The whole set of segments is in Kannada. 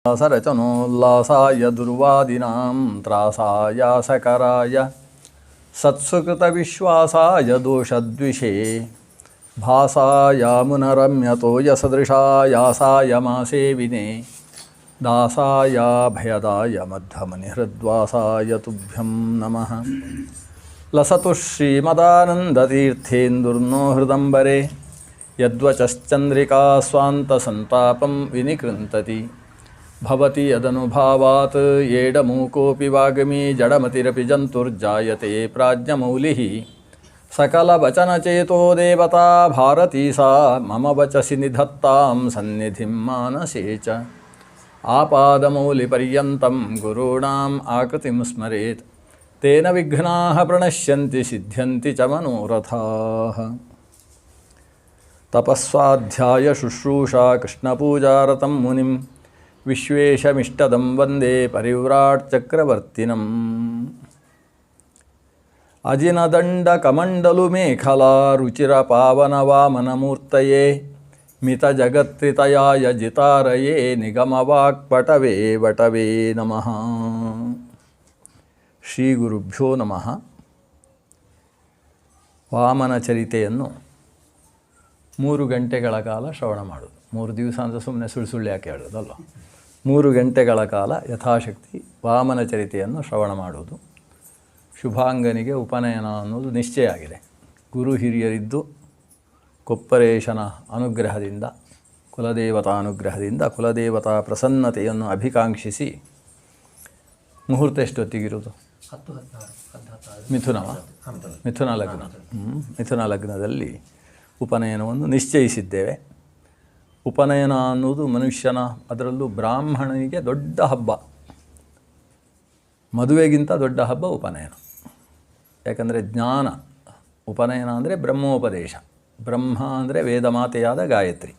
सरचनोल्लासाय दुर्वादिनां त्रासाय सकराय सत्सुकृतविश्वासाय दोषद्विषे भासाय मुनरम्यतो यसदृशायासाय मासेविने दासाय भयदाय मध्यमनिहृद्वासाय तुभ्यं नमः। लसतु श्रीमदानन्दतीर्थेन्दुर्नो हृदम्बरे यद्वचश्चन्द्रिका स्वान्तसन्तापं विनिकृन्तति भवति यदनुभावात् येडमूकोऽपि वाग्मी जडमतिरपि जन्तुर्जायते प्राज्ञमौलिः सकलवचनचेतो देवता भारती सा मम वचसि निधत्तां सन्निधिं मानसे च आपादमौलिपर्यन्तं गुरूणाम् आकृतिं स्मरेत् तेन विघ्नाः प्रणश्यन्ति सिद्ध्यन्ति च मनोरथाः। तपस्वाध्याय शुश्रूषा कृष्णपूजारतं मुनिं विश्वेशमिष्टदं वन्दे परिव्राट् चक्रवर्तिनम्। अजिनदण्डकमण्डलुमेखला रुचिरपावनवामनमूर्तये मितजगत्त्रितयाय जितारये निगमवाक्पटवे वटवे नमः। ಶ್ರೀ ಗುರುಭ್ಯೋ ನಮಃ. ವಾಮನ ಚರಿತೆಯನ್ನು 3 ಗಂಟೆಗಳ ಕಾಲ ಶ್ರವಣ ಮಾಡೋದು. 3 ದಿವಸ ಅಂತ ಸುಮ್ಮನೆ ಸುಳ್ಳು ಯಾಕೆ ಹೇಳೋದಲ್ವ. 3 ಗಂಟೆಗಳ ಕಾಲ ಯಥಾಶಕ್ತಿ ವಾಮನ ಚರಿತೆಯನ್ನು ಶ್ರವಣ ಮಾಡೋದು. ಶುಭಾಂಗನಿಗೆ ಉಪನಯನ ಅನ್ನೋದು ನಿಶ್ಚಯ ಆಗಿದೆ. ಗುರು ಹಿರಿಯರಿದ್ದು ಕೊಪ್ಪರೇಶನ ಅನುಗ್ರಹದಿಂದ ಕುಲದೇವತಾ ಅನುಗ್ರಹದಿಂದ ಕುಲದೇವತಾ ಪ್ರಸನ್ನತೆಯನ್ನು ಅಭಿಕಾಂಕ್ಷಿಸಿ ಮುಹೂರ್ತ ಎಷ್ಟೊತ್ತಿಗಿರೋದು? ಮಿಥುನ ಲಗ್ನ. ಮಿಥುನ ಲಗ್ನದಲ್ಲಿ ಉಪನಯನವನ್ನು ನಿಶ್ಚಯಿಸಿದ್ದೇವೆ. ಉಪನಯನ ಅನ್ನೋದು ಮನುಷ್ಯನ, ಅದರಲ್ಲೂ ಬ್ರಾಹ್ಮಣನಿಗೆ ದೊಡ್ಡ ಹಬ್ಬ. ಮದುವೆಗಿಂತ ದೊಡ್ಡ ಹಬ್ಬ ಉಪನಯನ. ಯಾಕಂದರೆ ಜ್ಞಾನ, ಉಪನಯನ ಅಂದರೆ ಬ್ರಹ್ಮೋಪದೇಶ. ಬ್ರಹ್ಮ ಅಂದರೆ ವೇದಮಾತೆಯಾದ ಗಾಯತ್ರಿ.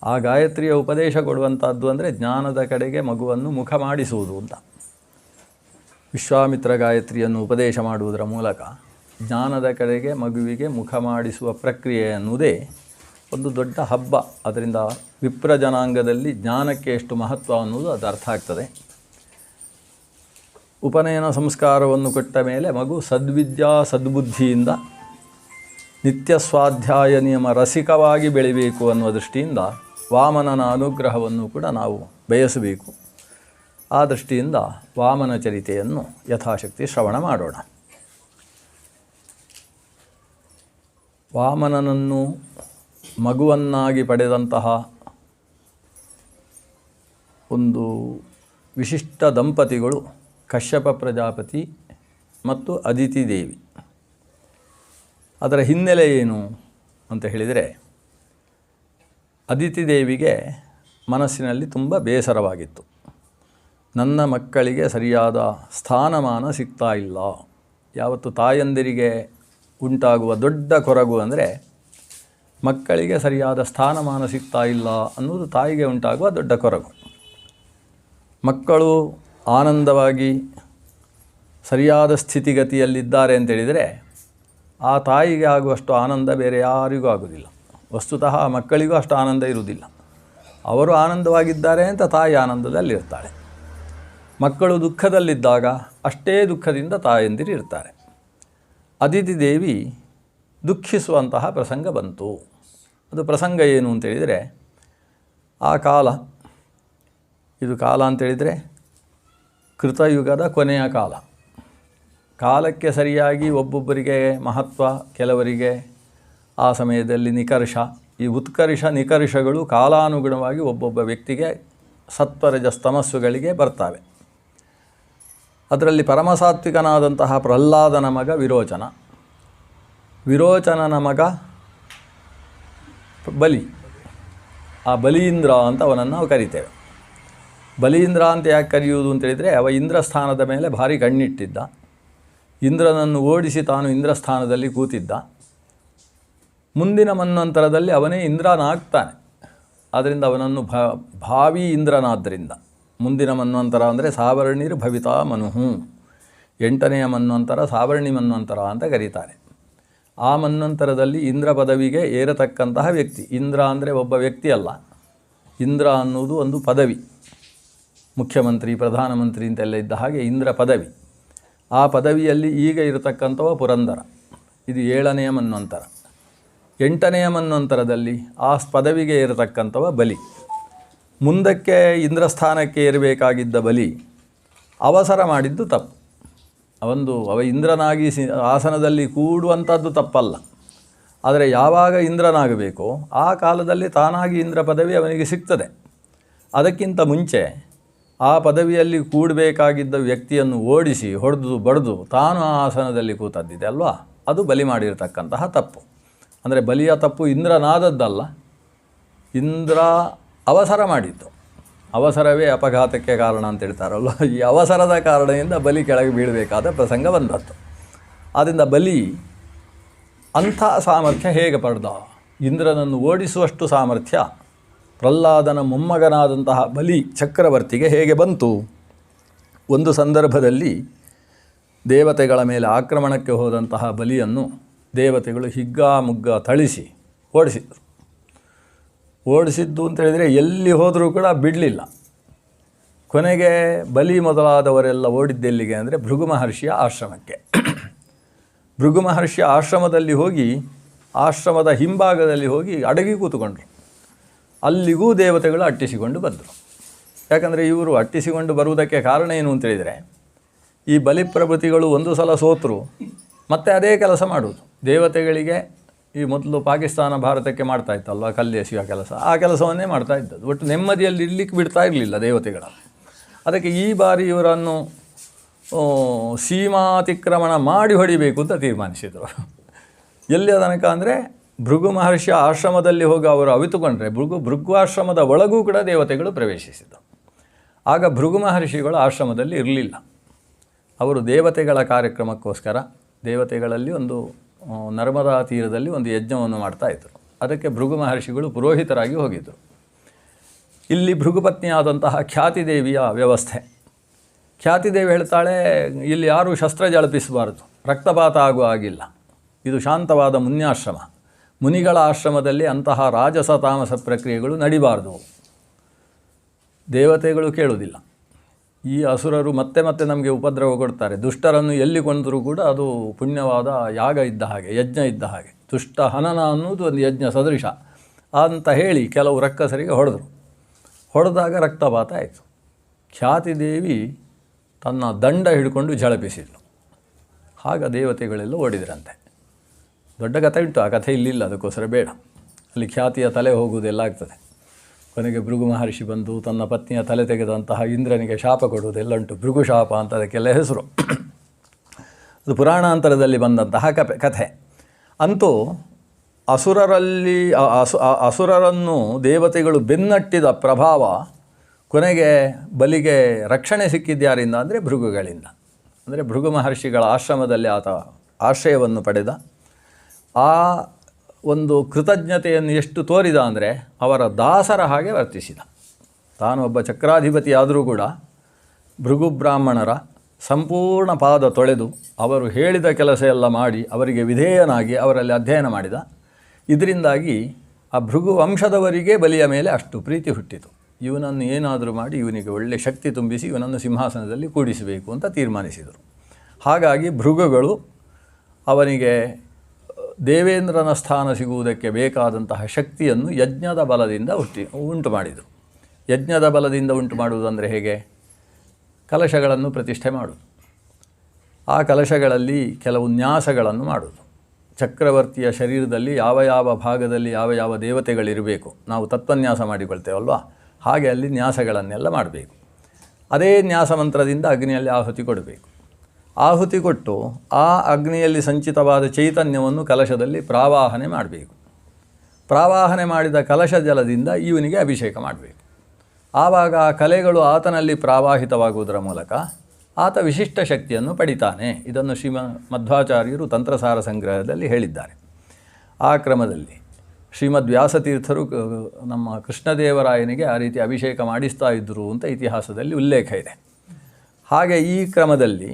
ಆ ಗಾಯತ್ರಿಯ ಉಪದೇಶ ಕೊಡುವಂಥದ್ದು ಅಂದರೆ ಜ್ಞಾನದ ಕಡೆಗೆ ಮಗುವನ್ನು ಮುಖ ಮಾಡಿಸುವುದು ಅಂತ. ವಿಶ್ವಾಮಿತ್ರ ಗಾಯತ್ರಿಯನ್ನು ಉಪದೇಶ ಮಾಡುವುದರ ಮೂಲಕ ಜ್ಞಾನದ ಕಡೆಗೆ ಮಗುವಿಗೆ ಮುಖ ಮಾಡಿಸುವ ಪ್ರಕ್ರಿಯೆ ಅನ್ನುವುದೇ ಒಂದು ದೊಡ್ಡ ಹಬ್ಬ. ಅದರಿಂದ ವಿಪ್ರ ಜನಾಂಗದಲ್ಲಿ ಜ್ಞಾನಕ್ಕೆ ಎಷ್ಟು ಮಹತ್ವ ಅನ್ನೋದು ಅದು ಅರ್ಥ ಆಗ್ತದೆ. ಉಪನಯನ ಸಂಸ್ಕಾರವನ್ನು ಕೊಟ್ಟ ಮೇಲೆ ಮಗು ಸದ್ವಿದ್ಯಾ ಸದ್ಬುದ್ಧಿಯಿಂದ ನಿತ್ಯ ಸ್ವಾಧ್ಯಾಯ ನಿಯಮ ರಸಿಕವಾಗಿ ಬೆಳಿಬೇಕು ಅನ್ನುವ ದೃಷ್ಟಿಯಿಂದ ವಾಮನನ ಅನುಗ್ರಹವನ್ನು ಕೂಡ ನಾವು ಬಯಸಬೇಕು. ಆ ದೃಷ್ಟಿಯಿಂದ ವಾಮನ ಚರಿತೆಯನ್ನು ಯಥಾಶಕ್ತಿ ಶ್ರವಣ ಮಾಡೋಣ. ವಾಮನನನ್ನು ಮಗುವನ್ನಾಗಿ ಪಡೆದಂತಹ ಒಂದು ವಿಶಿಷ್ಟ ದಂಪತಿಗಳು ಕಶ್ಯಪ ಪ್ರಜಾಪತಿ ಮತ್ತು ಅದಿತಿ ದೇವಿ. ಅದರ ಹಿನ್ನೆಲೆ ಏನು ಅಂತ ಹೇಳಿದರೆ, ಅದಿತಿ ದೇವಿಗೆ ಮನಸ್ಸಿನಲ್ಲಿ ತುಂಬ ಬೇಸರವಾಗಿತ್ತು. ನನ್ನ ಮಕ್ಕಳಿಗೆ ಸರಿಯಾದ ಸ್ಥಾನಮಾನ ಸಿಗ್ತಾ ಇಲ್ಲ. ಯಾವತ್ತು ತಾಯಂದಿರಿಗೆ ಉಂಟಾಗುವ ದೊಡ್ಡ ಕೊರಗು ಅಂದರೆ ಮಕ್ಕಳಿಗೆ ಸರಿಯಾದ ಸ್ಥಾನಮಾನ ಸಿಗ್ತಾ ಇಲ್ಲ ಅನ್ನೋದು ತಾಯಿಗೆ ಉಂಟಾಗುವ ದೊಡ್ಡ ಕೊರಗು. ಮಕ್ಕಳು ಆನಂದವಾಗಿ ಸರಿಯಾದ ಸ್ಥಿತಿಗತಿಯಲ್ಲಿದ್ದಾರೆ ಅಂತೇಳಿದರೆ ಆ ತಾಯಿಗೆ ಆಗುವಷ್ಟು ಆನಂದ ಬೇರೆ ಯಾರಿಗೂ ಆಗೋದಿಲ್ಲ. ವಸ್ತುತಃ ಮಕ್ಕಳಿಗೂ ಅಷ್ಟು ಆನಂದ ಇರುವುದಿಲ್ಲ. ಅವರು ಆನಂದವಾಗಿದ್ದಾರೆ ಅಂತ ತಾಯಿ ಆನಂದದಲ್ಲಿರ್ತಾಳೆ. ಮಕ್ಕಳು ದುಃಖದಲ್ಲಿದ್ದಾಗ ಅಷ್ಟೇ ದುಃಖದಿಂದ ತಾಯಂದಿರು ಇರ್ತಾರೆ. ಅದಿತಿ ದೇವಿ ದುಃಖಿಸುವಂತಹ ಪ್ರಸಂಗ ಬಂತು. ಅದು ಪ್ರಸಂಗ ಏನು ಅಂತೇಳಿದರೆ, ಆ ಕಾಲ, ಇದು ಕಾಲ ಅಂತೇಳಿದರೆ ಕೃತಯುಗದ ಕೊನೆಯ ಕಾಲ. ಕಾಲಕ್ಕೆ ಸರಿಯಾಗಿ ಒಬ್ಬೊಬ್ಬರಿಗೆ ಮಹತ್ವ, ಕೆಲವರಿಗೆ ಆ ಸಮಯದಲ್ಲಿ ನಿಕರ್ಷ. ಈ ಉತ್ಕರ್ಷ ನಿಕರ್ಷಗಳು ಕಾಲಾನುಗುಣವಾಗಿ ಒಬ್ಬೊಬ್ಬ ವ್ಯಕ್ತಿಗೆ ಸತ್ವರಜಸ್ತಮಸ್ಸುಗಳಿಗೆ ಬರ್ತವೆ. ಅದರಲ್ಲಿ ಪರಮಸಾತ್ವಿಕನಾದಂತಹ ಪ್ರಹ್ಲಾದನ ಮಗ ವಿರೋಚನ, ವಿರೋಚನನ ಮಗ ಬಲಿ. ಆ ಬಲೀಂದ್ರ ಅಂತ ಅವನನ್ನು ನಾವು ಕರಿತೇವೆ. ಬಲೀಂದ್ರ ಅಂತ ಯಾಕೆ ಕರೆಯುವುದು ಅಂತೇಳಿದರೆ, ಅವ ಇಂದ್ರಸ್ಥಾನದ ಮೇಲೆ ಭಾರಿ ಕಣ್ಣಿಟ್ಟಿದ್ದ. ಇಂದ್ರನನ್ನು ಓಡಿಸಿ ತಾನು ಇಂದ್ರಸ್ಥಾನದಲ್ಲಿ ಕೂತಿದ್ದ. ಮುಂದಿನ ಮನ್ವಂತರದಲ್ಲಿ ಅವನೇ ಇಂದ್ರನಾಗ್ತಾನೆ. ಆದ್ದರಿಂದ ಅವನನ್ನು ಭಾವಿ ಇಂದ್ರನಾದ್ದರಿಂದ, ಮುಂದಿನ ಮನ್ವಂತರ ಅಂದರೆ ಸಾವರ್ಣಿರ್ ಭವಿತಾ ಮನುಹು, 8ನೆಯ ಮನ್ವಂತರ ಸಾವರ್ಣಿ ಮನ್ವಂತರ ಅಂತ ಕರೀತಾರೆ. ಆ ಮನ್ವಂತರದಲ್ಲಿ ಇಂದ್ರ ಪದವಿಗೆ ಏರತಕ್ಕಂತಹ ವ್ಯಕ್ತಿ. ಇಂದ್ರ ಅಂದರೆ ಒಬ್ಬ ವ್ಯಕ್ತಿ ಅಲ್ಲ, ಇಂದ್ರ ಅನ್ನುವುದು ಒಂದು ಪದವಿ. ಮುಖ್ಯಮಂತ್ರಿ, ಪ್ರಧಾನಮಂತ್ರಿ ಅಂತೆಲ್ಲ ಇದ್ದ ಹಾಗೆ ಇಂದ್ರ ಪದವಿ. ಆ ಪದವಿಯಲ್ಲಿ ಈಗ ಇರತಕ್ಕಂಥವ ಪುರಂದರ. ಇದು 7ನೆಯ ಮನ್ವಂತರ. 8ನೆಯ ಮನ್ವಂತರದಲ್ಲಿ ಆ ಪದವಿಗೆ ಇರತಕ್ಕಂಥವ ಬಲಿ. ಮುಂದಕ್ಕೆ ಇಂದ್ರಸ್ಥಾನಕ್ಕೆ ಇರಬೇಕಾಗಿದ್ದ ಬಲಿ ಅವಸರ ಮಾಡಿದ್ದು ತಪ್ಪು. ಅವ ಇಂದ್ರನಾಗಿ ಆಸನದಲ್ಲಿ ಕೂಡುವಂಥದ್ದು ತಪ್ಪಲ್ಲ. ಆದರೆ ಯಾವಾಗ ಇಂದ್ರನಾಗಬೇಕೋ ಆ ಕಾಲದಲ್ಲಿ ತಾನಾಗಿ ಇಂದ್ರ ಪದವಿ ಅವನಿಗೆ ಸಿಗ್ತದೆ. ಅದಕ್ಕಿಂತ ಮುಂಚೆ ಆ ಪದವಿಯಲ್ಲಿ ಕೂಡಬೇಕಾಗಿದ್ದ ವ್ಯಕ್ತಿಯನ್ನು ಓಡಿಸಿ ಹೊಡೆದು ಬಡಿದು ತಾನು ಆ ಆಸನದಲ್ಲಿ ಕೂತದ್ದಿದೆ ಅಲ್ವಾ, ಅದು ಬಲಿ ಮಾಡಿರತಕ್ಕಂತಹ ತಪ್ಪು. ಅಂದರೆ ಬಲಿಯ ತಪ್ಪು ಇಂದ್ರನಾದದ್ದಲ್ಲ, ಇಂದ್ರ ಅವಸರ ಮಾಡಿದ್ದು. ಅವಸರವೇ ಅಪಘಾತಕ್ಕೆ ಕಾರಣ ಅಂತ ಹೇಳ್ತಾರಲ್ವ, ಈ ಅವಸರದ ಕಾರಣದಿಂದ ಬಲಿ ಕೆಳಗೆ ಬೀಳಬೇಕಾದ ಪ್ರಸಂಗ ಬಂದದ್ದು. ಆದ್ದರಿಂದ ಬಲಿ ಅಂಥ ಸಾಮರ್ಥ್ಯ ಹೇಗೆ ಪಡೆದ? ಇಂದ್ರನನ್ನು ಓಡಿಸುವಷ್ಟು ಸಾಮರ್ಥ್ಯ ಪ್ರಹ್ಲಾದನ ಮೊಮ್ಮಗನಾದಂತಹ ಬಲಿ ಚಕ್ರವರ್ತಿಗೆ ಹೇಗೆ ಬಂತು? ಒಂದು ಸಂದರ್ಭದಲ್ಲಿ ದೇವತೆಗಳ ಮೇಲೆ ಆಕ್ರಮಣಕ್ಕೆ ಹೋದಂತಹ ಬಲಿಯನ್ನು ದೇವತೆಗಳು ಹಿಗ್ಗಾಮುಗ್ಗ ಥಳಿಸಿ ಓಡಿಸಿದರು. ಓಡಿಸಿದ್ದು ಅಂತ ಹೇಳಿದರೆ ಎಲ್ಲಿ ಹೋದರೂ ಕೂಡ ಬಿಡಲಿಲ್ಲ. ಕೊನೆಗೆ ಬಲಿ ಮೊದಲಾದವರೆಲ್ಲ ಓಡಿದ್ದೆಲ್ಲಿಗೆ ಅಂದರೆ ಭೃಗು ಮಹರ್ಷಿಯ ಆಶ್ರಮಕ್ಕೆ. ಭೃಗು ಮಹರ್ಷಿಯ ಆಶ್ರಮದಲ್ಲಿ ಹೋಗಿ ಆಶ್ರಮದ ಹಿಂಭಾಗದಲ್ಲಿ ಹೋಗಿ ಅಡಗಿ ಕೂತುಕೊಂಡ್ರು. ಅಲ್ಲಿಗೂ ದೇವತೆಗಳು ಅಟ್ಟಿಸಿಕೊಂಡು ಬಂದರು. ಯಾಕಂದರೆ ಇವರು ಅಟ್ಟಿಸಿಕೊಂಡು ಬರುವುದಕ್ಕೆ ಕಾರಣ ಏನು ಅಂತೇಳಿದರೆ, ಈ ಬಲಿಪ್ರಭೃತಿಗಳು ಒಂದು ಸಲ ಸೋತರು ಮತ್ತೆ ಅದೇ ಕೆಲಸ ಮಾಡುವುದು. ದೇವತೆಗಳಿಗೆ ಈ ಮೊದಲು ಪಾಕಿಸ್ತಾನ ಭಾರತಕ್ಕೆ ಮಾಡ್ತಾ ಇತ್ತಲ್ವ ಕಲ್ಲೆಸೆಯುವ ಕೆಲಸ, ಆ ಕೆಲಸವನ್ನೇ ಮಾಡ್ತಾ ಇದ್ದದ್ದು. ಒಟ್ಟು ನೆಮ್ಮದಿಯಲ್ಲಿ ಇರಲಿಕ್ಕೆ ಬಿಡ್ತಾ ಇರಲಿಲ್ಲ ದೇವತೆಗಳನ್ನು. ಅದಕ್ಕೆ ಈ ಬಾರಿ ಇವರನ್ನು ಸೀಮಾತಿಕ್ರಮಣ ಮಾಡಿ ಹೊಡಿಬೇಕು ಅಂತ ತೀರ್ಮಾನಿಸಿದರು. ಎಲ್ಲಿಯ ತನಕ ಅಂದರೆ ಭೃಗು ಮಹರ್ಷಿಯ ಆಶ್ರಮದಲ್ಲಿ ಹೋಗಿ ಅವರು ಅವಿತುಕೊಂಡ್ರೆ ಭೃಗ್ವಾಶ್ರಮದ ಒಳಗೂ ಕೂಡ ದೇವತೆಗಳು ಪ್ರವೇಶಿಸಿದರು. ಆಗ ಭೃಗು ಮಹರ್ಷಿಗಳು ಆಶ್ರಮದಲ್ಲಿ ಇರಲಿಲ್ಲ. ಅವರು ದೇವತೆಗಳ ಕಾರ್ಯಕ್ರಮಕ್ಕೋಸ್ಕರ ದೇವತೆಗಳಲ್ಲಿ ಒಂದು ನರ್ಮದಾ ತೀರದಲ್ಲಿ ಒಂದು ಯಜ್ಞವನ್ನು ಮಾಡ್ತಾಯಿದ್ರು. ಅದಕ್ಕೆ ಭೃಗು ಮಹರ್ಷಿಗಳು ಪುರೋಹಿತರಾಗಿ ಹೋಗಿದ್ದರು. ಇಲ್ಲಿ ಭೃಗುಪತ್ನಿಯಾದಂತಹ ಖ್ಯಾತಿದೇವಿಯ ವ್ಯವಸ್ಥೆ. ಖ್ಯಾತಿದೇವಿ ಹೇಳ್ತಾಳೆ, ಇಲ್ಲಿ ಯಾರೂ ಶಸ್ತ್ರ ಜಳಪಿಸಬಾರದು, ರಕ್ತಪಾತ ಆಗುವ ಆಗಿಲ್ಲ, ಇದು ಶಾಂತವಾದ ಮುನ್ಯಾಶ್ರಮ, ಮುನಿಗಳ ಆಶ್ರಮದಲ್ಲಿ ಅಂತಹ ರಾಜಸ ತಾಮಸ ಪ್ರಕ್ರಿಯೆಗಳು ನಡಿಬಾರದು. ದೇವತೆಗಳು ಕೇಳುವುದಿಲ್ಲ. ಈ ಅಸುರರು ಮತ್ತೆ ಮತ್ತೆ ನಮಗೆ ಉಪದ್ರವ ಕೊಡ್ತಾರೆ, ದುಷ್ಟರನ್ನು ಎಲ್ಲಿ ಕೊಂದರೂ ಕೂಡ ಅದು ಪುಣ್ಯವಾದ ಯಾಗ ಇದ್ದ ಹಾಗೆ, ಯಜ್ಞ ಇದ್ದ ಹಾಗೆ, ದುಷ್ಟ ಹನನ ಅನ್ನೋದು ಒಂದು ಯಜ್ಞ ಸದೃಶ ಅಂತ ಹೇಳಿ ಕೆಲವು ರಕ್ಕಸರಿಗೆ ಹೊಡೆದಾಗ ರಕ್ತಪಾತ ಆಯಿತು. ಖ್ಯಾತಿದೇವಿ ತನ್ನ ದಂಡ ಹಿಡ್ಕೊಂಡು ಝಳಪಿಸಿದ್ಳು. ಆಗ ದೇವತೆಗಳೆಲ್ಲ ಓಡಿದ್ರಂತೆ. ದೊಡ್ಡ ಕಥೆ ಉಂಟು, ಆ ಕಥೆ ಇಲ್ಲಿಲ್ಲ, ಅದಕ್ಕೋಸ್ಕರ ಬೇಡ. ಅಲ್ಲಿ ಖ್ಯಾತಿಯ ತಲೆ ಹೋಗುವುದೆಲ್ಲ ಆಗ್ತದೆ. ಕೊನೆಗೆ ಭೃಗು ಮಹರ್ಷಿ ಬಂದು ತನ್ನ ಪತ್ನಿಯ ತಲೆ ತೆಗೆದಂತಹ ಇಂದ್ರನಿಗೆ ಶಾಪ ಕೊಡುವುದೆಲ್ಲ ಉಂಟು. ಭೃಗು ಶಾಪ ಅಂತ ಅದಕ್ಕೆಲ್ಲ ಹೆಸರು. ಅದು ಪುರಾಣಾಂತರದಲ್ಲಿ ಬಂದಂತಹ ಕಥೆ. ಅಂತೂ ಅಸುರರನ್ನು ದೇವತೆಗಳು ಬೆನ್ನಟ್ಟಿದ ಪ್ರಭಾವ ಕೊನೆಗೆ ಬಲಿಗೆ ರಕ್ಷಣೆ ಸಿಕ್ಕಿದ್ಯಾರಿಂದ ಅಂದರೆ ಭೃಗುಗಳಿಂದ. ಅಂದರೆ ಭೃಗು ಮಹರ್ಷಿಗಳ ಆಶ್ರಮದಲ್ಲಿ ಆತ ಆಶ್ರಯವನ್ನು ಪಡೆದ. ಆ ಒಂದು ಕೃತಜ್ಞತೆಯನ್ನು ಎಷ್ಟು ತೋರಿದ ಅಂದರೆ ಅವರ ದಾಸರ ಹಾಗೆ ವರ್ತಿಸಿದ. ತಾನು ಒಬ್ಬ ಚಕ್ರಾಧಿಪತಿ ಆದರೂ ಕೂಡ ಭೃಗು ಬ್ರಾಹ್ಮಣರ ಸಂಪೂರ್ಣ ಪಾದ ತೊಳೆದು ಅವರು ಹೇಳಿದ ಕೆಲಸ ಎಲ್ಲ ಮಾಡಿ ಅವರಿಗೆ ವಿಧೇಯನಾಗಿ ಅವರಲ್ಲಿ ಅಧ್ಯಯನ ಮಾಡಿದ. ಇದರಿಂದಾಗಿ ಆ ಭೃಗು ವಂಶದವರಿಗೆ ಬಲಿಯ ಮೇಲೆ ಅಷ್ಟು ಪ್ರೀತಿ ಹುಟ್ಟಿತು. ಇವನನ್ನು ಏನಾದರೂ ಮಾಡಿ ಇವನಿಗೆ ಒಳ್ಳೆಯ ಶಕ್ತಿ ತುಂಬಿಸಿ ಇವನನ್ನು ಸಿಂಹಾಸನದಲ್ಲಿ ಕೂಡಿಸಬೇಕು ಅಂತ ತೀರ್ಮಾನಿಸಿದರು. ಹಾಗಾಗಿ ಭೃಗುಗಳು ಅವನಿಗೆ ದೇವೇಂದ್ರನ ಸ್ಥಾನ ಸಿಗುವುದಕ್ಕೆ ಬೇಕಾದಂತಹ ಶಕ್ತಿಯನ್ನು ಯಜ್ಞದ ಬಲದಿಂದ ಉಂಟು ಮಾಡಿದರು. ಯಜ್ಞದ ಬಲದಿಂದ ಉಂಟು ಮಾಡುವುದಂದರೆ ಹೇಗೆ? ಕಲಶಗಳನ್ನು ಪ್ರತಿಷ್ಠೆ ಮಾಡುವುದು. ಆ ಕಲಶಗಳಲ್ಲಿ ಕೆಲವು ನ್ಯಾಸಗಳನ್ನು ಮಾಡುವುದು. ಚಕ್ರವರ್ತಿಯ ಶರೀರದಲ್ಲಿ ಯಾವ ಯಾವ ಭಾಗದಲ್ಲಿ ಯಾವ ಯಾವ ದೇವತೆಗಳಿರಬೇಕು ನಾವು ತತ್ವನ್ಯಾಸ ಮಾಡಿಕೊಳ್ತೇವಲ್ವ, ಹಾಗೆ ಅಲ್ಲಿ ನ್ಯಾಸಗಳನ್ನೆಲ್ಲ ಮಾಡಬೇಕು. ಅದೇ ನ್ಯಾಸ ಮಂತ್ರದಿಂದ ಅಗ್ನಿಯಲ್ಲಿ ಆಹುತಿ ಕೊಡಬೇಕು. ಆಹುತಿ ಕೊಟ್ಟು ಆ ಅಗ್ನಿಯಲ್ಲಿ ಸಂಚಿತವಾದ ಚೈತನ್ಯವನ್ನು ಕಲಶದಲ್ಲಿ ಪ್ರಾವಾಹನೆ ಮಾಡಬೇಕು. ಪ್ರಾವಾಹನೆ ಮಾಡಿದ ಕಲಶ ಜಲದಿಂದ ಇವನಿಗೆ ಅಭಿಷೇಕ ಮಾಡಬೇಕು. ಆವಾಗ ಆ ಕಲೆಗಳು ಆತನಲ್ಲಿ ಪ್ರಾವಾಹಿತವಾಗುವುದರ ಮೂಲಕ ಆತ ವಿಶಿಷ್ಟ ಶಕ್ತಿಯನ್ನು ಪಡಿತಾನೆ. ಇದನ್ನು ಮಧ್ವಾಚಾರ್ಯರು ತಂತ್ರಸಾರ ಸಂಗ್ರಹದಲ್ಲಿ ಹೇಳಿದ್ದಾರೆ. ಆ ಕ್ರಮದಲ್ಲಿ ಶ್ರೀಮದ್ ವ್ಯಾಸತೀರ್ಥರು ನಮ್ಮ ಕೃಷ್ಣದೇವರಾಯನಿಗೆ ಆ ರೀತಿ ಅಭಿಷೇಕ ಮಾಡಿಸ್ತಾ ಇದ್ದರು ಅಂತ ಇತಿಹಾಸದಲ್ಲಿ ಉಲ್ಲೇಖ ಇದೆ. ಹಾಗೆ ಈ ಕ್ರಮದಲ್ಲಿ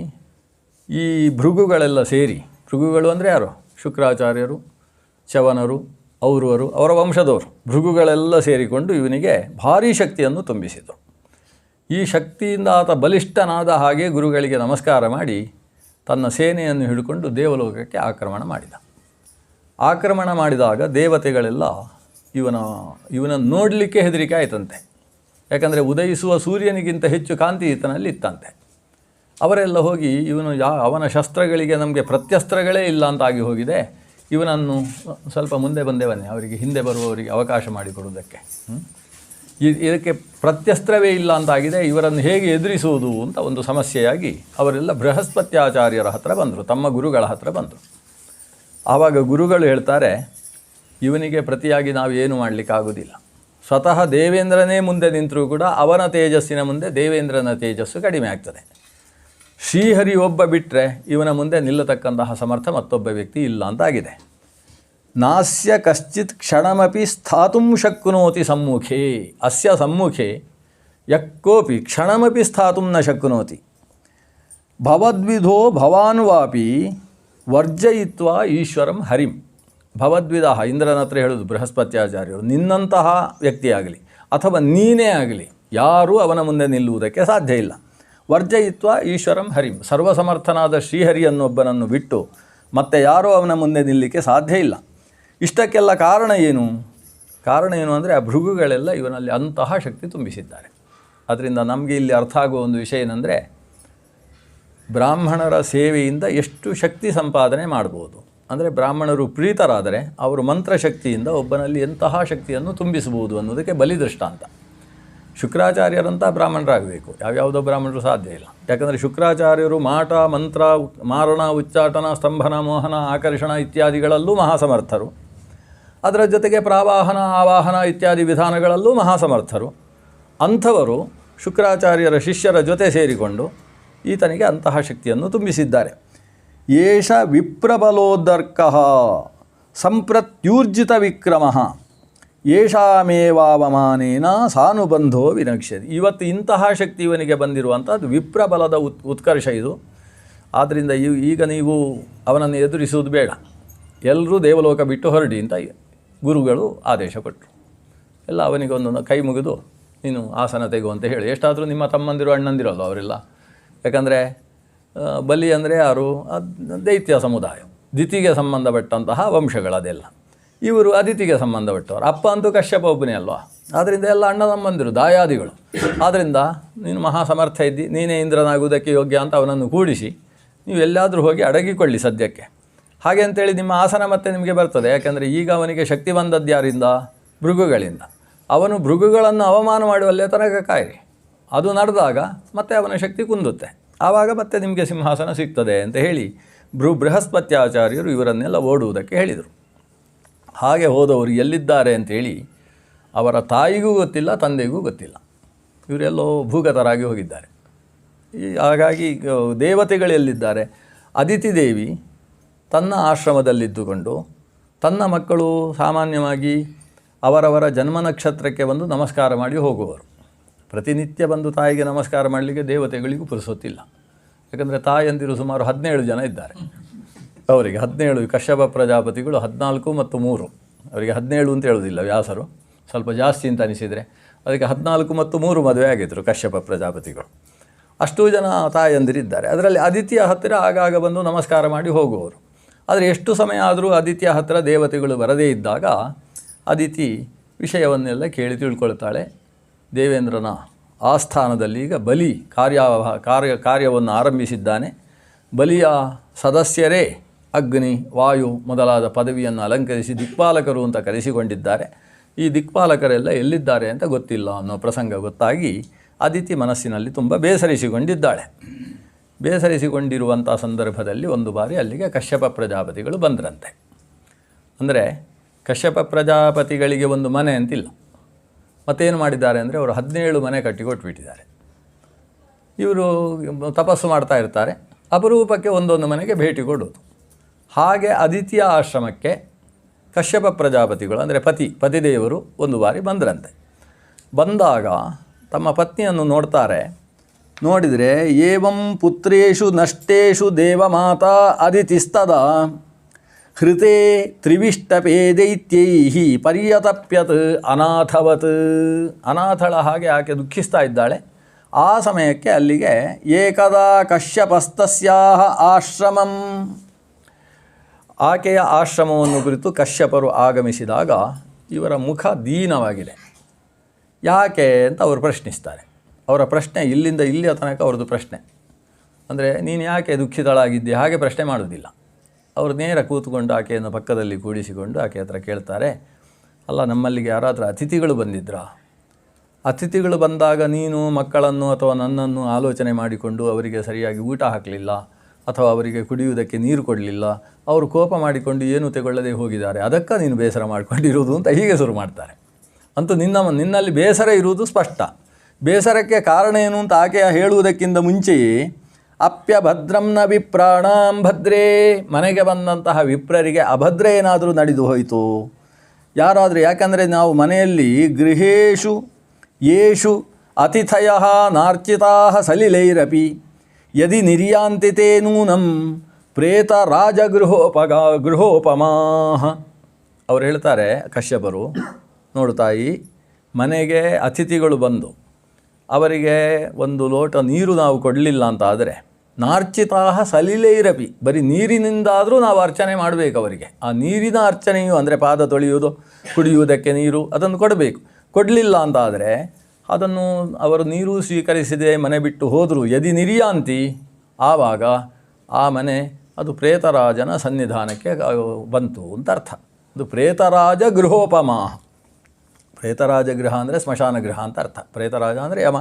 ಈ ಭೃಗುಗಳೆಲ್ಲ ಸೇರಿ, ಭೃಗುಗಳು ಅಂದರೆ ಯಾರು? ಶುಕ್ರಾಚಾರ್ಯರು, ಚವನರು, ಔರವರು, ಅವರ ವಂಶದವರು, ಭೃಗುಗಳೆಲ್ಲ ಸೇರಿಕೊಂಡು ಇವನಿಗೆ ಭಾರೀ ಶಕ್ತಿಯನ್ನು ತುಂಬಿಸಿದರು. ಈ ಶಕ್ತಿಯಿಂದ ಆತ ಬಲಿಷ್ಠನಾದ ಹಾಗೆ ಗುರುಗಳಿಗೆ ನಮಸ್ಕಾರ ಮಾಡಿ ತನ್ನ ಸೇನೆಯನ್ನು ಹಿಡ್ಕೊಂಡು ದೇವಲೋಕಕ್ಕೆ ಆಕ್ರಮಣ ಮಾಡಿದ. ಆಕ್ರಮಣ ಮಾಡಿದಾಗ ದೇವತೆಗಳೆಲ್ಲ ಇವನನ್ನು ನೋಡಲಿಕ್ಕೆ ಹೆದರಿಕೆ ಆಯ್ತಂತೆ. ಯಾಕಂದರೆ ಉದಯಿಸುವ ಸೂರ್ಯನಿಗಿಂತ ಹೆಚ್ಚು ಕಾಂತಿ ಈತನಲ್ಲಿ ಇತ್ತಂತೆ. ಅವರೆಲ್ಲ ಹೋಗಿ ಅವನ ಶಸ್ತ್ರಗಳಿಗೆ ನಮಗೆ ಪ್ರತ್ಯಸ್ತ್ರಗಳೇ ಇಲ್ಲ ಅಂತಾಗಿ ಹೋಗಿದೆ, ಇವನನ್ನು ಸ್ವಲ್ಪ ಮುಂದೆ ಬಂದೇ ಬನ್ನಿ, ಅವರಿಗೆ ಹಿಂದೆ ಬರುವವರಿಗೆ ಅವಕಾಶ ಮಾಡಿಕೊಡುವುದಕ್ಕೆ, ಇದಕ್ಕೆ ಪ್ರತ್ಯಸ್ತ್ರವೇ ಇಲ್ಲ ಅಂತಾಗಿದೆ, ಇವರನ್ನು ಹೇಗೆ ಎದುರಿಸುವುದು ಅಂತ ಒಂದು ಸಮಸ್ಯೆಯಾಗಿ ಅವರೆಲ್ಲ ಬೃಹಸ್ಪತ್ಯಾಚಾರ್ಯರ ಹತ್ರ ಬಂದರು, ತಮ್ಮ ಗುರುಗಳ ಹತ್ರ ಬಂದರು. ಆವಾಗ ಗುರುಗಳು ಹೇಳ್ತಾರೆ, ಇವನಿಗೆ ಪ್ರತಿಯಾಗಿ ನಾವು ಏನು ಮಾಡಲಿಕ್ಕಾಗೋದಿಲ್ಲ. ಸ್ವತಃ ದೇವೇಂದ್ರನೇ ಮುಂದೆ ನಿಂತರೂ ಕೂಡ ಅವನ ತೇಜಸ್ಸಿನ ಮುಂದೆ ದೇವೇಂದ್ರನ ತೇಜಸ್ಸು ಕಡಿಮೆ ಆಗ್ತದೆ. ಶ್ರೀಹರಿ ಒಬ್ಬ ಬಿಟ್ಟರೆ ಇವನ ಮುಂದೆ ನಿಲ್ಲತಕ್ಕಂತಹ ಸಮರ್ಥ ಮತ್ತೊಬ್ಬ ವ್ಯಕ್ತಿ ಇಲ್ಲ ಅಂತಾಗಿದೆ. ನಾಸ್ಯ ಕಶ್ಚಿತ್ ಕ್ಷಣಮಪಿ ಸ್ಥಾತುಂ ಶಕ್ನೋತಿ ಸಮ್ಮುಖೇ, ಅಸ್ಯ ಸಮ್ಮುಖೇ ಯಕ್ಕೋಪಿ ಕ್ಷಣಮಪಿ ಸ್ಥಾತುಂ ನ ಶಕ್ನೋತಿ. ಭವದ್ವಿಧೋ ಭವಾನ್ ವಾಪಿ ವರ್ಜಯಿತ್ವಾ ಈಶ್ವರಂ ಹರಿಂ. ಭವದ್ವಿಧ, ಇಂದ್ರನ ಹತ್ರ ಹೇಳೋದು ಬೃಹಸ್ಪತ್ಯಾಚಾರ್ಯರು, ನಿನ್ನಂತಹ ವ್ಯಕ್ತಿಯಾಗಲಿ ಅಥವಾ ನೀನೇ ಆಗಲಿ ಯಾರೂ ಅವನ ಮುಂದೆ ನಿಲ್ಲುವುದಕ್ಕೆ ಸಾಧ್ಯ ಇಲ್ಲ. ವರ್ಜಯಿತ್ವ ಈಶ್ವರಂ ಹರಿಂ, ಸರ್ವಸಮರ್ಥನಾದ ಶ್ರೀಹರಿಯನ್ನೊಬ್ಬನನ್ನು ಬಿಟ್ಟು ಮತ್ತೆ ಯಾರೂ ಅವನ ಮುಂದೆ ನಿಲ್ಲಲಿಕ್ಕೆ ಸಾಧ್ಯ ಇಲ್ಲ. ಇಷ್ಟಕ್ಕೆಲ್ಲ ಕಾರಣ ಏನು? ಕಾರಣ ಏನು ಅಂದರೆ ಆ ಭೃಗುಗಳೆಲ್ಲ ಇವನಲ್ಲಿ ಅಂತಹ ಶಕ್ತಿ ತುಂಬಿಸಿದ್ದಾರೆ. ಅದರಿಂದ ನಮಗೆ ಇಲ್ಲಿ ಅರ್ಥ ಆಗುವ ಒಂದು ವಿಷಯ ಏನಂದರೆ, ಬ್ರಾಹ್ಮಣರ ಸೇವೆಯಿಂದ ಎಷ್ಟು ಶಕ್ತಿ ಸಂಪಾದನೆ ಮಾಡ್ಬೋದು. ಅಂದರೆ ಬ್ರಾಹ್ಮಣರು ಪ್ರೀತರಾದರೆ ಅವರು ಮಂತ್ರಶಕ್ತಿಯಿಂದ ಒಬ್ಬನಲ್ಲಿ ಎಂತಹ ಶಕ್ತಿಯನ್ನು ತುಂಬಿಸಬಹುದು ಅನ್ನೋದಕ್ಕೆ ಬಲಿ ದೃಷ್ಟಾಂತ. ಶುಕ್ರಾಚಾರ್ಯರಂಥ ಬ್ರಾಹ್ಮಣರಾಗಬೇಕು, ಯಾವ್ಯಾವುದೋ ಬ್ರಾಹ್ಮಣರು ಸಾಧ್ಯ ಇಲ್ಲ. ಯಾಕಂದರೆ ಶುಕ್ರಾಚಾರ್ಯರು ಮಾಟ, ಮಂತ್ರ, ಮಾರಣ, ಉಚ್ಚಾಟನ, ಸ್ತಂಭನ, ಮೋಹನ, ಆಕರ್ಷಣ ಇತ್ಯಾದಿಗಳಲ್ಲೂ ಮಹಾಸಮರ್ಥರು. ಅದರ ಜೊತೆಗೆ ಪ್ರಾವಾಹನ, ಆವಾಹನ ಇತ್ಯಾದಿ ವಿಧಾನಗಳಲ್ಲೂ ಮಹಾಸಮರ್ಥರು. ಅಂಥವರು ಶುಕ್ರಾಚಾರ್ಯರ ಶಿಷ್ಯರ ಜೊತೆ ಸೇರಿಕೊಂಡು ಈತನಿಗೆ ಅಂತಹ ಶಕ್ತಿಯನ್ನು ತುಂಬಿಸಿದ್ದಾರೆ. ಏಷ ವಿಪ್ರಬಲೋದರ್ಕಃ ಸಂಪ್ರತ್ಯೂರ್ಜಿತ ವಿಕ್ರಮಃ ಏಷಾಮೇವಾವಮಾನೇನ ಸಾನುಬಂಧೋ ವಿನಕ್ಷ್ಯತಿ. ಇವತ್ತು ಇಂತಹ ಶಕ್ತಿ ಇವನಿಗೆ ಬಂದಿರುವಂಥದ್ದು ವಿಪ್ರಬಲದ ಉತ್ಕರ್ಷ ಇದು. ಆದ್ದರಿಂದ ಈಗ ನೀವು ಅವನನ್ನು ಎದುರಿಸುವುದು ಬೇಡ, ಎಲ್ಲರೂ ದೇವಲೋಕ ಬಿಟ್ಟು ಹೊರಡಿ ಅಂತ ಗುರುಗಳು ಆದೇಶ ಕೊಟ್ಟರು. ಎಲ್ಲ ಅವನಿಗೊಂದು ಕೈ ಮುಗಿದು ನೀನು ಆಸನ ತೆಗು ಅಂತ ಹೇಳಿ. ಎಷ್ಟಾದರೂ ನಿಮ್ಮ ತಮ್ಮಂದಿರು ಅಣ್ಣಂದಿರಲ್ಲ ಅವರೆಲ್ಲ. ಯಾಕಂದರೆ ಬಲಿ ಅಂದರೆ ಯಾರು? ದೈತ್ಯ ಸಮುದಾಯ, ದಿತಿಗೆ ಸಂಬಂಧಪಟ್ಟಂತಹ ವಂಶಗಳದೆಲ್ಲ. ಇವರು ಅದಿತಿಗೆ ಸಂಬಂಧಪಟ್ಟವರು. ಅಪ್ಪ ಅಂತೂ ಕಶ್ಯಪ ಒಬ್ಬನೇ ಅಲ್ವಾ. ಆದ್ದರಿಂದ ಎಲ್ಲ ಅಣ್ಣ ತಮ್ಮಂದಿರು, ದಾಯಾದಿಗಳು. ಆದ್ದರಿಂದ ನೀನು ಮಹಾಸಮರ್ಥ ಇದ್ದಿ, ನೀನೇ ಇಂದ್ರನಾಗುವುದಕ್ಕೆ ಯೋಗ್ಯ ಅಂತ ಅವನನ್ನು ಕೂಡಿಸಿ ನೀವು ಎಲ್ಲಾದರೂ ಹೋಗಿ ಅಡಗಿಕೊಳ್ಳಿ ಸದ್ಯಕ್ಕೆ. ಹಾಗೆ ಅಂತೇಳಿ ನಿಮ್ಮ ಆಸನ ಮತ್ತೆ ನಿಮಗೆ ಬರ್ತದೆ. ಯಾಕೆಂದರೆ ಈಗ ಅವನಿಗೆ ಶಕ್ತಿ ಬಂದದ್ದು ಯಾರಿಂದ? ಭೃಗುಗಳಿಂದ. ಅವನು ಭೃಗುಗಳನ್ನು ಅವಮಾನ ಮಾಡುವಲ್ಲೇ ತನಕ ಕಾಯಿರಿ. ಅದು ನಡೆದಾಗ ಮತ್ತೆ ಅವನ ಶಕ್ತಿ ಕುಂದುತ್ತೆ, ಆವಾಗ ಮತ್ತೆ ನಿಮಗೆ ಸಿಂಹಾಸನ ಸಿಗ್ತದೆ ಅಂತ ಹೇಳಿ ಬೃಹಸ್ಪತ್ಯಾಚಾರ್ಯರು ಇವರನ್ನೆಲ್ಲ ಓಡುವುದಕ್ಕೆ ಹೇಳಿದರು. ಹಾಗೆ ಹೋದವರು ಎಲ್ಲಿದ್ದಾರೆ ಅಂಥೇಳಿ ಅವರ ತಾಯಿಗೂ ಗೊತ್ತಿಲ್ಲ, ತಂದೆಗೂ ಗೊತ್ತಿಲ್ಲ. ಇವರೆಲ್ಲೋ ಭೂಗತರಾಗಿ ಹೋಗಿದ್ದಾರೆ. ಹಾಗಾಗಿ ದೇವತೆಗಳು ಎಲ್ಲಿದ್ದಾರೆ? ಅದಿತಿ ದೇವಿ ತನ್ನ ಆಶ್ರಮದಲ್ಲಿದ್ದುಕೊಂಡು ತನ್ನ ಮಕ್ಕಳು ಸಾಮಾನ್ಯವಾಗಿ ಅವರವರ ಜನ್ಮ ನಕ್ಷತ್ರಕ್ಕೆ ಬಂದು ನಮಸ್ಕಾರ ಮಾಡಿ ಹೋಗುವರು. ಪ್ರತಿನಿತ್ಯ ಬಂದು ತಾಯಿಗೆ ನಮಸ್ಕಾರ ಮಾಡಲಿಕ್ಕೆ ದೇವತೆಗಳಿಗೂ ಪುರುಸೊತ್ತಿಲ್ಲ. ಯಾಕಂದರೆ ತಾಯಂದಿರು ಸುಮಾರು 17 ಜನ ಇದ್ದಾರೆ. ಅವರಿಗೆ 17, ಕಶ್ಯಪ ಪ್ರಜಾಪತಿಗಳು 14 ಮತ್ತು 3, ಅವರಿಗೆ 17 ಅಂತ ಹೇಳೋದಿಲ್ಲ ವ್ಯಾಸರು, ಸ್ವಲ್ಪ ಜಾಸ್ತಿ ಅಂತ ಅನಿಸಿದರೆ ಅದಕ್ಕೆ 14 ಮತ್ತು 3 ಮದುವೆ ಆಗಿದ್ದರು ಕಶ್ಯಪ ಪ್ರಜಾಪತಿಗಳು. ಅಷ್ಟೂ ಜನ ತಾಯಂದಿರಿದ್ದಾರೆ. ಅದರಲ್ಲಿ ಆದಿತ್ಯ ಹತ್ತಿರ ಆಗಾಗ ಬಂದು ನಮಸ್ಕಾರ ಮಾಡಿ ಹೋಗುವವರು. ಆದರೆ ಎಷ್ಟು ಸಮಯ ಆದರೂ ಆದಿತ್ಯ ಹತ್ತಿರ ದೇವತೆಗಳು ಬರದೇ ಇದ್ದಾಗ ಅದಿತಿ ವಿಷಯವನ್ನೆಲ್ಲ ಕೇಳಿ ತಿಳ್ಕೊಳ್ತಾಳೆ. ದೇವೇಂದ್ರನ ಆಸ್ಥಾನದಲ್ಲಿ ಈಗ ಬಲಿ ಕಾರ್ಯವನ್ನು ಆರಂಭಿಸಿದ್ದಾನೆ. ಬಲಿಯ ಸದಸ್ಯರೇ ಅಗ್ನಿ, ವಾಯು ಮೊದಲಾದ ಪದವಿಯನ್ನು ಅಲಂಕರಿಸಿ ದಿಕ್ಪಾಲಕರು ಅಂತ ಕರೆಸಿಕೊಂಡಿದ್ದಾರೆ. ಈ ದಿಕ್ಪಾಲಕರೆಲ್ಲ ಎಲ್ಲಿದ್ದಾರೆ ಅಂತ ಗೊತ್ತಿಲ್ಲ ಅನ್ನೋ ಪ್ರಸಂಗ ಗೊತ್ತಾಗಿ ಅದಿತಿ ಮನಸ್ಸಿನಲ್ಲಿ ತುಂಬ ಬೇಸರಿಸಿಕೊಂಡಿದ್ದಾಳೆ. ಬೇಸರಿಸಿಕೊಂಡಿರುವಂಥ ಸಂದರ್ಭದಲ್ಲಿ ಒಂದು ಬಾರಿ ಅಲ್ಲಿಗೆ ಕಶ್ಯಪ ಪ್ರಜಾಪತಿಗಳು ಬಂದರಂತೆ. ಅಂದರೆ ಕಶ್ಯಪ ಪ್ರಜಾಪತಿಗಳಿಗೆ ಒಂದು ಮನೆ ಅಂತಿಲ್ಲ. ಮತ್ತೇನು ಮಾಡಿದ್ದಾರೆ ಅಂದರೆ ಅವರು 17 ಮನೆ ಕಟ್ಟಿಕೊಟ್ಬಿಟ್ಟಿದ್ದಾರೆ. ಇವರು ತಪಸ್ಸು ಮಾಡ್ತಾ ಇರ್ತಾರೆ, ಅಪರೂಪಕ್ಕೆ ಒಂದೊಂದು ಮನೆಗೆ ಭೇಟಿ ಕೊಡೋದು. ಹಾಗೆ ಅದಿತಿಯ ಆಶ್ರಮಕ್ಕೆ ಕಶ್ಯಪ ಪ್ರಜಾಪತಿಗಳು ಅಂದರೆ ಪತಿದೇವರು ಒಂದು ಬಾರಿ ಬಂದರಂತೆ. ಬಂದಾಗ ತಮ್ಮ ಪತ್ನಿಯನ್ನು ನೋಡ್ತಾರೆ. ನೋಡಿದರೆ ಏವಂ ಪುತ್ರೇಷು ನಷ್ಟೇಷು ದೇವಮಾತಾ ಅದಿತಿಸ್ತದ ಹೃತೆ ತ್ರಿವಿಷ್ಟಪೇ ದೈತ್ಯೈಹಿ ಪರ್ಯತಪ್ಯತ್ ಅನಾಥವತ್. ಅನಾಥಳ ಹಾಗೆ ಆಕೆ ದುಃಖಿಸ್ತಾ ಇದ್ದಾಳೆ. ಆ ಸಮಯಕ್ಕೆ ಅಲ್ಲಿಗೆ ಏಕದಾ ಕಶ್ಯಪಸ್ತಸ್ಯಾಹ ಆಶ್ರಮಂ, ಆಕೆಯ ಆಶ್ರಮವನ್ನು ಕುರಿತು ಕಶ್ಯಪರು ಆಗಮಿಸಿದಾಗ ಇವರ ಮುಖ ದೀನವಾಗಿದೆ. ಯಾಕೆ ಅಂತ ಅವರು ಪ್ರಶ್ನಿಸ್ತಾರೆ. ಅವರ ಪ್ರಶ್ನೆ ಇಲ್ಲಿಂದ ಇಲ್ಲಿಯ ತನಕ ಅವ್ರದ್ದು ಪ್ರಶ್ನೆ. ಅಂದರೆ ನೀನು ಯಾಕೆ ದುಃಖಿತಳಾಗಿದ್ದೆ ಹಾಗೆ ಪ್ರಶ್ನೆ ಮಾಡೋದಿಲ್ಲ. ಅವರು ನೇರ ಕೂತ್ಕೊಂಡು ಆಕೆಯನ್ನು ಪಕ್ಕದಲ್ಲಿ ಕೂಡಿಸಿಕೊಂಡು ಆಕೆ ಹತ್ರ ಕೇಳ್ತಾರೆ, ಅಲ್ಲ ನಮ್ಮಲ್ಲಿಗೆ ಯಾರಾದರೂ ಅತಿಥಿಗಳು ಬಂದಿದ್ರಾ? ಅತಿಥಿಗಳು ಬಂದಾಗ ನೀನು ಮಕ್ಕಳನ್ನು ಅಥವಾ ನನ್ನನ್ನು ಆಲೋಚನೆ ಮಾಡಿಕೊಂಡು ಅವರಿಗೆ ಸರಿಯಾಗಿ ಊಟ ಹಾಕಲಿಲ್ಲ ಅಥವಾ ಅವರಿಗೆ ಕುಡಿಯುವುದಕ್ಕೆ ನೀರು ಕೊಡಲಿಲ್ಲ, ಅವರು ಕೋಪ ಮಾಡಿಕೊಂಡು ಏನೂ ತಗೊಳ್ಳದೆ ಹೋಗಿದ್ದಾರೆ, ಅದಕ್ಕೆ ನೀನು ಬೇಸರ ಮಾಡಿಕೊಂಡಿರುವುದು ಅಂತ ಹೀಗೆ ಶುರು ಮಾಡ್ತಾರೆ. ಅಂತೂ ನಿನ್ನಲ್ಲಿ ಬೇಸರ ಇರುವುದು ಸ್ಪಷ್ಟ. ಬೇಸರಕ್ಕೆ ಕಾರಣ ಏನು ಅಂತ ಆಕೆಯ ಹೇಳುವುದಕ್ಕಿಂತ ಮುಂಚೆಯೇ ಅಪ್ಯಭದ್ರಂ ನ ವಿಪ್ರಾಣಾಂ ಭದ್ರೇ, ಮನೆಗೆ ಬಂದಂತಹ ವಿಪ್ರರಿಗೆ ಅಭದ್ರ ಏನಾದರೂ ನಡೆದು ಹೋಯಿತು ಯಾರಾದರೂ. ಯಾಕಂದರೆ ನಾವು ಮನೆಯಲ್ಲಿ ಗೃಹೇಶು ಯೇಷು ಅತಿಥಯ ನಾರ್ಚಿತಾ ಸಲಿಲೈರಪಿ ಯದಿ ನಿರ್ಯಾಂತಿತೇ ನೂನಂ ಪ್ರೇತ ಗೃಹೋಪಮಾಹ. ಅವ್ರು ಹೇಳ್ತಾರೆ ಕಶ್ಯಪರು, ನೋಡು ತಾಯಿ, ಮನೆಗೆ ಅತಿಥಿಗಳು ಬಂದು ಅವರಿಗೆ ಒಂದು ಲೋಟ ನೀರು ನಾವು ಕೊಡಲಿಲ್ಲ ಅಂತ ಆದರೆ ನಾರ್ಚಿತಾ ಸಲಿಲೈರಪಿ, ಬರೀ ನೀರಿನಿಂದಾದರೂ ನಾವು ಅರ್ಚನೆ ಮಾಡಬೇಕು ಅವರಿಗೆ. ಆ ನೀರಿನ ಅರ್ಚನೆಯು ಅಂದರೆ ಪಾದ ತೊಳೆಯುವುದು, ಕುಡಿಯುವುದಕ್ಕೆ ನೀರು, ಅದನ್ನು ಕೊಡಬೇಕು. ಕೊಡಲಿಲ್ಲ ಅಂತ ಆದರೆ ಅದನ್ನು ಅವರು ನೀರು ಸ್ವೀಕರಿಸದೆ ಮನೆ ಬಿಟ್ಟು ಹೋದರು, ಯದಿ ನಿರ್ಯಾಂತಿ, ಆವಾಗ ಆ ಮನೆ ಅದು ಪ್ರೇತರಾಜನ ಸನ್ನಿಧಾನಕ್ಕೆ ಬಂತು ಅಂತ ಅರ್ಥ. ಅದು ಪ್ರೇತರಾಜ ಗೃಹೋಪಮಾ. ಪ್ರೇತರಾಜ ಗೃಹ ಅಂದರೆ ಸ್ಮಶಾನ ಗೃಹ ಅಂತ ಅರ್ಥ. ಪ್ರೇತರಾಜ ಅಂದರೆ ಯಮ,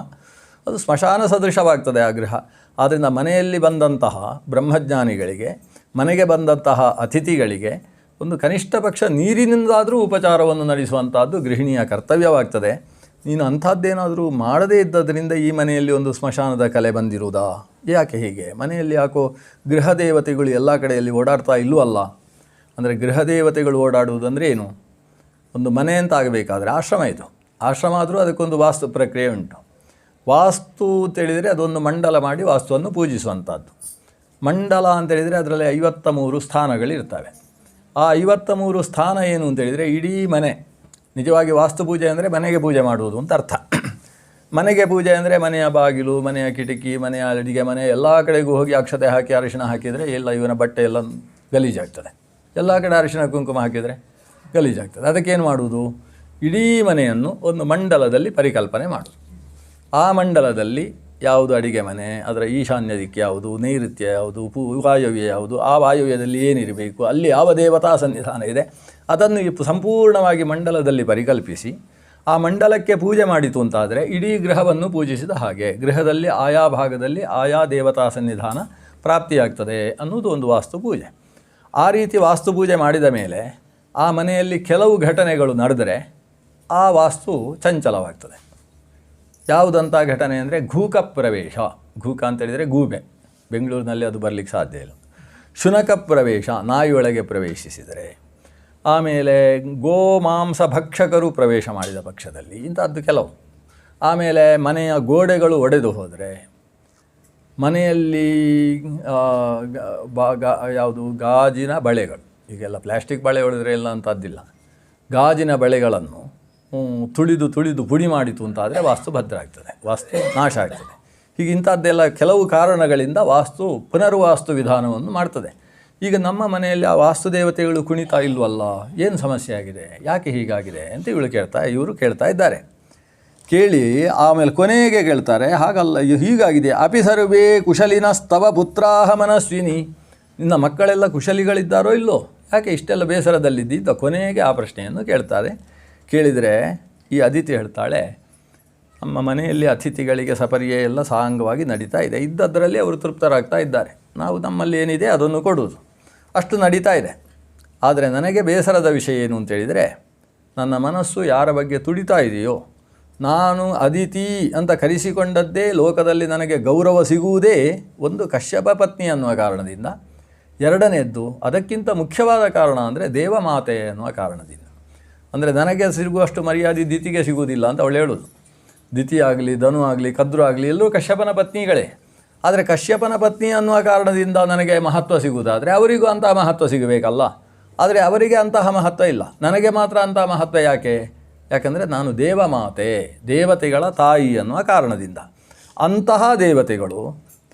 ಅದು ಸ್ಮಶಾನ ಸದೃಶವಾಗ್ತದೆ ಆ ಗೃಹ. ಆದ್ದರಿಂದ ಮನೆಯಲ್ಲಿ ಬಂದಂತಹ ಬ್ರಹ್ಮಜ್ಞಾನಿಗಳಿಗೆ, ಮನೆಗೆ ಬಂದಂತಹ ಅತಿಥಿಗಳಿಗೆ ಒಂದು ಕನಿಷ್ಠ ಪಕ್ಷ ನೀರಿನಿಂದಾದರೂ ಉಪಚಾರವನ್ನು ನಡೆಸುವಂಥದ್ದು ಗೃಹಿಣಿಯ ಕರ್ತವ್ಯವಾಗ್ತದೆ. ನೀನು ಅಂಥದ್ದೇನಾದರೂ ಮಾಡದೇ ಇದ್ದದರಿಂದ ಈ ಮನೆಯಲ್ಲಿ ಒಂದು ಸ್ಮಶಾನದ ಕಲೆ ಬಂದಿರುವುದಾ? ಯಾಕೆ ಹೀಗೆ? ಮನೆಯಲ್ಲಿ ಯಾಕೋ ಗೃಹ ದೇವತೆಗಳು ಎಲ್ಲ ಕಡೆಯಲ್ಲಿ ಓಡಾಡ್ತಾ ಇಲ್ಲವಲ್ಲ? ಅಂದರೆ ಗೃಹ ದೇವತೆಗಳು ಓಡಾಡುವುದಂದರೆ ಏನು? ಒಂದು ಮನೆ ಅಂತ ಆಗಬೇಕಾದ್ರೆ ಆಶ್ರಮ ಇದು. ಆಶ್ರಮ ಆದರೂ ಅದಕ್ಕೊಂದು ವಾಸ್ತು ಪ್ರಕ್ರಿಯೆ ಉಂಟು. ವಾಸ್ತು ಅಂತೇಳಿದರೆ ಅದೊಂದು ಮಂಡಲ ಮಾಡಿ ವಾಸ್ತುವನ್ನು ಪೂಜಿಸುವಂಥದ್ದು. ಮಂಡಲ ಅಂತೇಳಿದರೆ ಅದರಲ್ಲಿ 53 ಸ್ಥಾನಗಳಿರ್ತವೆ. ಆ 53 ಸ್ಥಾನ ಏನು ಅಂತೇಳಿದರೆ ಇಡೀ ಮನೆ. ನಿಜವಾಗಿ ವಾಸ್ತು ಪೂಜೆ ಅಂದರೆ ಮನೆಗೆ ಪೂಜೆ ಮಾಡುವುದು ಅಂತ ಅರ್ಥ. ಮನೆಗೆ ಪೂಜೆ ಅಂದರೆ ಮನೆಯ ಬಾಗಿಲು, ಮನೆಯ ಕಿಟಕಿ, ಮನೆಯ ಅಡಿಗೆ ಮನೆ ಎಲ್ಲ ಕಡೆಗೂ ಹೋಗಿ ಅಕ್ಷತೆ ಹಾಕಿ ಅರಿಶಿಣ ಹಾಕಿದರೆ ಎಲ್ಲ ಇವನ ಬಟ್ಟೆ ಎಲ್ಲ ಗಲೀಜಾಗ್ತದೆ. ಎಲ್ಲ ಕಡೆ ಅರಿಶಿಣ ಕುಂಕುಮ ಹಾಕಿದರೆ ಗಲೀಜಾಗ್ತದೆ. ಅದಕ್ಕೇನು ಮಾಡುವುದು? ಇಡೀ ಮನೆಯನ್ನು ಒಂದು ಮಂಡಲದಲ್ಲಿ ಪರಿಕಲ್ಪನೆ ಮಾಡುವುದು. ಆ ಮಂಡಲದಲ್ಲಿ ಯಾವುದು ಅಡಿಗೆ ಮನೆ, ಅದರ ಈಶಾನ್ಯ ದಿಕ್ಕು ಯಾವುದು, ನೈಋತ್ಯ ಯಾವುದು, ವಾಯವ್ಯ ಯಾವುದು, ಆ ವಾಯವ್ಯದಲ್ಲಿ ಏನಿರಬೇಕು, ಅಲ್ಲಿ ಯಾವ ದೇವತಾ ಸನ್ನಿಧಾನ ಇದೆ, ಅದನ್ನು ಸಂಪೂರ್ಣವಾಗಿ ಮಂಡಲದಲ್ಲಿ ಪರಿಕಲ್ಪಿಸಿ ಆ ಮಂಡಲಕ್ಕೆ ಪೂಜೆ ಮಾಡಿತು ಅಂತಾದರೆ ಇಡೀ ಗೃಹವನ್ನು ಪೂಜಿಸಿದ ಹಾಗೆ. ಗೃಹದಲ್ಲಿ ಆಯಾ ಭಾಗದಲ್ಲಿ ಆಯಾ ದೇವತಾ ಸನ್ನಿಧಾನ ಪ್ರಾಪ್ತಿಯಾಗ್ತದೆ ಅನ್ನೋದು ಒಂದು ವಾಸ್ತು ಪೂಜೆ. ಆ ರೀತಿ ವಾಸ್ತು ಪೂಜೆ ಮಾಡಿದ ಮೇಲೆ ಆ ಮನೆಯಲ್ಲಿ ಕೆಲವು ಘಟನೆಗಳು ನಡೆದರೆ ಆ ವಾಸ್ತು ಚಂಚಲವಾಗ್ತದೆ. ಯಾವುದಂಥ ಘಟನೆ ಅಂದರೆ ಘೂಕ ಪ್ರವೇಶ. ಘೂಕ ಅಂತೇಳಿದರೆ ಗೂಬೆ, ಬೆಂಗಳೂರಿನಲ್ಲಿ ಅದು ಬರಲಿಕ್ಕೆ ಸಾಧ್ಯ ಇಲ್ಲ. ಶುನಕ ಪ್ರವೇಶ, ನಾಯಿಯೊಳಗೆ ಪ್ರವೇಶಿಸಿದರೆ, ಆಮೇಲೆ ಗೋಮಾಂಸ ಭಕ್ಷಕರು ಪ್ರವೇಶ ಮಾಡಿದ ಪಕ್ಷದಲ್ಲಿ ಇಂಥದ್ದು ಕೆಲವು. ಆಮೇಲೆ ಮನೆಯ ಗೋಡೆಗಳು ಒಡೆದು ಹೋದರೆ, ಮನೆಯಲ್ಲಿ ಯಾವುದು ಗಾಜಿನ ಬಳೆಗಳು, ಈಗೆಲ್ಲ ಪ್ಲ್ಯಾಸ್ಟಿಕ್ ಬಳೆ ಹೊಡೆದ್ರೆ ಎಲ್ಲ ಅಂಥದ್ದಿಲ್ಲ, ಗಾಜಿನ ಬಳೆಗಳನ್ನು ತುಳಿದು ಪುಡಿ ಮಾಡಿತು ಅಂತಾದರೆ ವಾಸ್ತು ಭದ್ರ ಆಗ್ತದೆ, ವಾಸ್ತು ನಾಶ ಆಗ್ತದೆ. ಹೀಗೆ ಇಂಥದ್ದೆಲ್ಲ ಕೆಲವು ಕಾರಣಗಳಿಂದ ವಾಸ್ತು ಪುನರ್ವಾಸ್ತು ವಿಧಾನವನ್ನು ಮಾಡ್ತದೆ. ಈಗ ನಮ್ಮ ಮನೆಯಲ್ಲಿ ಆ ವಾಸ್ತು ದೇವತೆಗಳು ಕುಣಿತಾ ಇಲ್ವಲ್ಲ, ಏನು ಸಮಸ್ಯೆ ಆಗಿದೆ, ಯಾಕೆ ಹೀಗಾಗಿದೆ ಅಂತ ಇವರು ಕೇಳ್ತಾ ಇದ್ದಾರೆ. ಕೇಳಿ ಆಮೇಲೆ ಕೊನೆಗೆ ಕೇಳ್ತಾರೆ, ಹಾಗಲ್ಲ ಹೀಗಾಗಿದೆ, ಅಪಿ ಸರ್ವೇ ಕುಶಲಿನ ಸ್ತವ ಪುತ್ರಾಹ ಮನಸ್ವಿನಿ, ನಿನ್ನ ಮಕ್ಕಳೆಲ್ಲ ಕುಶಲಿಗಳಿದ್ದಾರೋ ಇಲ್ಲೋ, ಯಾಕೆ ಇಷ್ಟೆಲ್ಲ ಬೇಸರದಲ್ಲಿದ್ದ? ಕೊನೆಗೆ ಆ ಪ್ರಶ್ನೆಯನ್ನು ಕೇಳ್ತಾರೆ. ಕೇಳಿದರೆ ಈ ಅದಿತಿ ಹೇಳ್ತಾಳೆ, ನಮ್ಮ ಮನೆಯಲ್ಲಿ ಅತಿಥಿಗಳಿಗೆ ಸಪರ್ಯೆ ಎಲ್ಲ ಸಾಂಗವಾಗಿ ನಡೀತಾ ಇದೆ, ಇದ್ದದ್ದರಲ್ಲಿ ಅವರು ತೃಪ್ತರಾಗ್ತಾ ಇದ್ದಾರೆ, ನಾವು ನಮ್ಮಲ್ಲಿ ಏನಿದೆ ಅದನ್ನು ಕೊಡುವುದು, ಅಷ್ಟು ನಡೀತಾ ಇದೆ. ಆದರೆ ನನಗೆ ಬೇಸರದ ವಿಷಯ ಏನು ಅಂತೇಳಿದರೆ, ನನ್ನ ಮನಸ್ಸು ಯಾರ ಬಗ್ಗೆ ತುಡಿತಾ ಇದೆಯೋ, ನಾನು ಅದಿತಿ ಅಂತ ಕರೆಸಿಕೊಂಡದ್ದೇ ಲೋಕದಲ್ಲಿ ನನಗೆ ಗೌರವ ಸಿಗುವುದೇ ಒಂದು ಕಶ್ಯಪ ಪತ್ನಿ ಅನ್ನುವ ಕಾರಣದಿಂದ, ಎರಡನೇದ್ದು ಅದಕ್ಕಿಂತ ಮುಖ್ಯವಾದ ಕಾರಣ ಅಂದರೆ ದೇವಮಾತೆ ಅನ್ನುವ ಕಾರಣದಿಂದ. ಅಂದರೆ ನನಗೆ ಸಿಗುವಷ್ಟು ಮರ್ಯಾದೆ ದಿತಿಗೆ ಸಿಗುವುದಿಲ್ಲ ಅಂತ ಅವಳು ಹೇಳೋದು. ದಿತಿ ಆಗಲಿ, ಧನು ಆಗಲಿ, ಕದ್ರು ಆಗಲಿ ಎಲ್ಲರೂ ಕಶ್ಯಪನ ಪತ್ನಿಗಳೇ. ಆದರೆ ಕಶ್ಯಪನ ಪತ್ನಿ ಅನ್ನುವ ಕಾರಣದಿಂದ ನನಗೆ ಮಹತ್ವ ಸಿಗುವುದಾದರೆ ಅವರಿಗೂ ಅಂತಹ ಮಹತ್ವ ಸಿಗಬೇಕಲ್ಲ. ಆದರೆ ಅವರಿಗೆ ಅಂತಹ ಮಹತ್ವ ಇಲ್ಲ, ನನಗೆ ಮಾತ್ರ ಅಂತಹ ಮಹತ್ವ ಯಾಕೆ? ಯಾಕಂದರೆ ನಾನು ದೇವಮಾತೆ, ದೇವತೆಗಳ ತಾಯಿ ಅನ್ನುವ ಕಾರಣದಿಂದ. ಅಂತಹ ದೇವತೆಗಳು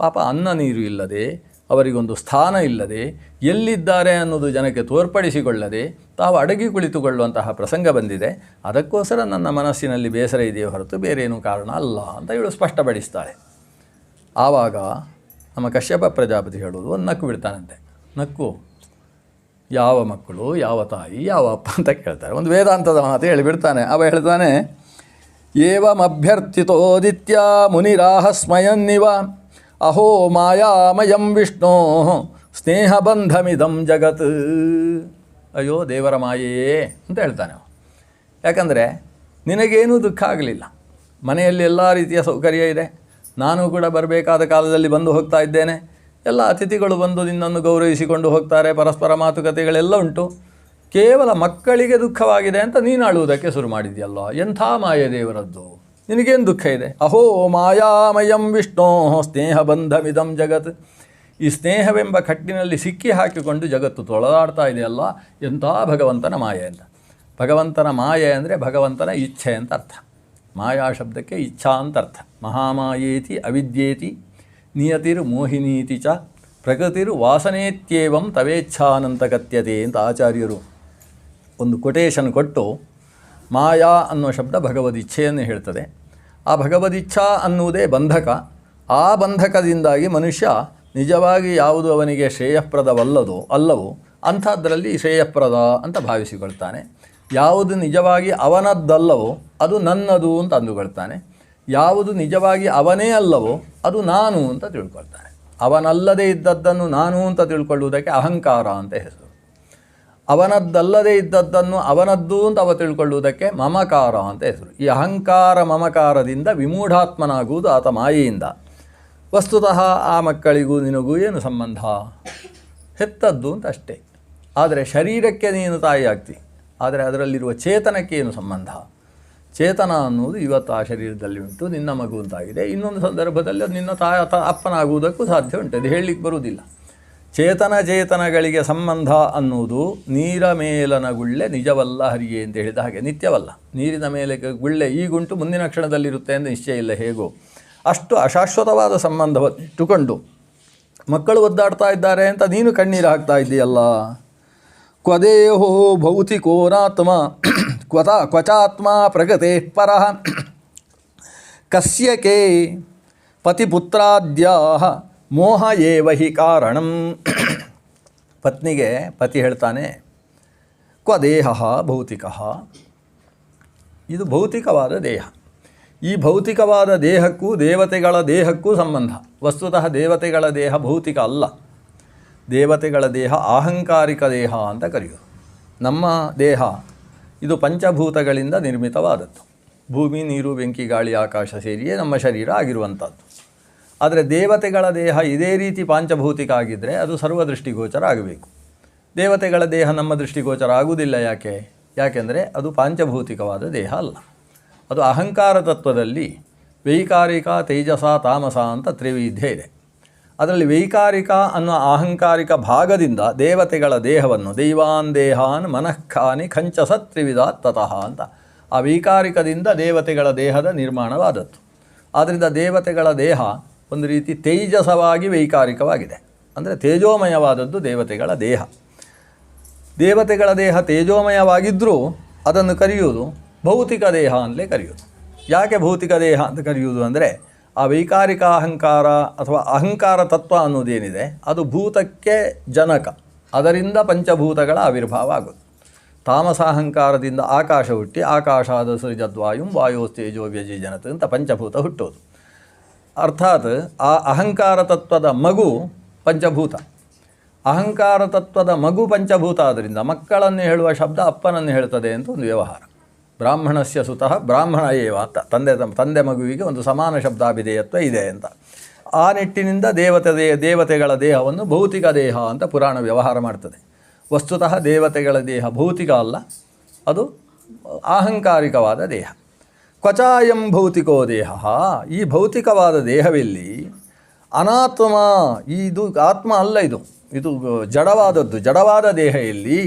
ಪಾಪ ಅನ್ನ ನೀರು ಇಲ್ಲದೆ, ಅವರಿಗೊಂದು ಸ್ಥಾನ ಇಲ್ಲದೆ, ಎಲ್ಲಿದ್ದಾರೆ ಅನ್ನೋದು ಜನಕ್ಕೆ ತೋರ್ಪಡಿಸಿಕೊಳ್ಳದೆ ತಾವು ಅಡಗಿ ಕುಳಿತುಕೊಳ್ಳುವಂತಹ ಪ್ರಸಂಗ ಬಂದಿದೆ. ಅದಕ್ಕೋಸ್ಕರ ನನ್ನ ಮನಸ್ಸಿನಲ್ಲಿ ಬೇಸರ ಇದೆಯೇ ಹೊರತು ಬೇರೇನೂ ಕಾರಣ ಅಲ್ಲ ಅಂತ ಇವಳು ಸ್ಪಷ್ಟಪಡಿಸ್ತಾಳೆ. ಆವಾಗ ನಮ್ಮ ಕಶ್ಯಪ ಪ್ರಜಾಪತಿ ಹೇಳೋದು, ಒಂದು ನಕ್ಕು ಬಿಡ್ತಾನಂತೆ. ನಕ್ಕು, ಯಾವ ಮಕ್ಕಳು, ಯಾವ ತಾಯಿ, ಯಾವ ಅಪ್ಪ ಅಂತ ಕೇಳ್ತಾರೆ. ಒಂದು ವೇದಾಂತದ ಮಾತು ಹೇಳಿಬಿಡ್ತಾನೆ. ಅವ ಹೇಳ್ತಾನೆ, ಏವಮಭ್ಯರ್ಥಿತೋದಿತ್ಯ ಮುನಿರಾಹ ಸ್ಮಯನ್ನಿವ ಅಹೋ ಮಾಯಾಮಯಂ ವಿಷ್ಣೋ ಸ್ನೇಹಬಂಧಮಿದಂ ಜಗತ್. ಅಯ್ಯೋ ದೇವರ ಮಾಯೆಯೇ ಅಂತ ಹೇಳ್ತಾನೆ ಅವ. ಯಾಕಂದರೆ ನಿನಗೇನೂ ದುಃಖ ಆಗಲಿಲ್ಲ, ಮನೆಯಲ್ಲಿ ಎಲ್ಲ ರೀತಿಯ ಸೌಕರ್ಯ ಇದೆ, ನಾನು ಕೂಡ ಬರಬೇಕಾದ ಕಾಲದಲ್ಲಿ ಬಂದು ಹೋಗ್ತಾ ಇದ್ದೇನೆ, ಎಲ್ಲ ಅತಿಥಿಗಳು ಬಂದು ನಿನ್ನನ್ನು ಗೌರವಿಸಿಕೊಂಡು ಹೋಗ್ತಾರೆ, ಪರಸ್ಪರ ಮಾತುಕತೆಗಳೆಲ್ಲ ಉಂಟು. ಕೇವಲ ಮಕ್ಕಳಿಗೆ ದುಃಖವಾಗಿದೆ ಅಂತ ನೀನು ಆಳುವುದಕ್ಕೆ ಶುರು ಮಾಡಿದ್ಯಲ್ಲ, ಎಂಥ ಮಾಯೆ ದೇವರದ್ದು, ನಿನಗೇನು ದುಃಖ ಇದೆ? ಅಹೋ ಮಾಯಾಮಯಂ ವಿಷ್ಣೋ ಸ್ನೇಹಬಂಧಮಿದಂ ಜಗತ್. ಈ ಸ್ನೇಹವೆಂಬ ಕಟ್ಟಿನಲ್ಲಿ ಸಿಕ್ಕಿ ಹಾಕಿಕೊಂಡು ಜಗತ್ತು ತೊಳಲಾಡ್ತಾ ಇದೆಯಲ್ಲ, ಎಂಥ ಭಗವಂತನ ಮಾಯೆ ಅಂತ. ಭಗವಂತನ ಮಾಯೆ ಅಂದರೆ ಭಗವಂತನ ಇಚ್ಛೆ ಅಂತ ಅರ್ಥ. ಮಾಯಾ ಶಬ್ದಕ್ಕೆ ಇಚ್ಛಾ ಅಂತ ಅರ್ಥ. ಮಹಾಮಾಯೇತಿ ಅವಿದ್ಯೇತಿ ನಿಯತಿರು ಮೋಹಿನೀತಿ ಚ ಪ್ರಕೃತಿರು ವಾಸನೇತ್ಯೇವಂ ತವೇಚ್ಛಾನಂತ ಕಥ್ಯತೆ ಅಂತ ಆಚಾರ್ಯರು ಒಂದು ಕೊಟೇಶನ್ ಕೊಟ್ಟು, ಮಾಯಾ ಅನ್ನೋ ಶಬ್ದ ಭಗವದಿಚ್ಛೆಯನ್ನು ಹೇಳ್ತದೆ. ಆ ಭಗವದಿಚ್ಛಾ ಅನ್ನುವುದೇ ಬಂಧಕ. ಆ ಬಂಧಕದಿಂದಾಗಿ ಮನುಷ್ಯ ನಿಜವಾಗಿ ಯಾವುದು ಅವನಿಗೆ ಅಲ್ಲವೋ ಅಂಥದ್ರಲ್ಲಿ ಶ್ರೇಯಪ್ರದ ಅಂತ ಭಾವಿಸಿಕೊಳ್ತಾನೆ. ಯಾವುದು ನಿಜವಾಗಿ ಅವನದ್ದಲ್ಲವೋ ಅದು ನನ್ನದು ಅಂತ ಅಂದುಕೊಳ್ತಾನೆ. ಯಾವುದು ನಿಜವಾಗಿ ಅವನೇ ಅಲ್ಲವೋ ಅದು ನಾನು ಅಂತ ತಿಳ್ಕೊಳ್ತಾನೆ. ಅವನಲ್ಲದೇ ಇದ್ದದ್ದನ್ನು ನಾನು ಅಂತ ತಿಳ್ಕೊಳ್ಳುವುದಕ್ಕೆ ಅಹಂಕಾರ ಅಂತ ಹೆಸರು. ಅವನದ್ದಲ್ಲದೇ ಇದ್ದದ್ದನ್ನು ಅವನದ್ದು ಅಂತ ಅವ ತಿಳ್ಕೊಳ್ಳುವುದಕ್ಕೆ ಮಮಕಾರ ಅಂತ ಹೆಸರು. ಈ ಅಹಂಕಾರ ಮಮಕಾರದಿಂದ ವಿಮೂಢಾತ್ಮನಾಗುವುದು ಆತ ಮಾಯೆಯಿಂದ. ವಸ್ತುತಃ ಆ ಮಕ್ಕಳಿಗೂ ನಿನಗೂ ಏನು ಸಂಬಂಧ? ಹೆತ್ತದ್ದು ಅಂತ ಅಷ್ಟೇ. ಆದರೆ ಶರೀರಕ್ಕೆ ನೀನು ತಾಯಿ ಆಗ್ತಿ, ಆದರೆ ಅದರಲ್ಲಿರುವ ಚೇತನಕ್ಕೆ ಏನು ಸಂಬಂಧ? ಚೇತನ ಅನ್ನುವುದು ಇವತ್ತು ಆ ಶರೀರದಲ್ಲಿ ಉಂಟು, ನಿನ್ನ ಮಗು ಅಂತಾಗಿದೆ. ಇನ್ನೊಂದು ಸಂದರ್ಭದಲ್ಲಿ ಅದು ನಿನ್ನ ಅಪ್ಪನಾಗುವುದಕ್ಕೂ ಸಾಧ್ಯ ಉಂಟು, ಅದು ಹೇಳಲಿಕ್ಕೆ ಬರುವುದಿಲ್ಲ. ಚೇತನಗಳಿಗೆ ಸಂಬಂಧ ಅನ್ನುವುದು ನೀರ ಮೇಲನ ಗುಳ್ಳೆ ನಿಜವಲ್ಲ ಹರಿಯೇ ಅಂತ ಹೇಳಿದ ಹಾಗೆ ನಿತ್ಯವಲ್ಲ. ನೀರಿನ ಮೇಲೆ ಗುಳ್ಳೆ ಈಗುಂಟು ಮುಂದಿನ ಕ್ಷಣದಲ್ಲಿರುತ್ತೆ ಎಂದು ನಿಶ್ಚಯ ಇಲ್ಲ. ಹೇಗೋ ಅಷ್ಟು ಅಶಾಶ್ವತವಾದ ಸಂಬಂಧವನ್ನು ಇಟ್ಟುಕೊಂಡು ಮಕ್ಕಳು ಒದ್ದಾಡ್ತಾ ಇದ್ದಾರೆ ಅಂತ ನೀನು ಕಣ್ಣೀರು ಹಾಕ್ತಾ ಇದ್ದೀಯಲ್ಲ. ಕ್ವದೇಹೋ ಭೌತಿಕೋನಾತ್ಮ ಕ್ವಚಾತ್ಮ ಪ್ರಗತೆ ಪರಃ ಕಸ್ಯಕೆ ಪತಿಪುತ್ರಾದ್ಯಾ ಮೋಹ ಏವ ಹಿ ಕಾರಣಂ. ಪತ್ನಿಗೆ ಪತಿ ಹೇಳ್ತಾನೆ, ಕ್ವ ದೇಹ ಭೌತಿಕ, ಇದು ಭೌತಿಕವಾದ ದೇಹ. ಈ ಭೌತಿಕವಾದ ದೇಹಕ್ಕೂ ದೇವತೆಗಳ ದೇಹಕ್ಕೂ ಸಂಬಂಧ. ವಸ್ತುತಃ ದೇವತೆಗಳ ದೇಹ ಭೌತಿಕ ಅಲ್ಲ. ದೇವತೆಗಳ ದೇಹ ಆಹಂಕಾರಿಕ ದೇಹ ಅಂತ ಕರೆಯೋದು. ನಮ್ಮ ದೇಹ ಇದು ಪಂಚಭೂತಗಳಿಂದ ನಿರ್ಮಿತವಾದದ್ದು. ಭೂಮಿ, ನೀರು, ಬೆಂಕಿ, ಗಾಳಿ, ಆಕಾಶ ಸೇರಿಯೇ ನಮ್ಮ ಶರೀರ ಆಗಿರುವಂಥದ್ದು. ಆದರೆ ದೇವತೆಗಳ ದೇಹ ಇದೇ ರೀತಿ ಪಾಂಚಭೌತಿಕ ಆಗಿದ್ದರೆ ಅದು ಸರ್ವದೃಷ್ಟಿಗೋಚರ ಆಗಬೇಕು. ದೇವತೆಗಳ ದೇಹ ನಮ್ಮ ದೃಷ್ಟಿಗೋಚರ ಆಗುವುದಿಲ್ಲ. ಯಾಕೆಂದರೆ ಅದು ಪಾಂಚಭೌತಿಕವಾದ ದೇಹ ಅಲ್ಲ. ಅದು ಅಹಂಕಾರ ತತ್ವದಲ್ಲಿ ವೈಕಾರಿಕ, ತೇಜಸ, ತಾಮಸ ಅಂತ ತ್ರಿವಿಧ್ಯ ಇದೆ. ಅದರಲ್ಲಿ ವೈಕಾರಿಕ ಅನ್ನುವ ಅಹಂಕಾರಿಕ ಭಾಗದಿಂದ ದೇವತೆಗಳ ದೇಹವನ್ನು ದೈವಾನ್ ದೇಹಾನ್ ಮನಃಖಾನಿ ಖಂಚಸ ತ್ರಿವಿಧ ತತಃ ಅಂತ ಆ ವೈಕಾರಿಕದಿಂದ ದೇವತೆಗಳ ದೇಹದ ನಿರ್ಮಾಣವಾದದ್ದು. ಆದ್ದರಿಂದ ದೇವತೆಗಳ ದೇಹ ಒಂದು ರೀತಿ ತೇಜಸವಾಗಿ ವೈಕಾರಿಕವಾಗಿದೆ. ಅಂದರೆ ತೇಜೋಮಯವಾದದ್ದು ದೇವತೆಗಳ ದೇಹ. ದೇವತೆಗಳ ದೇಹ ತೇಜೋಮಯವಾಗಿದ್ದರೂ ಅದನ್ನು ಕರೆಯುವುದು ಭೌತಿಕ ದೇಹ ಅಂತಲೇ ಕರೆಯುವುದು. ಯಾಕೆ ಭೌತಿಕ ದೇಹ ಅಂತ ಕರೆಯುವುದು ಅಂದರೆ ಆ ವೈಕಾರಿಕ ಅಹಂಕಾರ ಅಥವಾ ಅಹಂಕಾರ ತತ್ವ ಅನ್ನೋದೇನಿದೆ ಅದು ಭೂತಕ್ಕೆ ಜನಕ. ಅದರಿಂದ ಪಂಚಭೂತಗಳ ಆವಿರ್ಭಾವ ಆಗೋದು. ತಾಮಸಾಹಂಕಾರದಿಂದ ಆಕಾಶ ಹುಟ್ಟಿ ಆಕಾಶಾದ ಸೃಜದ್ವಾಯುಂ ವಾಯೋಸ್ತೇಜೋ ವ್ಯಜಿಜನತ್ ಅಂತ ಪಂಚಭೂತ ಹುಟ್ಟೋದು. ಅರ್ಥಾತ್ ಆ ಅಹಂಕಾರ ತತ್ವದ ಮಗು ಪಂಚಭೂತ. ಅಹಂಕಾರ ತತ್ವದ ಮಗು ಪಂಚಭೂತ ಆದ್ದರಿಂದ ಮಕ್ಕಳನ್ನು ಹೇಳುವ ಶಬ್ದ ಅಪ್ಪನನ್ನು ಹೇಳ್ತದೆ ಅಂತ ಒಂದು ವ್ಯವಹಾರ. ಬ್ರಾಹ್ಮಣಸ್ಯ ಸುತಃ ಬ್ರಾಹ್ಮಣ ಏವ ಅಂತ ತಂದೆ ಮಗುವಿಗೆ ಒಂದು ಸಮಾನ ಶಬ್ದಾಭಿಧೇಯತ್ವ ಇದೆ ಅಂತ. ಆ ನಿಟ್ಟಿನಿಂದ ದೇವತೆಗಳ ದೇಹವನ್ನು ಭೌತಿಕ ದೇಹ ಅಂತ ಪುರಾಣ ವ್ಯವಹಾರ ಮಾಡ್ತದೆ. ವಸ್ತುತಃ ದೇವತೆಗಳ ದೇಹ ಭೌತಿಕ ಅಲ್ಲ, ಅದು ಆಹಂಕಾರಿಕವಾದ ದೇಹ. ಕ್ವಚಾಯಂ ಭೌತಿಕೋ ದೇಹ, ಈ ಭೌತಿಕವಾದ ದೇಹವೆಲ್ಲಿ ಅನಾತ್ಮ, ಇದು ಆತ್ಮ ಅಲ್ಲ, ಇದು ಜಡವಾದದ್ದು. ಜಡವಾದ ದೇಹ ಎಲ್ಲಿ?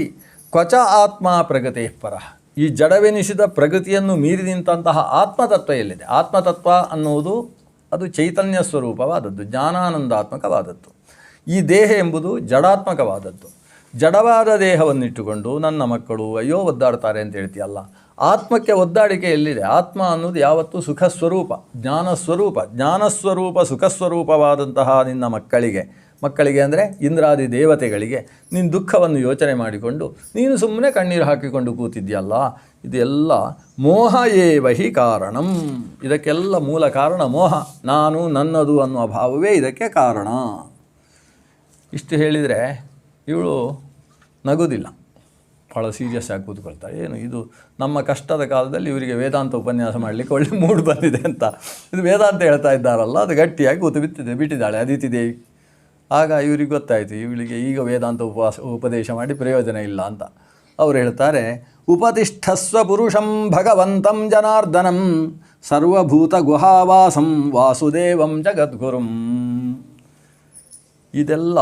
ಕ್ವಚ ಆತ್ಮ ಪ್ರಗತೆ ಪರಃ, ಈ ಜಡವೆನಿಸಿದ ಪ್ರಗತಿಯನ್ನು ಮೀರಿ ನಿಂತಹ ಆತ್ಮತತ್ವ ಎಲ್ಲಿದೆ? ಆತ್ಮತತ್ವ ಅನ್ನುವುದು ಅದು ಚೈತನ್ಯ ಸ್ವರೂಪವಾದದ್ದು, ಜ್ಞಾನಾನಂದಾತ್ಮಕವಾದದ್ದು. ಈ ದೇಹ ಎಂಬುದು ಜಡಾತ್ಮಕವಾದದ್ದು. ಜಡವಾದ ದೇಹವನ್ನಿಟ್ಟುಕೊಂಡು ನನ್ನ ಮಕ್ಕಳು ಅಯ್ಯೋ ಒದ್ದಾಡ್ತಾರೆ ಅಂತ ಹೇಳ್ತೀಯಲ್ಲ, ಆತ್ಮಕ್ಕೆ ಒದ್ದಾಡಿಕೆ ಎಲ್ಲಿದೆ? ಆತ್ಮ ಅನ್ನೋದು ಯಾವತ್ತೂ ಸುಖಸ್ವರೂಪ, ಜ್ಞಾನಸ್ವರೂಪ ಸುಖಸ್ವರೂಪವಾದಂತಹ ನಿನ್ನ ಮಕ್ಕಳಿಗೆ ಅಂದರೆ ಇಂದ್ರಾದಿ ದೇವತೆಗಳಿಗೆ ನಿನ್ನ ದುಃಖವನ್ನು ಯೋಚನೆ ಮಾಡಿಕೊಂಡು ನೀನು ಸುಮ್ಮನೆ ಕಣ್ಣೀರು ಹಾಕಿಕೊಂಡು ಕೂತಿದ್ಯಲ್ಲ, ಇದೆಲ್ಲ ಮೋಹ ಏವ ಹಿ ಕಾರಣಂ. ಇದಕ್ಕೆಲ್ಲ ಮೂಲ ಕಾರಣ ಮೋಹ, ನಾನು ನನ್ನದು ಅನ್ನುವ ಭಾವವೇ ಇದಕ್ಕೆ ಕಾರಣ. ಇಷ್ಟು ಹೇಳಿದರೆ ಇವಳು ನಗುವುದಿಲ್ಲ, ಭಾಳ ಸೀರಿಯಸ್ ಆಗಿ ಕೂತ್ಕೊಳ್ತಾರೆ. ಏನು ಇದು ನಮ್ಮ ಕಷ್ಟದ ಕಾಲದಲ್ಲಿ ಇವರಿಗೆ ವೇದಾಂತ ಉಪನ್ಯಾಸ ಮಾಡಲಿಕ್ಕೆ ಒಳ್ಳೆ ಮೂಡ್ ಬಂದಿದೆ ಅಂತ, ಇದು ವೇದಾಂತ ಹೇಳ್ತಾ ಇದ್ದಾರಲ್ಲ, ಅದು ಗಟ್ಟಿಯಾಗಿ ಬಿಟ್ಟಿದ್ದಾಳೆ ಅದಿತಿ ದೇವಿ. ಆಗ ಇವ್ರಿಗೆ ಗೊತ್ತಾಯಿತು ಇವಳಿಗೆ ಈಗ ವೇದಾಂತ ಉಪದೇಶ ಮಾಡಿ ಪ್ರಯೋಜನ ಇಲ್ಲ ಅಂತ. ಅವರು ಹೇಳ್ತಾರೆ, ಉಪತಿಷ್ಠಸ್ವ ಪುರುಷಂ ಭಗವಂತಂ ಜನಾರ್ದನಂ ಸರ್ವಭೂತ ಗುಹಾವಾಸಂ ವಾಸುದೇವಂ ಜಗದ್ಗುರುಂ. ಇದೆಲ್ಲ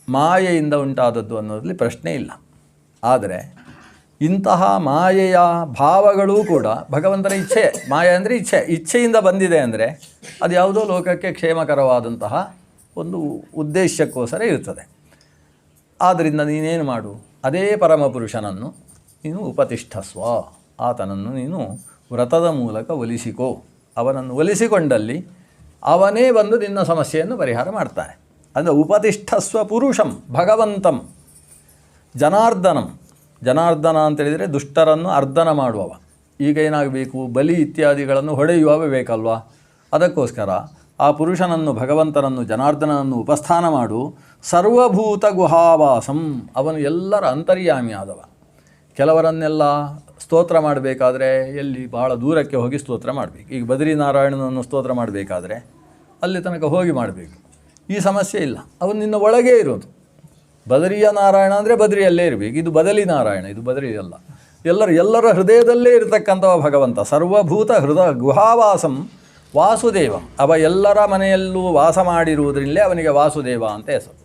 ಮಾಯೆಯಿಂದ ಉಂಟಾದದ್ದು ಅನ್ನೋದ್ರಲ್ಲಿ ಪ್ರಶ್ನೆ ಇಲ್ಲ. ಆದರೆ ಇಂತಹ ಮಾಯೆಯ ಭಾವಗಳೂ ಕೂಡ ಭಗವಂತನ ಇಚ್ಛೆ. ಮಾಯೆ ಅಂದರೆ ಇಚ್ಛೆಯಿಂದ ಬಂದಿದೆ ಅಂದರೆ ಅದು ಯಾವುದೋ ಲೋಕಕ್ಕೆ ಕ್ಷೇಮಕರವಾದಂತಹ ಒಂದು ಉದ್ದೇಶಕ್ಕೋಸ್ಕರ ಇರ್ತದೆ. ಆದ್ದರಿಂದ ನೀನೇನು ಮಾಡು, ಅದೇ ಪರಮಪುರುಷನನ್ನು ನೀನು ಉಪತಿಷ್ಠಸ್ವ, ಆತನನ್ನು ನೀನು ವ್ರತದ ಮೂಲಕ ಒಲಿಸಿಕೋ. ಅವನನ್ನು ಒಲಿಸಿಕೊಂಡಲ್ಲಿ ಅವನೇ ಬಂದು ನಿನ್ನ ಸಮಸ್ಯೆಯನ್ನು ಪರಿಹಾರ ಮಾಡ್ತಾನೆ. ಅಂದರೆ ಉಪತಿಷ್ಠಸ್ವ ಪುರುಷಂ ಭಗವಂತಂ ಜನಾರ್ದನ ಅಂತೇಳಿದರೆ ದುಷ್ಟರನ್ನು ಅರ್ಧನ ಮಾಡುವವ. ಈಗ ಏನಾಗಬೇಕು, ಬಲಿ ಇತ್ಯಾದಿಗಳನ್ನು ಹೊಡೆಯುವವ ಬೇಕಲ್ವ, ಅದಕ್ಕೋಸ್ಕರ ಆ ಪುರುಷನನ್ನು ಭಗವಂತನನ್ನು ಜನಾರ್ದನನ್ನು ಉಪಸ್ಥಾನ ಮಾಡು. ಸರ್ವಭೂತ ಗುಹಾವಾಸಂ, ಅವನು ಎಲ್ಲರ ಅಂತರ್ಯಾಮಿ ಆದವ. ಕೆಲವರನ್ನೆಲ್ಲ ಸ್ತೋತ್ರ ಮಾಡಬೇಕಾದ್ರೆ ಎಲ್ಲಿ ಭಾಳ ದೂರಕ್ಕೆ ಹೋಗಿ ಸ್ತೋತ್ರ ಮಾಡಬೇಕು. ಈಗ ಬದ್ರಿನಾರಾಯಣನನ್ನು ಸ್ತೋತ್ರ ಮಾಡಬೇಕಾದ್ರೆ ಅಲ್ಲಿ ತನಕ ಹೋಗಿ ಮಾಡಬೇಕು. ಈ ಸಮಸ್ಯೆ ಇಲ್ಲ, ಅವನು ನಿನ್ನ ಒಳಗೇ ಇರೋದು. ಬದರಿಯ ನಾರಾಯಣ ಅಂದರೆ ಬದರಿಯಲ್ಲೇ ಇರಬೇಕು. ಇದು ಬದಲಿ ನಾರಾಯಣ, ಇದು ಬದರಿ ಅಲ್ಲ. ಎಲ್ಲರ ಹೃದಯದಲ್ಲೇ ಇರತಕ್ಕಂಥವ ಭಗವಂತ. ಸರ್ವಭೂತ ಗುಹಾವಾಸಂ ವಾಸುದೇವಂ, ಅವ ಎಲ್ಲರ ಮನೆಯಲ್ಲೂ ವಾಸ ಮಾಡಿರುವುದರಿಂದಲೇ ಅವನಿಗೆ ವಾಸುದೇವ ಅಂತ ಹೆಸರು.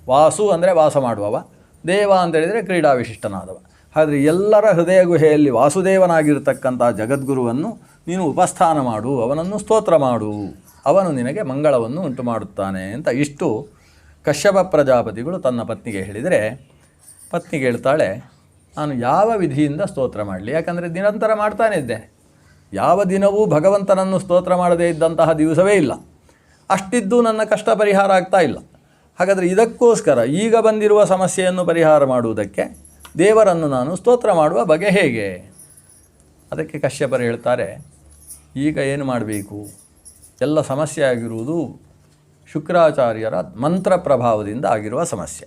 ವಾಸು ಅಂದರೆ ವಾಸ ಮಾಡುವವ, ದೇವ ಅಂತೇಳಿದರೆ ಕ್ರೀಡಾ ವಿಶಿಷ್ಟನಾದವ. ಆದರೆ ಎಲ್ಲರ ಹೃದಯ ಗುಹೆಯಲ್ಲಿ ವಾಸುದೇವನಾಗಿರ್ತಕ್ಕಂಥ ಜಗದ್ಗುರುವನ್ನು ನೀನು ಉಪಸ್ಥಾನ ಮಾಡು, ಅವನನ್ನು ಸ್ತೋತ್ರ ಮಾಡು, ಅವನು ನಿನಗೆ ಮಂಗಳವನ್ನು ಉಂಟು ಮಾಡುತ್ತಾನೆ ಅಂತ ಇಷ್ಟು ಕಶ್ಯಪ ಪ್ರಜಾಪತಿಗಳು ತನ್ನ ಪತ್ನಿಗೆ ಹೇಳಿದರೆ, ಪತ್ನಿಗೆ ಹೇಳ್ತಾಳೆ, ನಾನು ಯಾವ ವಿಧಿಯಿಂದ ಸ್ತೋತ್ರ ಮಾಡಲಿ? ಯಾಕಂದರೆ ನಿರಂತರ ಮಾಡ್ತಾನೆ ಇದ್ದೆ, ಯಾವ ದಿನವೂ ಭಗವಂತನನ್ನು ಸ್ತೋತ್ರ ಮಾಡದೇ ಇದ್ದಂತಹ ದಿವಸವೇ ಇಲ್ಲ. ಅಷ್ಟಿದ್ದು ನನ್ನ ಕಷ್ಟ ಪರಿಹಾರ ಆಗ್ತಾ ಇಲ್ಲ. ಹಾಗಾದರೆ ಇದಕ್ಕೋಸ್ಕರ ಈಗ ಬಂದಿರುವ ಸಮಸ್ಯೆಯನ್ನು ಪರಿಹಾರ ಮಾಡುವುದಕ್ಕೆ ದೇವರನ್ನು ನಾನು ಸ್ತೋತ್ರ ಮಾಡುವ ಬಗೆ ಹೇಗೆ? ಅದಕ್ಕೆ ಕಶ್ಯಪರು ಹೇಳ್ತಾರೆ, ಈಗ ಏನು ಮಾಡಬೇಕು? ಎಲ್ಲ ಸಮಸ್ಯೆ ಆಗಿರುವುದು ಶುಕ್ರಾಚಾರ್ಯರ ಮಂತ್ರ ಪ್ರಭಾವದಿಂದ ಆಗಿರುವ ಸಮಸ್ಯೆ.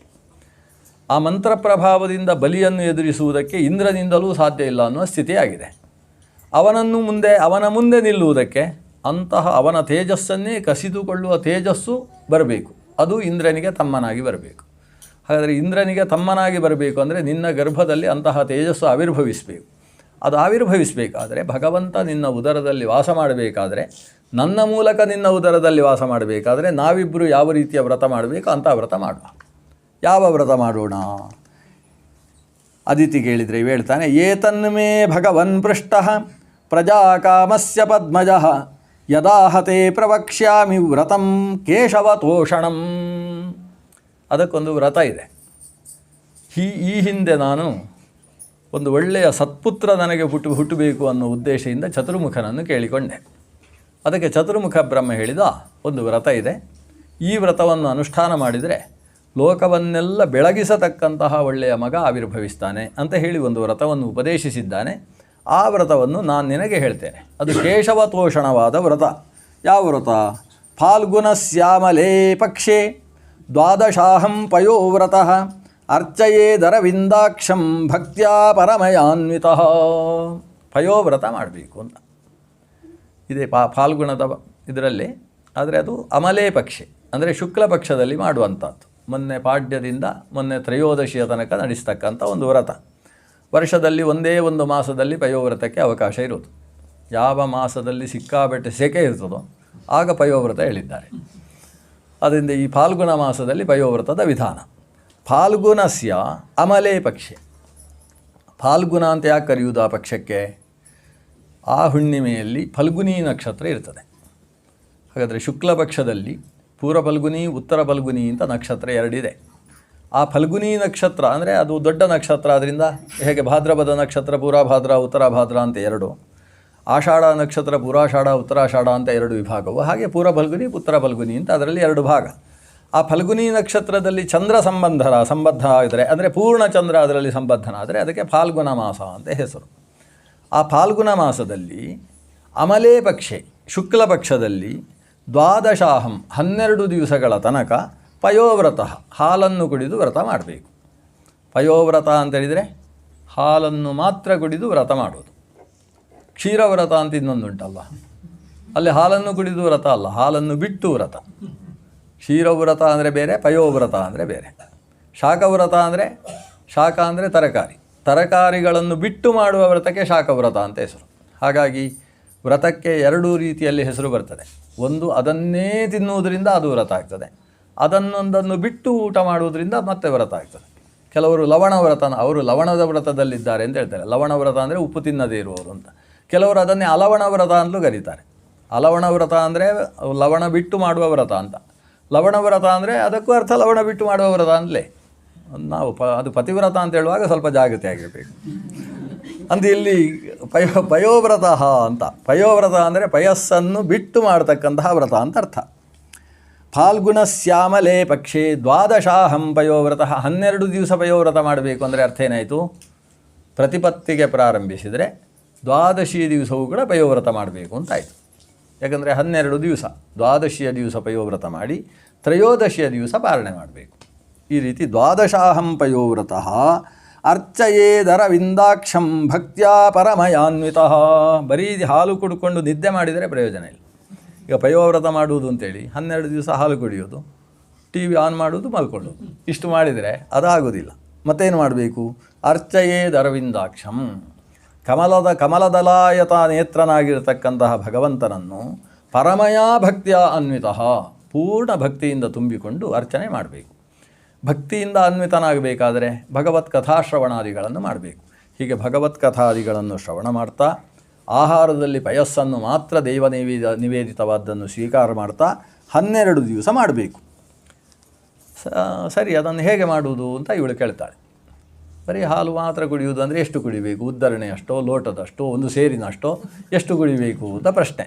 ಆ ಮಂತ್ರ ಪ್ರಭಾವದಿಂದ ಬಲಿಯನ್ನು ಎದುರಿಸುವುದಕ್ಕೆ ಇಂದ್ರನಿಂದಲೂ ಸಾಧ್ಯ ಇಲ್ಲ ಅನ್ನುವ ಸ್ಥಿತಿಯಾಗಿದೆ. ಅವನ ಮುಂದೆ ನಿಲ್ಲುವುದಕ್ಕೆ ಅವನ ತೇಜಸ್ಸನ್ನೇ ಕಸಿದುಕೊಳ್ಳುವ ತೇಜಸ್ಸು ಬರಬೇಕು. ಅದು ಇಂದ್ರನಿಗೆ ತಮ್ಮನಾಗಿ ಬರಬೇಕು. ಹಾಗಾದರೆ ಇಂದ್ರನಿಗೆ ತಮ್ಮನಾಗಿ ಬರಬೇಕು ಅಂದರೆ ನಿನ್ನ ಗರ್ಭದಲ್ಲಿ ಅಂತಹ ತೇಜಸ್ಸು ಆವಿರ್ಭವಿಸಬೇಕು. ಅದು ಆವಿರ್ಭವಿಸಬೇಕಾದರೆ ಭಗವಂತ ನಿನ್ನ ಉದರದಲ್ಲಿ ವಾಸ ಮಾಡಬೇಕಾದರೆ, ನನ್ನ ಮೂಲಕ ನಿನ್ನ ಉದರದಲ್ಲಿ ವಾಸ ಮಾಡಬೇಕಾದರೆ ನಾವಿಬ್ಬರು ಯಾವ ರೀತಿಯ ವ್ರತ ಮಾಡಬೇಕು ಅಂಥ ವ್ರತ ಮಾಡುವ. ಯಾವ ವ್ರತ ಮಾಡೋಣ? ಅದಿತಿ ಕೇಳಿದರೆ ಇವ ಹೇಳ್ತಾನೆ, ಏತನ್ಮೇ ಭಗವನ್ ಪೃಷ್ಟಃ ಪ್ರಜಾಕಾಮಸ್ಯ ಪದ್ಮಜಃ ಯದಾಹತೆ ಪ್ರವಕ್ಷ್ಯಾಮಿ ವ್ರತಂ ಕೇಶವತೋಷಣಂ. ಅದಕ್ಕೊಂದು ವ್ರತ ಇದೆ. ಈ ಹಿಂದೆ ನಾನು ಒಂದು ಒಳ್ಳೆಯ ಸತ್ಪುತ್ರ ನನಗೆ ಹುಟ್ಟಬೇಕು ಅನ್ನೋ ಉದ್ದೇಶದಿಂದ ಚತುರ್ಮುಖನನ್ನು ಕೇಳಿಕೊಂಡೆ. ಅದಕ್ಕೆ ಚತುರ್ಮುಖ ಬ್ರಹ್ಮ ಹೇಳಿದ ಒಂದು ವ್ರತ ಇದೆ. ಈ ವ್ರತವನ್ನು ಅನುಷ್ಠಾನ ಮಾಡಿದರೆ ಲೋಕವನ್ನೆಲ್ಲ ಬೆಳಗಿಸತಕ್ಕಂತಹ ಒಳ್ಳೆಯ ಮಗ ಆವಿರ್ಭವಿಸ್ತಾನೆ ಅಂತ ಹೇಳಿ ಒಂದು ವ್ರತವನ್ನು ಉಪದೇಶಿಸಿದ್ದಾನೆ. ಆ ವ್ರತವನ್ನು ನಾನು ನಿನಗೆ ಹೇಳ್ತೇನೆ. ಅದು ಕೇಶವತೋಷಣವಾದ ವ್ರತ. ಯಾವ ವ್ರತ? ಫಾಲ್ಗುಣಸ್ಯಾಮಲೇ ಪಕ್ಷೇ ದ್ವಾದಶಾಹಂ ಪಯೋವ್ರತಃ ಅರ್ಚಯೇದರವಿಂದಾಕ್ಷಂ ಭಕ್ತ್ಯಾ ಪರಮಯಾನ್ವಿತಃ. ಪಯೋವ್ರತ ಮಾಡಬೇಕು ಅಂತ ಇದೆ ಫಾಲ್ಗುಣದ ಇದರಲ್ಲಿ. ಆದರೆ ಅದು ಅಮಲೇ ಪಕ್ಷೆ ಅಂದರೆ ಶುಕ್ಲ ಪಕ್ಷದಲ್ಲಿ ಮಾಡುವಂಥದ್ದು. ಮೊನ್ನೆ ಪಾಡ್ಯದಿಂದ ಮೊನ್ನೆ ತ್ರಯೋದಶಿಯ ತನಕ ನಡೆಸ್ತಕ್ಕಂಥ ಒಂದು ವ್ರತ. ವರ್ಷದಲ್ಲಿ ಒಂದೇ ಒಂದು ಮಾಸದಲ್ಲಿ ಪಯೋವ್ರತಕ್ಕೆ ಅವಕಾಶ ಇರೋದು. ಯಾವ ಮಾಸದಲ್ಲಿ ಸಿಕ್ಕಾಬಟ್ಟೆ ಸೆಕೆ ಇರ್ತದೋ ಆಗ ಪಯೋವ್ರತ ಹೇಳಿದ್ದಾರೆ. ಅದರಿಂದ ಈ ಫಾಲ್ಗುಣ ಮಾಸದಲ್ಲಿ ಪಯೋವ್ರತದ ವಿಧಾನ. ಫಾಲ್ಗುಣಸ್ಯ ಅಮಲೇ ಪಕ್ಷೆ. ಫಾಲ್ಗುಣ ಅಂತ ಯಾಕೆ ಕರೆಯುವುದು ಆ ಪಕ್ಷಕ್ಕೆ? ಆ ಹುಣ್ಣಿಮೆಯಲ್ಲಿ ಫಲ್ಗುನಿ ನಕ್ಷತ್ರ ಇರ್ತದೆ. ಹಾಗಾದರೆ ಶುಕ್ಲ ಪಕ್ಷದಲ್ಲಿ ಪೂರ್ವ ಫಲ್ಗುನಿ ಉತ್ತರ ಫಲ್ಗುನಿ ಅಂತ ನಕ್ಷತ್ರ ಎರಡಿದೆ. ಆ ಫಲ್ಗುನಿ ನಕ್ಷತ್ರ ಅಂದರೆ ಅದು ದೊಡ್ಡ ನಕ್ಷತ್ರ, ಅದರಿಂದ ಹೇಗೆ ಭಾದ್ರಪದ ನಕ್ಷತ್ರ ಪೂರ್ವಭಾದ್ರ ಉತ್ತರಾಭಾದ್ರ ಅಂತ ಎರಡು, ಆಷಾಢ ನಕ್ಷತ್ರ ಪೂರ್ವಾಷಾಢ ಉತ್ತರಾಷಾಢ ಅಂತ ಎರಡು ವಿಭಾಗವು, ಹಾಗೆ ಪೂರ್ವ ಫಲ್ಗುನಿ ಉತ್ತರ ಫಲ್ಗುನಿ ಅಂತ ಅದರಲ್ಲಿ ಎರಡು ಭಾಗ. ಆ ಫಲ್ಗುನಿ ನಕ್ಷತ್ರದಲ್ಲಿ ಚಂದ್ರ ಸಂಬದ್ಧ ಆಗಿದ್ರೆ, ಅಂದರೆ ಪೂರ್ಣ ಚಂದ್ರ ಅದರಲ್ಲಿ ಸಂಬದ್ಧನಾದರೆ ಅದಕ್ಕೆ ಫಾಲ್ಗುಣ ಮಾಸ ಅಂತ ಹೆಸರು. ಆ ಫಾಲ್ಗುಣ ಮಾಸದಲ್ಲಿ ಅಮಲೇ ಪಕ್ಷೆ ಶುಕ್ಲ ಪಕ್ಷದಲ್ಲಿ ದ್ವಾದಶಾಹಂ 12 ದಿವಸಗಳ ತನಕ ಪಯೋವ್ರತ ಹಾಲನ್ನು ಕುಡಿದು ವ್ರತ ಮಾಡಬೇಕು. ಪಯೋವ್ರತ ಅಂತೇಳಿದರೆ ಹಾಲನ್ನು ಮಾತ್ರ ಕುಡಿದು ವ್ರತ ಮಾಡೋದು. ಕ್ಷೀರವ್ರತ ಅಂತ ಇನ್ನೊಂದುಂಟಲ್ಲ, ಅಲ್ಲಿ ಹಾಲನ್ನು ಕುಡಿದು ವ್ರತ ಅಲ್ಲ, ಹಾಲನ್ನು ಬಿಟ್ಟು ವ್ರತ. ಕ್ಷೀರವ್ರತ ಅಂದರೆ ಬೇರೆ, ಪಯೋವ್ರತ ಅಂದರೆ ಬೇರೆ. ಶಾಖವ್ರತ ಅಂದರೆ ಶಾಖ ಅಂದರೆ ತರಕಾರಿಗಳನ್ನು ಬಿಟ್ಟು ಮಾಡುವ ವ್ರತಕ್ಕೆ ಶಾಖವ್ರತ ಅಂತ ಹೆಸರು. ಹಾಗಾಗಿ ವ್ರತಕ್ಕೆ ಎರಡೂ ರೀತಿಯಲ್ಲಿ ಹೆಸರು ಬರ್ತದೆ. ಒಂದು ಅದನ್ನೇ ತಿನ್ನುವುದರಿಂದ ಅದು ವ್ರತ ಆಗ್ತದೆ, ಅದನ್ನೊಂದನ್ನು ಬಿಟ್ಟು ಊಟ ಮಾಡುವುದರಿಂದ ಮತ್ತೆ ವ್ರತ ಆಗ್ತದೆ. ಕೆಲವರು ಲವಣ ವ್ರತನ, ಅವರು ಲವಣದ ವ್ರತದಲ್ಲಿದ್ದಾರೆ ಅಂತ ಹೇಳ್ತಾರೆ. ಲವಣ ವ್ರತ ಅಂದರೆ ಉಪ್ಪು ತಿನ್ನದೇ ಇರುವವರು ಅಂತ. ಕೆಲವರು ಅದನ್ನೇ ಅಲವಣ ವ್ರತ ಅಂತಲೂ ಕರೀತಾರೆ. ಅಲವಣ ವ್ರತ ಅಂದರೆ ಲವಣ ಬಿಟ್ಟು ಮಾಡುವ ವ್ರತ ಅಂತ. ಲವಣ ವ್ರತ ಅಂದರೆ ಅದಕ್ಕೂ ಅರ್ಥ ಲವಣ ಬಿಟ್ಟು ಮಾಡುವ ವ್ರತ ಅಂತಲೇ. ನಾವು ಅದು ಪತಿವ್ರತ ಅಂತ ಹೇಳುವಾಗ ಸ್ವಲ್ಪ ಜಾಗೃತಿ ಆಗಿರಬೇಕು ಅಂತ. ಇಲ್ಲಿ ಪಯೋವ್ರತ ಅಂತ, ಪಯೋವ್ರತ ಅಂದರೆ ಪಯಸ್ಸನ್ನು ಬಿಟ್ಟು ಮಾಡತಕ್ಕಂತಹ ವ್ರತ ಅಂತ ಅರ್ಥ. ಫಾಲ್ಗುಣ ಶ್ಯಾಮಲೇ ಪಕ್ಷೆ ದ್ವಾದಶಾಹಂ ಪಯೋವ್ರತ, 12 ದಿವಸ ಪಯೋವ್ರತ ಮಾಡಬೇಕು ಅಂದರೆ ಅರ್ಥ ಏನಾಯಿತು? ಪ್ರತಿಪತ್ತಿಗೆ ಪ್ರಾರಂಭಿಸಿದರೆ ದ್ವಾದಶಿ ದಿವಸವೂ ಕೂಡ ಪಯೋವ್ರತ ಮಾಡಬೇಕು ಅಂತಾಯಿತು. ಯಾಕಂದರೆ 12 ದಿವಸ, ದ್ವಾದಶಿಯ ದಿವಸ ಪಯೋವ್ರತ ಮಾಡಿ ತ್ರಯೋದಶಿಯ ದಿವಸ ಪಾರಣೆ ಮಾಡಬೇಕು. ಈ ರೀತಿ ದ್ವಾದಶಾಹಂ ಪಯೋವ್ರತ ಅರ್ಚಯೇದರವಿಂದಾಕ್ಷಂ ಭಕ್ತ್ಯಾ ಪರಮಯಾನ್ವಿತಃ. ಬರೀ ಹಾಲು ಕುಡ್ಕೊಂಡು ನಿದ್ದೆ ಮಾಡಿದರೆ ಪ್ರಯೋಜನ ಇಲ್ಲ. ಈಗ ಪಯೋವ್ರತ ಮಾಡುವುದು ಅಂತೇಳಿ 12 ದಿವಸ ಹಾಲು ಕುಡಿಯೋದು, ಟಿ ವಿ ಆನ್ ಮಾಡೋದು, ಮಲ್ಕೊಳ್ಳೋದು, ಇಷ್ಟು ಮಾಡಿದರೆ ಅದಾಗೋದಿಲ್ಲ. ಮತ್ತೇನು ಮಾಡಬೇಕು? ಅರ್ಚಯೇದರವಿಂದಾಕ್ಷಂ, ಕಮಲದಲಾಯತ ನೇತ್ರನಾಗಿರತಕ್ಕಂತಹ ಭಗವಂತನನ್ನು ಪರಮಯಾ ಭಕ್ತಿಯ ಅನ್ವಿತಃ, ಪೂರ್ಣ ಭಕ್ತಿಯಿಂದ ತುಂಬಿಕೊಂಡು ಅರ್ಚನೆ ಮಾಡಬೇಕು. ಭಕ್ತಿಯಿಂದ ಅನ್ವಿತನಾಗಬೇಕಾದರೆ ಭಗವತ್ ಕಥಾಶ್ರವಣಾದಿಗಳನ್ನು ಮಾಡಬೇಕು. ಹೀಗೆ ಭಗವತ್ ಕಥಾದಿಗಳನ್ನು ಶ್ರವಣ ಮಾಡ್ತಾ, ಆಹಾರದಲ್ಲಿ ಪಯಸ್ಸನ್ನು ಮಾತ್ರ ದೈವ ನಿವೇದಿತವಾದ್ದನ್ನು ಸ್ವೀಕಾರ ಮಾಡ್ತಾ 12 ದಿವಸ ಮಾಡಬೇಕು. ಸರಿ, ಅದನ್ನು ಹೇಗೆ ಮಾಡುವುದು ಅಂತ ಇವಳು ಕೇಳ್ತಾಳೆ. ಬರೀ ಹಾಲು ಮಾತ್ರ ಕುಡಿಯುವುದು ಅಂದರೆ ಎಷ್ಟು ಕುಡಿಬೇಕು? ಉದ್ಧರಣೆಯಷ್ಟೋ, ಲೋಟದಷ್ಟೋ, ಒಂದು ಸೇರಿನಷ್ಟೋ, ಎಷ್ಟು ಕುಡಿಬೇಕು ಅಂತ ಪ್ರಶ್ನೆ.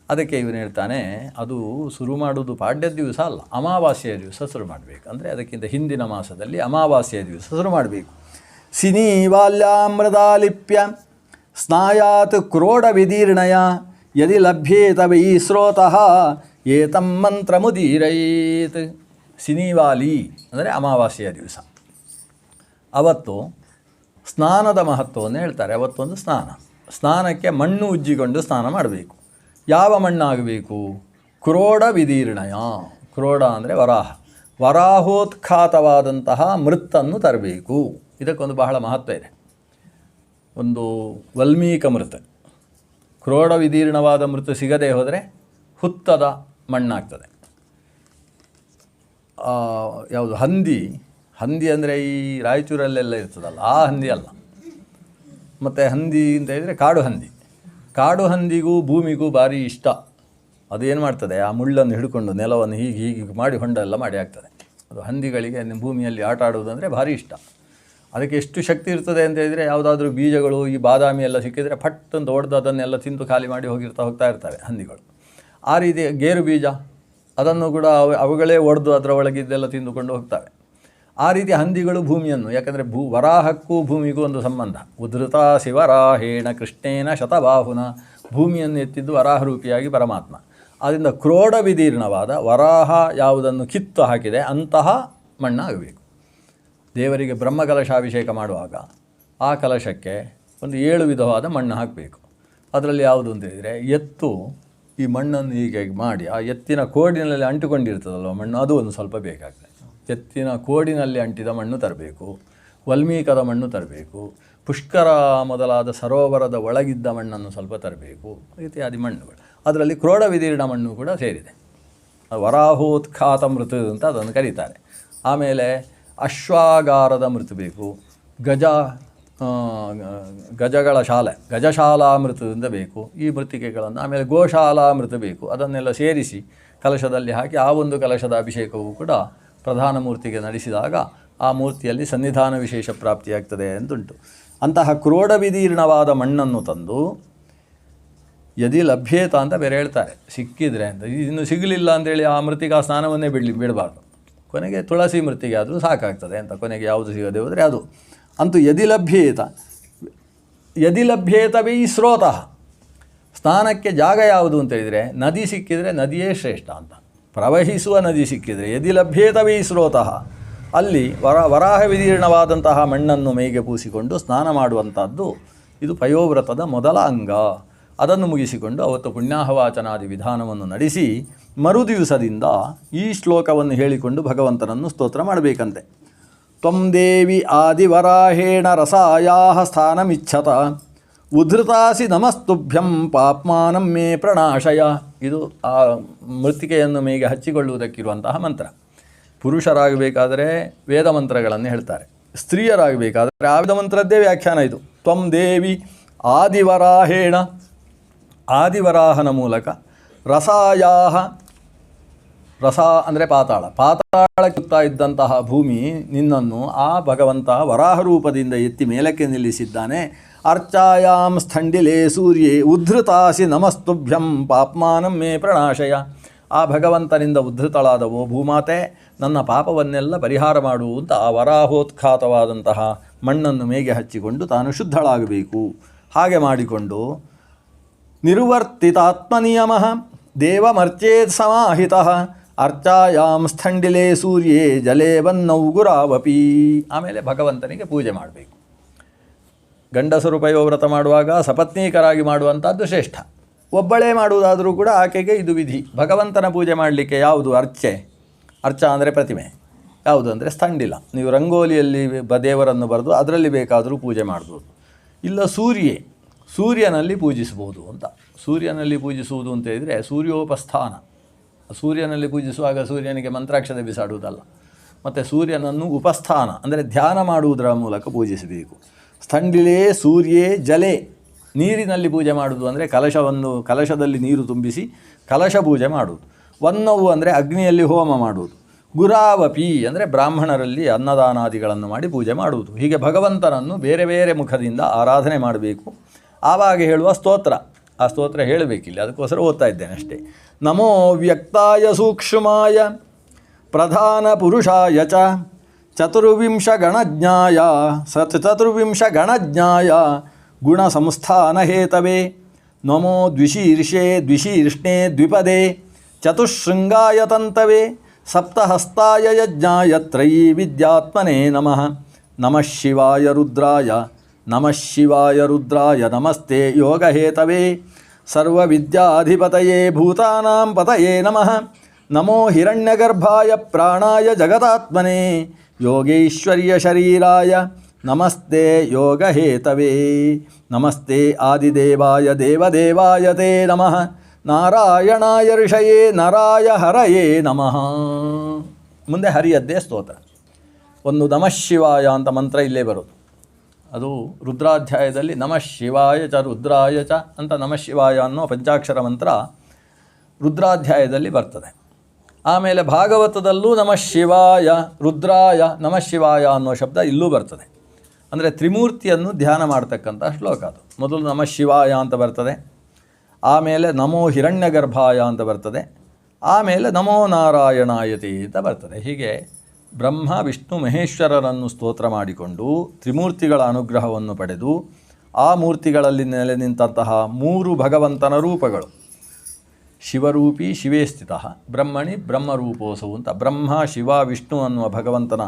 ಅದಕ್ಕೆ ಇವನು ಹೇಳ್ತಾನೆ, ಅದು ಶುರು ಮಾಡೋದು ಪಾಡ್ಯದ ದಿವಸ ಅಲ್ಲ, ಅಮಾವಾಸ್ಯೆಯ ದಿವಸ ಶುರು ಮಾಡಬೇಕು. ಅಂದರೆ ಅದಕ್ಕಿಂತ ಹಿಂದಿನ ಮಾಸದಲ್ಲಿ ಅಮಾವಾಸ್ಯೆಯ ದಿವಸ ಶುರು ಮಾಡಬೇಕು. ಸಿನೀವಾಲ್ಯಾಮೃತಾಲಿಪ್ಯ ಸ್ನಾಯಾತ್ ಕ್ರೋಡ ವಿದೀರ್ಣಯ ಯದಿ ಲಭ್ಯೇತ ವೈ ಸ್ರೋತಃ ಏತಂ ಮಂತ್ರ ಮುದೀರೈತ್. ಸಿನೀವಾಲಿ ಅಂದರೆ ಅಮಾವಾಸ್ಯೆಯ ದಿವಸ. ಅವತ್ತು ಸ್ನಾನದ ಮಹತ್ವವನ್ನು ಹೇಳ್ತಾರೆ. ಅವತ್ತೊಂದು ಸ್ನಾನಕ್ಕೆ ಮಣ್ಣು ಉಜ್ಜಿಕೊಂಡು ಸ್ನಾನ ಮಾಡಬೇಕು. ಯಾವ ಮಣ್ಣಾಗಬೇಕು? ಕ್ರೋಡ ವಿದೀರ್ಣಯ. ಕ್ರೋಡ ಅಂದರೆ ವರಾಹೋತ್ಖಾತವಾದಂತಹ ಮೃತ್ತನ್ನು ತರಬೇಕು. ಇದಕ್ಕೊಂದು ಬಹಳ ಮಹತ್ವ ಇದೆ. ಒಂದು ವಲ್ಮೀಕ ಮೃತ, ಕ್ರೋಡ ವಿದೀರ್ಣವಾದ ಮೃತ ಸಿಗದೆ ಹೋದರೆ ಹುತ್ತದ ಮಣ್ಣಾಗ್ತದೆ. ಯಾವುದು ಹಂದಿ ಅಂದರೆ ಈ ರಾಯಚೂರಲ್ಲೆಲ್ಲ ಇರ್ತದಲ್ಲ, ಆ ಹಂದಿ ಅಲ್ಲ. ಮತ್ತು ಹಂದಿ ಅಂತ ಹೇಳಿದರೆ ಕಾಡು ಹಂದಿಗೂ ಭೂಮಿಗೂ ಭಾರಿ ಇಷ್ಟ. ಅದೇನು ಮಾಡ್ತದೆ, ಆ ಮುಳ್ಳನ್ನು ಹಿಡ್ಕೊಂಡು ನೆಲವನ್ನು ಹೀಗೆ ಮಾಡಿ ಹೊಂಡ ಎಲ್ಲ ಮಾಡಿ ಆಗ್ತದೆ. ಅದು ಹಂದಿಗಳಿಗೆ ಭೂಮಿಯಲ್ಲಿ ಆಟ ಆಡುವುದಂದರೆ ಭಾರಿ ಇಷ್ಟ. ಅದಕ್ಕೆ ಎಷ್ಟು ಶಕ್ತಿ ಇರ್ತದೆ ಅಂತ ಹೇಳಿದರೆ, ಯಾವುದಾದ್ರೂ ಬೀಜಗಳು ಈ ಬಾದಾಮಿ ಎಲ್ಲ ಸಿಕ್ಕಿದರೆ ಫಟ್ ಅಂತ ಹೊಡೆದು ಅದನ್ನೆಲ್ಲ ತಿಂದು ಖಾಲಿ ಮಾಡಿ ಹೋಗ್ತಾ ಇರ್ತವೆ ಹಂದಿಗಳು. ಆ ರೀತಿ ಗೇರು ಬೀಜ ಅದನ್ನು ಕೂಡ ಅವುಗಳೇ ಒಡೆದು ಅದರ ಒಳಗಿದ್ದೆಲ್ಲ ತಿಂದುಕೊಂಡು ಹೋಗ್ತವೆ. ಆ ರೀತಿ ಹಂದಿಗಳು ಭೂಮಿಯನ್ನು, ಯಾಕಂದರೆ ವರಾಹಕ್ಕೂ ಭೂಮಿಗೂ ಒಂದು ಸಂಬಂಧ. ಉದ್ಧೃತ ಶಿವರಾಹೇಣ ಕೃಷ್ಣೇನ ಶತಬಾಹುನ, ಭೂಮಿಯನ್ನು ಎತ್ತಿದ್ದು ವರಾಹರೂಪಿಯಾಗಿ ಪರಮಾತ್ಮ. ಆದ್ದರಿಂದ ಕ್ರೋಡ ವಿದೀರ್ಣವಾದ ವರಾಹ ಯಾವುದನ್ನು ಕಿತ್ತು ಹಾಕಿದೆ ಅಂತಹ ಮಣ್ಣಾಗಬೇಕು. ದೇವರಿಗೆ ಬ್ರಹ್ಮಕಲಶಾಭಿಷೇಕ ಮಾಡುವಾಗ ಆ ಕಲಶಕ್ಕೆ ಒಂದು 7 ವಿಧವಾದ ಮಣ್ಣು ಹಾಕಬೇಕು. ಅದರಲ್ಲಿ ಯಾವುದು ಅಂತ ಹೇಳಿದರೆ, ಎತ್ತು ಈ ಮಣ್ಣನ್ನು ಹೀಗೆ ಮಾಡಿ ಆ ಎತ್ತಿನ ಕೋಡಿನಲ್ಲಿ ಅಂಟುಕೊಂಡಿರ್ತದಲ್ವ ಮಣ್ಣು, ಅದು ಒಂದು ಸ್ವಲ್ಪ ಬೇಕಾಗ್ತದೆ. ಎತ್ತಿನ ಕೋಡಿನಲ್ಲಿ ಅಂಟಿದ ಮಣ್ಣು ತರಬೇಕು, ವಲ್ಮೀಕದ ಮಣ್ಣು ತರಬೇಕು, ಪುಷ್ಕರ ಮೊದಲಾದ ಸರೋವರದ ಒಳಗಿದ್ದ ಮಣ್ಣನ್ನು ಸ್ವಲ್ಪ ತರಬೇಕು, ಇತ್ಯಾದಿ ಮಣ್ಣುಗಳು. ಅದರಲ್ಲಿ ಕ್ರೋಡ ವಿದೀರ್ಣ ಮಣ್ಣು ಕೂಡ ಸೇರಿದೆ. ವರಾಹೋತ್ಖಾತ ಮೃತ ಅಂತ ಅದನ್ನು ಕರೀತಾರೆ. ಆಮೇಲೆ ಅಶ್ವಾಗಾರದ ಮೃತ ಬೇಕು, ಗಜಗಳ ಶಾಲೆ, ಗಜಶಾಲಾಮೃತದಿಂದ ಬೇಕು ಈ ಮೃತ್ತಿಕೆಗಳನ್ನು. ಆಮೇಲೆ ಗೋಶಾಲಾಮೃತ ಬೇಕು, ಅದನ್ನೆಲ್ಲ ಸೇರಿಸಿ ಕಲಶದಲ್ಲಿ ಹಾಕಿ ಆ ಒಂದು ಕಲಶದ ಅಭಿಷೇಕವೂ ಕೂಡ ಪ್ರಧಾನ ಮೂರ್ತಿಗೆ ನಡೆಸಿದಾಗ ಆ ಮೂರ್ತಿಯಲ್ಲಿ ಸನ್ನಿಧಾನ ವಿಶೇಷ ಪ್ರಾಪ್ತಿಯಾಗ್ತದೆ ಅಂತುಂಟು. ಅಂತಹ ಕ್ರೋಢ ವಿದೀರ್ಣವಾದ ಮಣ್ಣನ್ನು ತಂದು ಯದಿ ಲಭ್ಯೇತ ಅಂತ ಬೇರೆ ಹೇಳ್ತಾರೆ, ಸಿಕ್ಕಿದರೆ ಅಂತ. ಇನ್ನು ಸಿಗಲಿಲ್ಲ ಅಂತೇಳಿ ಆ ಮೃತ್ತಿಗೆ ಆ ಸ್ನಾನವನ್ನೇ ಬಿಡಬಾರ್ದು. ಕೊನೆಗೆ ತುಳಸಿ ಮೃತ್ತಿಗೆ ಆದರೂ ಸಾಕಾಗ್ತದೆ ಅಂತ. ಕೊನೆಗೆ ಯಾವುದು ಸಿಗದೆ ಹೋದರೆ ಅದು ಅಂತೂ ಯದಿ ಲಭ್ಯೇತ ವೈ ಸ್ರೋತಃ. ಸ್ನಾನಕ್ಕೆ ಜಾಗ ಯಾವುದು ಅಂತೇಳಿದರೆ ನದಿ ಸಿಕ್ಕಿದರೆ ನದಿಯೇ ಶ್ರೇಷ್ಠ ಅಂತ. ಪ್ರವಹಿಸುವ ನದಿ ಸಿಕ್ಕಿದರೆ ಯದಿ ಲಭ್ಯೇತ ವೈ ಸ್ರೋತಃ, ಅಲ್ಲಿ ವರಾಹ ವಿದೀರ್ಣವಾದಂತಹ ಮಣ್ಣನ್ನು ಮೈಗೆ ಪೂಸಿಕೊಂಡು ಸ್ನಾನ ಮಾಡುವಂಥದ್ದು ಇದು ಪಯೋವ್ರತದ ಮೊದಲ ಅಂಗ. ಅದನ್ನು ಮುಗಿಸಿಕೊಂಡು ಅವತ್ತು ಪುಣ್ಯಾಹವಾಚನಾದಿ ವಿಧಾನವನ್ನು ನಡೆಸಿ ಮರುದಿವಸದಿಂದ ಈ ಶ್ಲೋಕವನ್ನು ಹೇಳಿಕೊಂಡು ಭಗವಂತನನ್ನು ಸ್ತೋತ್ರ ಮಾಡಬೇಕಂತೆ. ತ್ವಂ ದೇವಿ ಆದಿವರಾಹೇಣ ರಸಾಯಾಹ ಸ್ಥಾನಮಿಚ್ಛತ ಉದ್ಧತಾಸಿ ನಮಸ್ತುಭ್ಯಂ ಪಾಪ್ಮಾನಂ ಮೇ ಪ್ರಣಾಶಯ. ಇದು ಆ ಮೃತ್ತಿಕೆಯನ್ನು ಮೇಗೆ ಹಚ್ಚಿಕೊಳ್ಳುವುದಕ್ಕಿರುವಂತಹ ಮಂತ್ರ. ಪುರುಷರಾಗಬೇಕಾದರೆ ವೇದ ಮಂತ್ರಗಳನ್ನು ಹೇಳ್ತಾರೆ, ಸ್ತ್ರೀಯರಾಗಬೇಕಾದರೆ ಆ ವೇದ ಮಂತ್ರದ್ದೇ ವ್ಯಾಖ್ಯಾನ ಇದು. ತ್ವಂ ದೇವಿ ಆದಿವರಾಹೇಣ, ಆದಿವರಾಹನ ಮೂಲಕ ರಸಾಯಾಹ, ರಸ ಅಂದರೆ ಪಾತಾಳ, ಪಾತಾಳಕ್ಕಿತ್ತಾ ಇದ್ದಂತಹ ಭೂಮಿ ನಿನ್ನನ್ನು ಆ ಭಗವಂತ ವರಾಹ ರೂಪದಿಂದ ಎತ್ತಿ ಮೇಲಕ್ಕೆ ನಿಲ್ಲಿಸಿದ್ದಾನೆ. ಅರ್ಚಾಯಾಂ ಸ್ಥಂಡಿಲೇ ಸೂರ್ಯೇ ಉದ್ಧತಾಸಿ ನಮಸ್ತುಭ್ಯಂ ಪಾಪ್ಮಾನಂ ಮೇ ಪ್ರಣಾಶಯ. ಆ ಭಗವಂತನಿಂದ ಉದ್ಧತಳಾದವೋ ಭೂಮಾತೆ, ನನ್ನ ಪಾಪವನ್ನೆಲ್ಲ ಪರಿಹಾರ ಮಾಡು ಅಂತ ಆ ವರಾಹೋತ್ಖಾತವಾದಂತಹ ಮಣ್ಣನ್ನು ಮೇಗೆ ಹಚ್ಚಿಕೊಂಡು ತಾನು ಶುದ್ಧಳಾಗಬೇಕು. ಹಾಗೆ ಮಾಡಿಕೊಂಡು ನಿರ್ವರ್ತಿತಾತ್ಮನಿಯಮ ದೇವಮರ್ಚೇತ್ ಸಮಾಹಿತಃ ಅರ್ಚಾಯಾಂ ಸ್ಥಂಡಿಲೇ ಸೂರ್ಯೇ ಜಲೇ ವನ್ನೌ ಗುರಾವಪಿ. ಆಮೇಲೆ ಭಗವಂತನಿಗೆ ಪೂಜೆ ಮಾಡಬೇಕು. ಗಂಡಸರು ಪಯೋವ್ರತ ಮಾಡುವಾಗ ಸಪತ್ನೀಕರಾಗಿ ಮಾಡುವಂಥದ್ದು ಶ್ರೇಷ್ಠ. ಒಬ್ಬಳೇ ಮಾಡುವುದಾದರೂ ಕೂಡ ಆಕೆಗೆ ಇದು ವಿಧಿ. ಭಗವಂತನ ಪೂಜೆ ಮಾಡಲಿಕ್ಕೆ ಯಾವುದು ಅರ್ಚ ಅಂದರೆ ಪ್ರತಿಮೆ, ಯಾವುದು ಅಂದರೆ ಸ್ಥಂಡಿಲ. ನೀವು ರಂಗೋಲಿಯಲ್ಲಿ ದೇವರನ್ನು ಬರೆದು ಅದರಲ್ಲಿ ಬೇಕಾದರೂ ಪೂಜೆ ಮಾಡ್ಬೋದು. ಇಲ್ಲ ಸೂರ್ಯನಲ್ಲಿ ಪೂಜಿಸ್ಬೋದು ಅಂತ. ಸೂರ್ಯನಲ್ಲಿ ಪೂಜಿಸುವುದು ಅಂತ ಹೇಳಿದರೆ ಸೂರ್ಯೋಪಸ್ಥಾನ. ಸೂರ್ಯನಲ್ಲಿ ಪೂಜಿಸುವಾಗ ಸೂರ್ಯನಿಗೆ ಮಂತ್ರಾಕ್ಷತೆ ಬಿಸಾಡುವುದಲ್ಲ. ಮತ್ತು ಸೂರ್ಯನನ್ನು ಉಪಸ್ಥಾನ ಅಂದರೆ ಧ್ಯಾನ ಮಾಡುವುದರ ಮೂಲಕ ಪೂಜಿಸಬೇಕು. ಸ್ಥಂಡಿಲೇ ಸೂರ್ಯೇ ಜಲೆ, ನೀರಿನಲ್ಲಿ ಪೂಜೆ ಮಾಡುವುದು ಅಂದರೆ ಕಲಶದಲ್ಲಿ ನೀರು ತುಂಬಿಸಿ ಕಲಶ ಪೂಜೆ ಮಾಡುವುದು. ವನ್ನವು ಅಂದರೆ ಅಗ್ನಿಯಲ್ಲಿ ಹೋಮ ಮಾಡುವುದು. ಗುರಾವಪಿ ಅಂದರೆ ಬ್ರಾಹ್ಮಣರಲ್ಲಿ ಅನ್ನದಾನಾದಿಗಳನ್ನು ಮಾಡಿ ಪೂಜೆ ಮಾಡುವುದು. ಹೀಗೆ ಭಗವಂತನನ್ನು ಬೇರೆ ಬೇರೆ ಮುಖದಿಂದ ಆರಾಧನೆ ಮಾಡಬೇಕು. ಆವಾಗ ಹೇಳುವ ಸ್ತೋತ್ರ, ಆ ಸ್ತೋತ್ರ ಹೇಳಬೇಕಿಲ್ಲ, ಅದಕ್ಕೋಸ್ಕರ ಓದ್ತಾ ಇದ್ದೇನೆ ಅಷ್ಟೇ. ನಮೋ ವ್ಯಕ್ತಾಯ ಸೂಕ್ಷ್ಮಾಯ ಪ್ರಧಾನ ಪುರುಷಾಯ ಚ ಚತುರ್ವಿಂಶ ಗಣಜ್ಞಾಯ ಗುಣ ಸಂಸ್ಥಾನ ಹೇತವೇ ನಮೋ ದ್ವಿಶೀರ್ಷ್ಣೇ ದ್ವಿಪದೇ ಚತುಶೃಂಗಾಯ ತಂತವೇ ಸಪ್ತಹಸ್ತಾಯ ಯಜ್ಞಾಯ ತ್ರಯೀ ವಿದ್ಯಾತ್ಮನೇ ನಮಃ. ನಮಃ ಶಿವಾಯ ರುದ್ರಾಯ ನಮಸ್ತೆ ಯೋಗಹೇತವೇ ಸರ್ವವಿದ್ಯಾಧಿಪತಯೇ ಭೂತಾನಾಂ ಪತಯೇ ನಮಃ. ನಮೋ ಹಿರಣ್ಯಗರ್ಭಾಯ ಪ್ರಾಣಾಯ ಜಗದಾತ್ಮನೇ ಯೋಗೈಶ್ವರ್ಯ ಶರೀರಾಯ ನಮಸ್ತೆ ಯೋಗಹೇತವೇ. ನಮಸ್ತೆ ಆದಿದೇವಾಯ ದೇವದೇವಾಯ ತೇ ನಮಃ. ನಾರಾಯಣಾಯ ಋಷಯೇ ನರಾಯ ಹರಯೇ ನಮಃ. ಮುಂದೆ ಹರಿಯದ್ದೇ ಸ್ತೋತ್ರ. ಒಂದು ನಮಃ ಶಿವಾಯ ಅಂತ ಮಂತ್ರ ಇಲ್ಲೇ ಬರೋದು. ಅದು ರುದ್ರಾಧ್ಯಾಯದಲ್ಲಿ ನಮಃ ಶಿವಾಯ ಚ ರುದ್ರಾಯ ಚ ಅಂತ ನಮಃ ಶಿವಾಯ ಅನ್ನೋ ಪಂಚಾಕ್ಷರ ಮಂತ್ರ ರುದ್ರಾಧ್ಯಾಯದಲ್ಲಿ ಬರ್ತದೆ. ಆಮೇಲೆ ಭಾಗವತದಲ್ಲೂ ನಮಃ ಶಿವಾಯ ರುದ್ರಾಯ ನಮಃ ಶಿವಾಯ ಅನ್ನೋ ಶಬ್ದ ಇಲ್ಲೂ ಬರ್ತದೆ. ಅಂದರೆ ತ್ರಿಮೂರ್ತಿಯನ್ನು ಧ್ಯಾನ ಮಾಡ್ತಕ್ಕಂಥ ಶ್ಲೋಕ ಅದು. ಮೊದಲು ನಮಃ ಶಿವಾಯ ಅಂತ ಬರ್ತದೆ, ಆಮೇಲೆ ನಮೋ ಹಿರಣ್ಯಗರ್ಭಾಯ ಅಂತ ಬರ್ತದೆ, ಆಮೇಲೆ ನಮೋ ನಾರಾಯಣಾಯತಿ ಅಂತ ಬರ್ತದೆ. ಹೀಗೆ ಬ್ರಹ್ಮ ವಿಷ್ಣು ಮಹೇಶ್ವರರನ್ನು ಸ್ತೋತ್ರ ಮಾಡಿಕೊಂಡು ತ್ರಿಮೂರ್ತಿಗಳ ಅನುಗ್ರಹವನ್ನು ಪಡೆದು ಆ ಮೂರ್ತಿಗಳಲ್ಲಿ ನೆಲೆ ನಿಂತಹ ಮೂರು ಭಗವಂತನ ರೂಪಗಳು, ಶಿವರೂಪಿ ಶಿವೇ ಸ್ಥಿತಃ ಬ್ರಹ್ಮಣಿ ಬ್ರಹ್ಮರೂಪೋಸವು ಅಂತ ಬ್ರಹ್ಮ ಶಿವ ವಿಷ್ಣು ಅನ್ನುವ ಭಗವಂತನ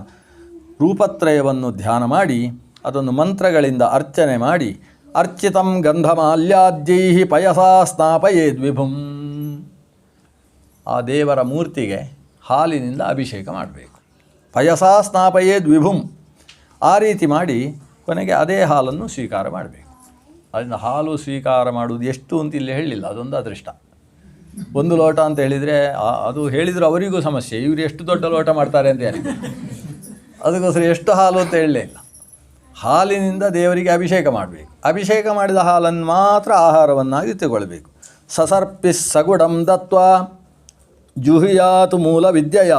ರೂಪತ್ರಯವನ್ನು ಧ್ಯಾನ ಮಾಡಿ ಅದನ್ನು ಮಂತ್ರಗಳಿಂದ ಅರ್ಚನೆ ಮಾಡಿ ಅರ್ಚಿತಂ ಗಂಧಮಾಲ್ಯಾದ್ಯೈ ಪಯಸಾ ಸ್ನಾಪಯೇದ್ವಿಭುಂ. ಆ ದೇವರ ಮೂರ್ತಿಗೆ ಹಾಲಿನಿಂದ ಅಭಿಷೇಕ ಮಾಡಬೇಕು. ಪಯಸಾ ಸ್ನಾಪಯೇದ್ವಿಭುಂ. ಆ ರೀತಿ ಮಾಡಿ ಕೊನೆಗೆ ಅದೇ ಹಾಲನ್ನು ಸ್ವೀಕಾರ ಮಾಡಬೇಕು. ಅದರಿಂದ ಹಾಲು ಸ್ವೀಕಾರ ಮಾಡುವುದು ಎಷ್ಟು ಅಂತ ಇಲ್ಲಿ ಹೇಳಲಿಲ್ಲ, ಅದೊಂದು ಅದೃಷ್ಟ. ಒಂದು ಲೋಟ ಅಂತ ಹೇಳಿದರೆ ಅದು ಹೇಳಿದರೂ ಅವರಿಗೂ ಸಮಸ್ಯೆ, ಇವರು ಎಷ್ಟು ದೊಡ್ಡ ಲೋಟ ಮಾಡ್ತಾರೆ ಅಂತ ಯಾರಿಗೆ, ಅದಕ್ಕೋಸ್ಕರ ಎಷ್ಟು ಹಾಲು ಅಂತ ಹೇಳಲೇ ಇಲ್ಲ. ಹಾಲಿನಿಂದ ದೇವರಿಗೆ ಅಭಿಷೇಕ ಮಾಡಬೇಕು. ಅಭಿಷೇಕ ಮಾಡಿದ ಹಾಲನ್ನು ಮಾತ್ರ ಆಹಾರವನ್ನಾಗಿ ತಗೊಳ್ಬೇಕು. ಸಸರ್ಪಿಸ್ ಸಗುಡಂ ದತ್ವಾ ಜುಹುಯಾತು ಮೂಲ ವಿದ್ಯೆಯ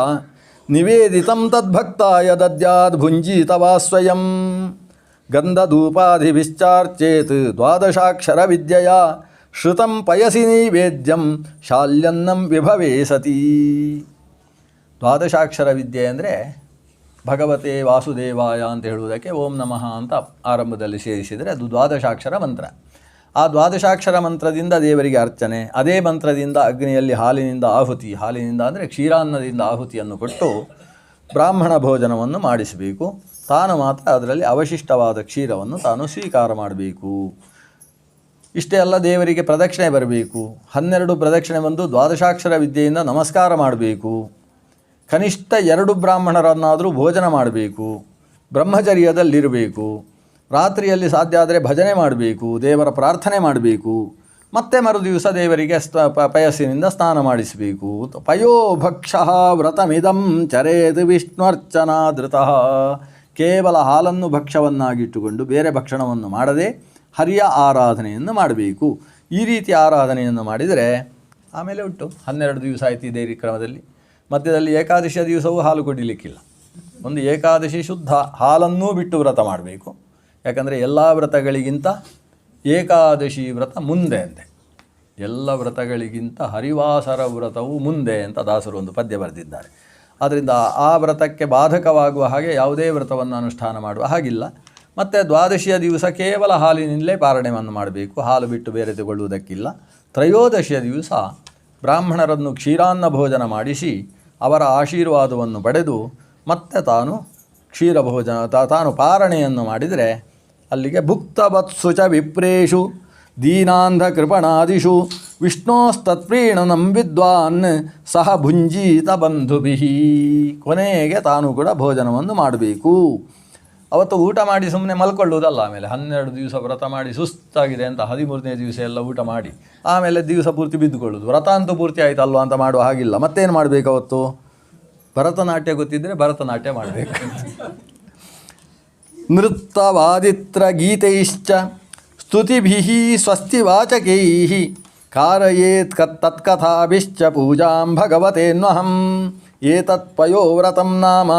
ನಿವೇದಿತಂ ತದ್ಭಕ್ತಾಯ ದದ್ಯಾದ್ ಭುಂಜೀತವಾ ಸ್ವಯಂ ಗಂಧಧೂಪಾಧಿಭಿಶ್ಚಾರ್ಚೇತ್ ದ್ವಾದಶಾಕ್ಷರ ವಿದ್ಯೆಯ ಶ್ರುತಂ ಪಯಸಿ ನೈವೇದ್ಯಂ ಶಾಲ್ಯನ್ನಂ ವಿಭವೇ ಸತಿ. ದ್ವಾದಶಾಕ್ಷರ ವಿದ್ಯೆ ಅಂದರೆ ಭಗವತೆ ವಾಸುದೇವಾಯ ಅಂತ ಹೇಳುವುದಕ್ಕೆ ಓಂ ನಮಃ ಅಂತ ಆರಂಭದಲ್ಲಿ ಸೇರಿಸಿದರೆ ಅದು ದ್ವಾದಶಾಕ್ಷರ ಮಂತ್ರ. ಆ ದ್ವಾದಶಾಕ್ಷರ ಮಂತ್ರದಿಂದ ದೇವರಿಗೆ ಅರ್ಚನೆ, ಅದೇ ಮಂತ್ರದಿಂದ ಅಗ್ನಿಯಲ್ಲಿ ಹಾಲಿನಿಂದ ಆಹುತಿ, ಹಾಲಿನಿಂದ ಅಂದರೆ ಕ್ಷೀರಾನ್ನದಿಂದ ಆಹುತಿಯನ್ನು ಕೊಟ್ಟು ಬ್ರಾಹ್ಮಣ ಭೋಜನವನ್ನು ಮಾಡಿಸಬೇಕು. ತಾನು ಮಾತ್ರ ಅದರಲ್ಲಿ ಅವಶಿಷ್ಟವಾದ ಕ್ಷೀರವನ್ನು ತಾನು ಸ್ವೀಕಾರ ಮಾಡಬೇಕು. ಇಷ್ಟೇ ಅಲ್ಲ, ದೇವರಿಗೆ ಪ್ರದಕ್ಷಿಣೆ ಬರಬೇಕು. 12 ಪ್ರದಕ್ಷಿಣೆ ಬಂದು ದ್ವಾದಶಾಕ್ಷರ ವಿದ್ಯೆಯಿಂದ ನಮಸ್ಕಾರ ಮಾಡಬೇಕು. ಕನಿಷ್ಠ 2 ಬ್ರಾಹ್ಮಣರನ್ನಾದರೂ ಭೋಜನ ಮಾಡಬೇಕು. ಬ್ರಹ್ಮಚರ್ಯದಲ್ಲಿರಬೇಕು. ರಾತ್ರಿಯಲ್ಲಿ ಸಾಧ್ಯ ಆದರೆ ಭಜನೆ ಮಾಡಬೇಕು, ದೇವರ ಪ್ರಾರ್ಥನೆ ಮಾಡಬೇಕು. ಮತ್ತೆ ಮರುದಿವಸ ದೇವರಿಗೆ ಪಯಸ್ಸಿನಿಂದ ಸ್ನಾನ ಮಾಡಿಸಬೇಕು. ಪಯೋಭಕ್ಷ ವ್ರತಮಿದಂ ಚರೇತ್ ವಿಷ್ಣುರ್ಚನಾದೃತಃ. ಕೇವಲ ಹಾಲನ್ನು ಭಕ್ಷ್ಯವನ್ನಾಗಿಟ್ಟುಕೊಂಡು ಬೇರೆ ಭಕ್ಷಣವನ್ನು ಮಾಡದೆ ಹರಿಯ ಆರಾಧನೆಯನ್ನು ಮಾಡಬೇಕು. ಈ ರೀತಿ ಆರಾಧನೆಯನ್ನು ಮಾಡಿದರೆ ಆಮೇಲೆ ಉಂಟು 12 ದಿವಸ ಆಯಿತು ಇದೇ ಕ್ರಮದಲ್ಲಿ. ಮಧ್ಯದಲ್ಲಿ ಏಕಾದಶಿಯ ದಿವಸವೂ ಹಾಲು ಕುಡಿಲಿಕ್ಕಿಲ್ಲ. ಒಂದು ಏಕಾದಶಿ ಶುದ್ಧ ಹಾಲನ್ನೂ ಬಿಟ್ಟು ವ್ರತ ಮಾಡಬೇಕು. ಯಾಕಂದರೆ ಎಲ್ಲ ವ್ರತಗಳಿಗಿಂತ ಏಕಾದಶಿ ವ್ರತ ಮುಂದೆ ಅಂತೆ. ಎಲ್ಲ ವ್ರತಗಳಿಗಿಂತ ಹರಿವಾಸರ ವ್ರತವು ಮುಂದೆ ಅಂತ ದಾಸರು ಒಂದು ಪದ್ಯ ಬರೆದಿದ್ದಾರೆ. ಆದ್ದರಿಂದ ಆ ವ್ರತಕ್ಕೆ ಬಾಧಕವಾಗುವ ಹಾಗೆ ಯಾವುದೇ ವ್ರತವನ್ನು ಅನುಷ್ಠಾನ ಮಾಡುವ ಹಾಗಿಲ್ಲ. ಮತ್ತು ದ್ವಾದಶಿಯ ದಿವಸ ಕೇವಲ ಹಾಲಿನಿಂದಲೇ ಪಾರಣೆಯನ್ನು ಮಾಡಬೇಕು, ಹಾಲು ಬಿಟ್ಟು ಬೇರೆ ತಗೊಳ್ಳುವುದಕ್ಕಿಲ್ಲ. ತ್ರಯೋದಶಿಯ ದಿವಸ ಬ್ರಾಹ್ಮಣರನ್ನು ಕ್ಷೀರಾನ್ನ ಭೋಜನ ಮಾಡಿಸಿ ಅವರ ಆಶೀರ್ವಾದವನ್ನು ಪಡೆದು ಮತ್ತೆ ತಾನು ಕ್ಷೀರಭೋಜನ ತಾನು ಪಾರಣೆಯನ್ನು ಮಾಡಿದರೆ ಅಲ್ಲಿಗೆ ಭುಕ್ತವತ್ಸು ಚ ವಿಪ್ರೇಷು ದೀನಾಂಧ ಕೃಪಣಾದಿಷು ವಿಷ್ಣೋಸ್ತತ್ಪ್ರೀಣನಂ ವಿದ್ವಾನ್ ಸಹ ಭುಂಜೀತ ಬಂಧುಭಿಹಿ. ಕೊನೆಗೆ ತಾನು ಕೂಡ ಭೋಜನವನ್ನು ಮಾಡಬೇಕು. ಅವತ್ತು ಊಟ ಮಾಡಿ ಸುಮ್ಮನೆ ಮಲ್ಕೊಳ್ಳುವುದಲ್ಲ. ಆಮೇಲೆ 12 ದಿವಸ ವ್ರತ ಮಾಡಿ ಸುಸ್ತಾಗಿದೆ ಅಂತ 13ನೇ ದಿವಸ ಎಲ್ಲ ಊಟ ಮಾಡಿ ಆಮೇಲೆ ದಿವಸ ಪೂರ್ತಿ ಬಿದ್ದುಕೊಳ್ಳೋದು. ವ್ರತ ಅಂತೂ ಪೂರ್ತಿ ಆಯ್ತಲ್ವ ಅಂತ ಮಾಡುವ ಹಾಗಿಲ್ಲ. ಮತ್ತೇನು ಮಾಡಬೇಕು ಅವತ್ತು? ಭರತನಾಟ್ಯ ಗೊತ್ತಿದ್ದರೆ ಭರತನಾಟ್ಯ ಮಾಡಬೇಕು. ನೃತ್ತವಾದಿತ್ರ ಗೀತೈಶ್ಚ ಸ್ತುತಿಭಿಃ ಸ್ವಸ್ತಿವಾಚಕೈಃ ಕಾರಯೇತ್ ತತ್ಕಥಾಭಿಶ್ಚ ಪೂಜಾಂ ಭಗವತೇನ್ವಹಂ ಏತತ್ ಪಯೋವ್ರತಂ ನಾಮ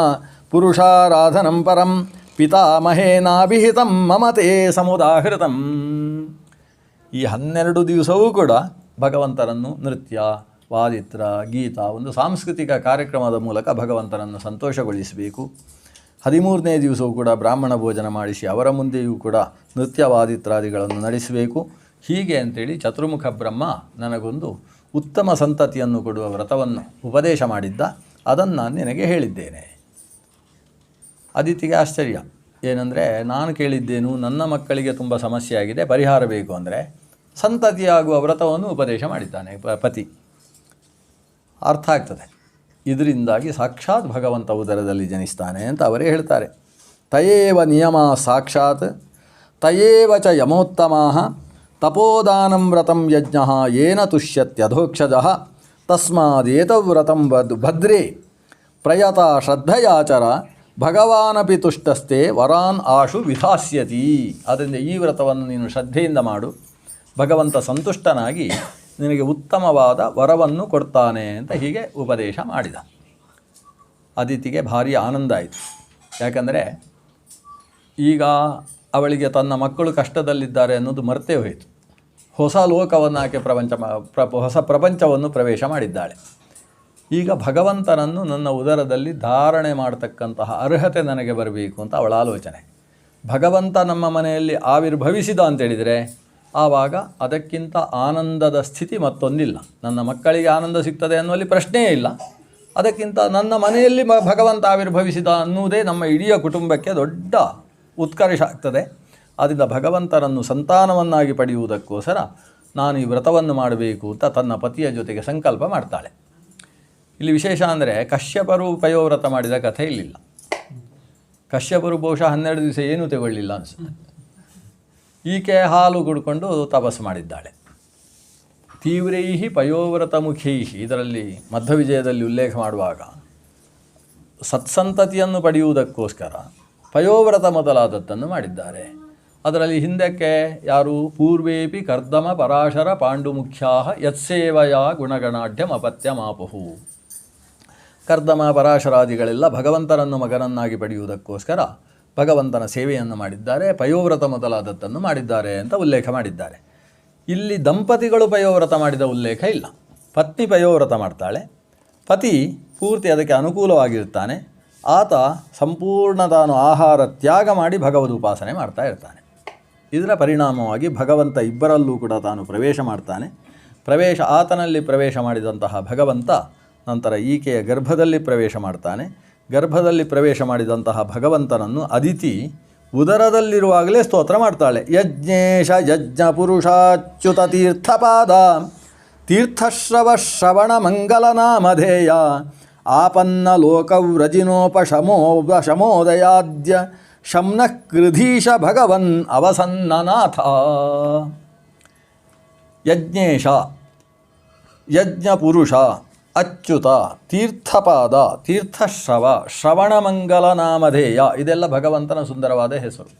ಪುರುಷಾರಾಧನಂ ಪರಂ ಪಿತಾಮಹೇನಾಭಿಹಿತಂ ಮಮತೆ ಸಮುದಾಹೃತಂ. ಈ 12 ದಿವಸವೂ ಕೂಡ ಭಗವಂತನನ್ನು ನೃತ್ಯ, ವಾದಿತ್ರ, ಗೀತ ಒಂದು ಸಾಂಸ್ಕೃತಿಕ ಕಾರ್ಯಕ್ರಮದ ಮೂಲಕ ಭಗವಂತನನ್ನು ಸಂತೋಷಗೊಳಿಸಬೇಕು. 13ನೇ ದಿವಸವೂ ಕೂಡ ಬ್ರಾಹ್ಮಣ ಭೋಜನ ಮಾಡಿಸಿ ಅವರ ಮುಂದೆಯೂ ಕೂಡ ನೃತ್ಯ ವಾದಿತ್ರಾದಿಗಳನ್ನು ನಡೆಸಬೇಕು. ಹೀಗೆ ಅಂತೇಳಿ ಚತುರ್ಮುಖ ಬ್ರಹ್ಮ ನನಗೊಂದು ಉತ್ತಮ ಸಂತತಿಯನ್ನು ಕೊಡುವ ವ್ರತವನ್ನು ಉಪದೇಶ ಮಾಡಿದ್ದ. ಅದನ್ನು ನಾನು ನಿನಗೆ ಹೇಳಿದ್ದೇನೆ. ಅದಿತಿಗೆ ಆಶ್ಚರ್ಯ ಏನಂದರೆ, ನಾನು ಕೇಳಿದ್ದೇನು, ನನ್ನ ಮಕ್ಕಳಿಗೆ ತುಂಬ ಸಮಸ್ಯೆ ಆಗಿದೆ, ಪರಿಹಾರ ಬೇಕು ಅಂದರೆ ಸಂತತಿಯಾಗುವ ವ್ರತವನ್ನು ಉಪದೇಶ ಮಾಡಿದ್ದಾನೆ ಪತಿ. ಅರ್ಥ ಆಗ್ತದೆ. ಇದರಿಂದಾಗಿ ಸಾಕ್ಷಾತ್ ಭಗವಂತ ಉದರದಲ್ಲಿ ಜನಿಸ್ತಾನೆ ಅಂತ ಅವರೇ ಹೇಳ್ತಾರೆ. ತಯೇವ ನಿಯಮ ಸಾಕ್ಷಾತ್ ತಯೇವ ಚ ಯಮೋತ್ತಮಾಃ ತಪೋದಾನಂ ವ್ರತಂ ಯಜ್ಞಃ ಯೇನ ತುಷ್ಯತ್ಯಧೋಕ್ಷಜಃ ತಸ್ಮಾದೇತವ್ರತಂ ಭದ್ರೇ ಪ್ರಯತ ಶ್ರದ್ಧಯಾಚರ ಭಗವಾನಪಿ ತುಷ್ಟಸ್ತೆ ವರಾನ್ ಆಶು ವಿಧಾಸ್ಯತಿ. ಆದ್ದರಿಂದ ಈ ವ್ರತವನ್ನು ನೀನು ಶ್ರದ್ಧೆಯಿಂದ ಮಾಡು, ಭಗವಂತ ಸಂತುಷ್ಟನಾಗಿ ನಿನಗೆ ಉತ್ತಮವಾದ ವರವನ್ನು ಕೊಡ್ತಾನೆ ಅಂತ ಹೀಗೆ ಉಪದೇಶ ಮಾಡಿದ. ಅದಿತಿಗೆ ಭಾರಿ ಆನಂದ ಆಯಿತು. ಯಾಕಂದರೆ ಈಗ ಅವಳಿಗೆ ತನ್ನ ಮಕ್ಕಳು ಕಷ್ಟದಲ್ಲಿದ್ದಾರೆ ಅನ್ನೋದು ಮರೆತೇ ಹೋಯಿತು. ಹೊಸ ಲೋಕವನ್ನು ಆಕೆ ಹೊಸ ಪ್ರಪಂಚವನ್ನು ಪ್ರವೇಶ ಮಾಡಿದ್ದಾಳೆ. ಈಗ ಭಗವಂತನನ್ನು ನನ್ನ ಉದರದಲ್ಲಿ ಧಾರಣೆ ಮಾಡತಕ್ಕಂತಹ ಅರ್ಹತೆ ನನಗೆ ಬರಬೇಕು ಅಂತ ಅವಳ ಆಲೋಚನೆ. ಭಗವಂತ ನಮ್ಮ ಮನೆಯಲ್ಲಿ ಆವಿರ್ಭವಿಸಿದ ಅಂತೇಳಿದರೆ ಆವಾಗ ಅದಕ್ಕಿಂತ ಆನಂದದ ಸ್ಥಿತಿ ಮತ್ತೊಂದಿಲ್ಲ. ನನ್ನ ಮಕ್ಕಳಿಗೆ ಆನಂದ ಸಿಗ್ತದೆ ಅನ್ನುವಲ್ಲಿ ಪ್ರಶ್ನೆಯೇ ಇಲ್ಲ. ಅದಕ್ಕಿಂತ ನನ್ನ ಮನೆಯಲ್ಲಿ ಭಗವಂತ ಆವಿರ್ಭವಿಸಿದ ಅನ್ನುವುದೇ ನಮ್ಮ ಇಡೀ ಕುಟುಂಬಕ್ಕೆ ದೊಡ್ಡ ಉತ್ಕರ್ಷ ಆಗ್ತದೆ. ಆದ್ದರಿಂದ ಭಗವಂತನನ್ನು ಸಂತಾನವನ್ನಾಗಿ ಪಡೆಯುವುದಕ್ಕೋಸ್ಕರ ನಾನು ಈ ವ್ರತವನ್ನು ಮಾಡಬೇಕು ಅಂತ ತನ್ನ ಪತಿಯ ಜೊತೆಗೆ ಸಂಕಲ್ಪ ಮಾಡ್ತಾಳೆ. ಇಲ್ಲಿ ವಿಶೇಷ ಅಂದರೆ ಕಶ್ಯಪರು ಪಯೋವ್ರತ ಮಾಡಿದ ಕಥೆ ಇಲ್ಲಿಲ್ಲ. ಕಶ್ಯಪರು ಬಹುಶಃ 12 ದಿವಸ ಏನೂ ತಗೊಳ್ಳಿಲ್ಲ ಅನಿಸುತ್ತೆ. ಈಕೆ ಹಾಲು ಕುಡ್ಕೊಂಡು ತಪಸ್ಸು ಮಾಡಿದ್ದಾಳೆ. ತೀವ್ರೈಹಿ ಪಯೋವ್ರತ ಮುಖೈಹಿ ಇದರಲ್ಲಿ ಮಧ್ವವಿಜಯದಲ್ಲಿ ಉಲ್ಲೇಖ ಮಾಡುವಾಗ ಸತ್ಸಂತತಿಯನ್ನು ಪಡೆಯುವುದಕ್ಕೋಸ್ಕರ ಪಯೋವ್ರತ ಮೊದಲಾದದ್ದನ್ನು ಮಾಡಿದ್ದಾರೆ. ಅದರಲ್ಲಿ ಹಿಂದಕ್ಕೆ ಯಾರು ಪೂರ್ವೇಪಿ ಕರ್ದಮ ಪರಾಶರ ಪಾಂಡುಮುಖ್ಯಾ ಯತ್ಸೇವಯ ಗುಣಗಣಾಢ್ಯಂ ಅಪತ್ಯಮಾಪುಹು. ಕರ್ದಮ ಪರಾಶರಾದಿಗಳೆಲ್ಲ ಭಗವಂತನನ್ನು ಮಗನನ್ನಾಗಿ ಪಡೆಯುವುದಕ್ಕೋಸ್ಕರ ಭಗವಂತನ ಸೇವೆಯನ್ನು ಮಾಡಿದ್ದಾರೆ, ಪಯೋವ್ರತ ಮೊದಲಾದದ್ದನ್ನು ಮಾಡಿದ್ದಾರೆ ಅಂತ ಉಲ್ಲೇಖ ಮಾಡಿದ್ದಾರೆ. ಇಲ್ಲಿ ದಂಪತಿಗಳು ಪಯೋವ್ರತ ಮಾಡಿದ ಉಲ್ಲೇಖ ಇಲ್ಲ. ಪತ್ನಿ ಪಯೋವ್ರತ ಮಾಡ್ತಾಳೆ, ಪತಿ ಪೂರ್ತಿ ಅದಕ್ಕೆ ಅನುಕೂಲವಾಗಿರ್ತಾನೆ, ಆತ ಸಂಪೂರ್ಣ ತಾನು ಆಹಾರ ತ್ಯಾಗ ಮಾಡಿ ಭಗವದ್ ಉಪಾಸನೆ ಮಾಡ್ತಾ ಇರ್ತಾನೆ. ಇದರ ಪರಿಣಾಮವಾಗಿ ಭಗವಂತ ಇಬ್ಬರಲ್ಲೂ ಕೂಡ ತಾನು ಪ್ರವೇಶ ಮಾಡ್ತಾನೆ. ಆತನಲ್ಲಿ ಪ್ರವೇಶ ಮಾಡಿದಂತಹ ಭಗವಂತ ನಂತರ ಈಕೆಯ ಗರ್ಭದಲ್ಲಿ ಪ್ರವೇಶ ಮಾಡ್ತಾನೆ. ಗರ್ಭದಲ್ಲಿ ಪ್ರವೇಶ ಮಾಡಿದಂತಹ ಭಗವಂತನನ್ನು ಅದಿತಿ ಉದರದಲ್ಲಿರುವಾಗಲೇ ಸ್ತೋತ್ರ ಮಾಡ್ತಾಳೆ. ಯಜ್ಞೇಶ ಯಜ್ಞ ಪುರುಷಾಚ್ಯುತ ತೀರ್ಥಪಾದ ತೀರ್ಥಶ್ರವ ಶ್ರವಣ ಮಂಗಲನಾಮಧೇಯ ಆಪನ್ನ ಲೋಕವ್ರಜಿನೋಪಶಮೋದಯಾದ್ಯ ಶಮ್ನಃ ಕೃಧೀಶ ಭಗವನ್ ಅವಸನ್ನನಾಥ. ಯಜ್ಞೇಶ ಯಜ್ಞಪುರುಷ ಅಚ್ಯುತ ತೀರ್ಥಪಾದ ತೀರ್ಥಶ್ರವ ಶ್ರವಣಮಂಗಲನಾಮಧೇಯ ಇದೆಲ್ಲ ಭಗವಂತನ ಸುಂದರವಾದ ಹೆಸರು.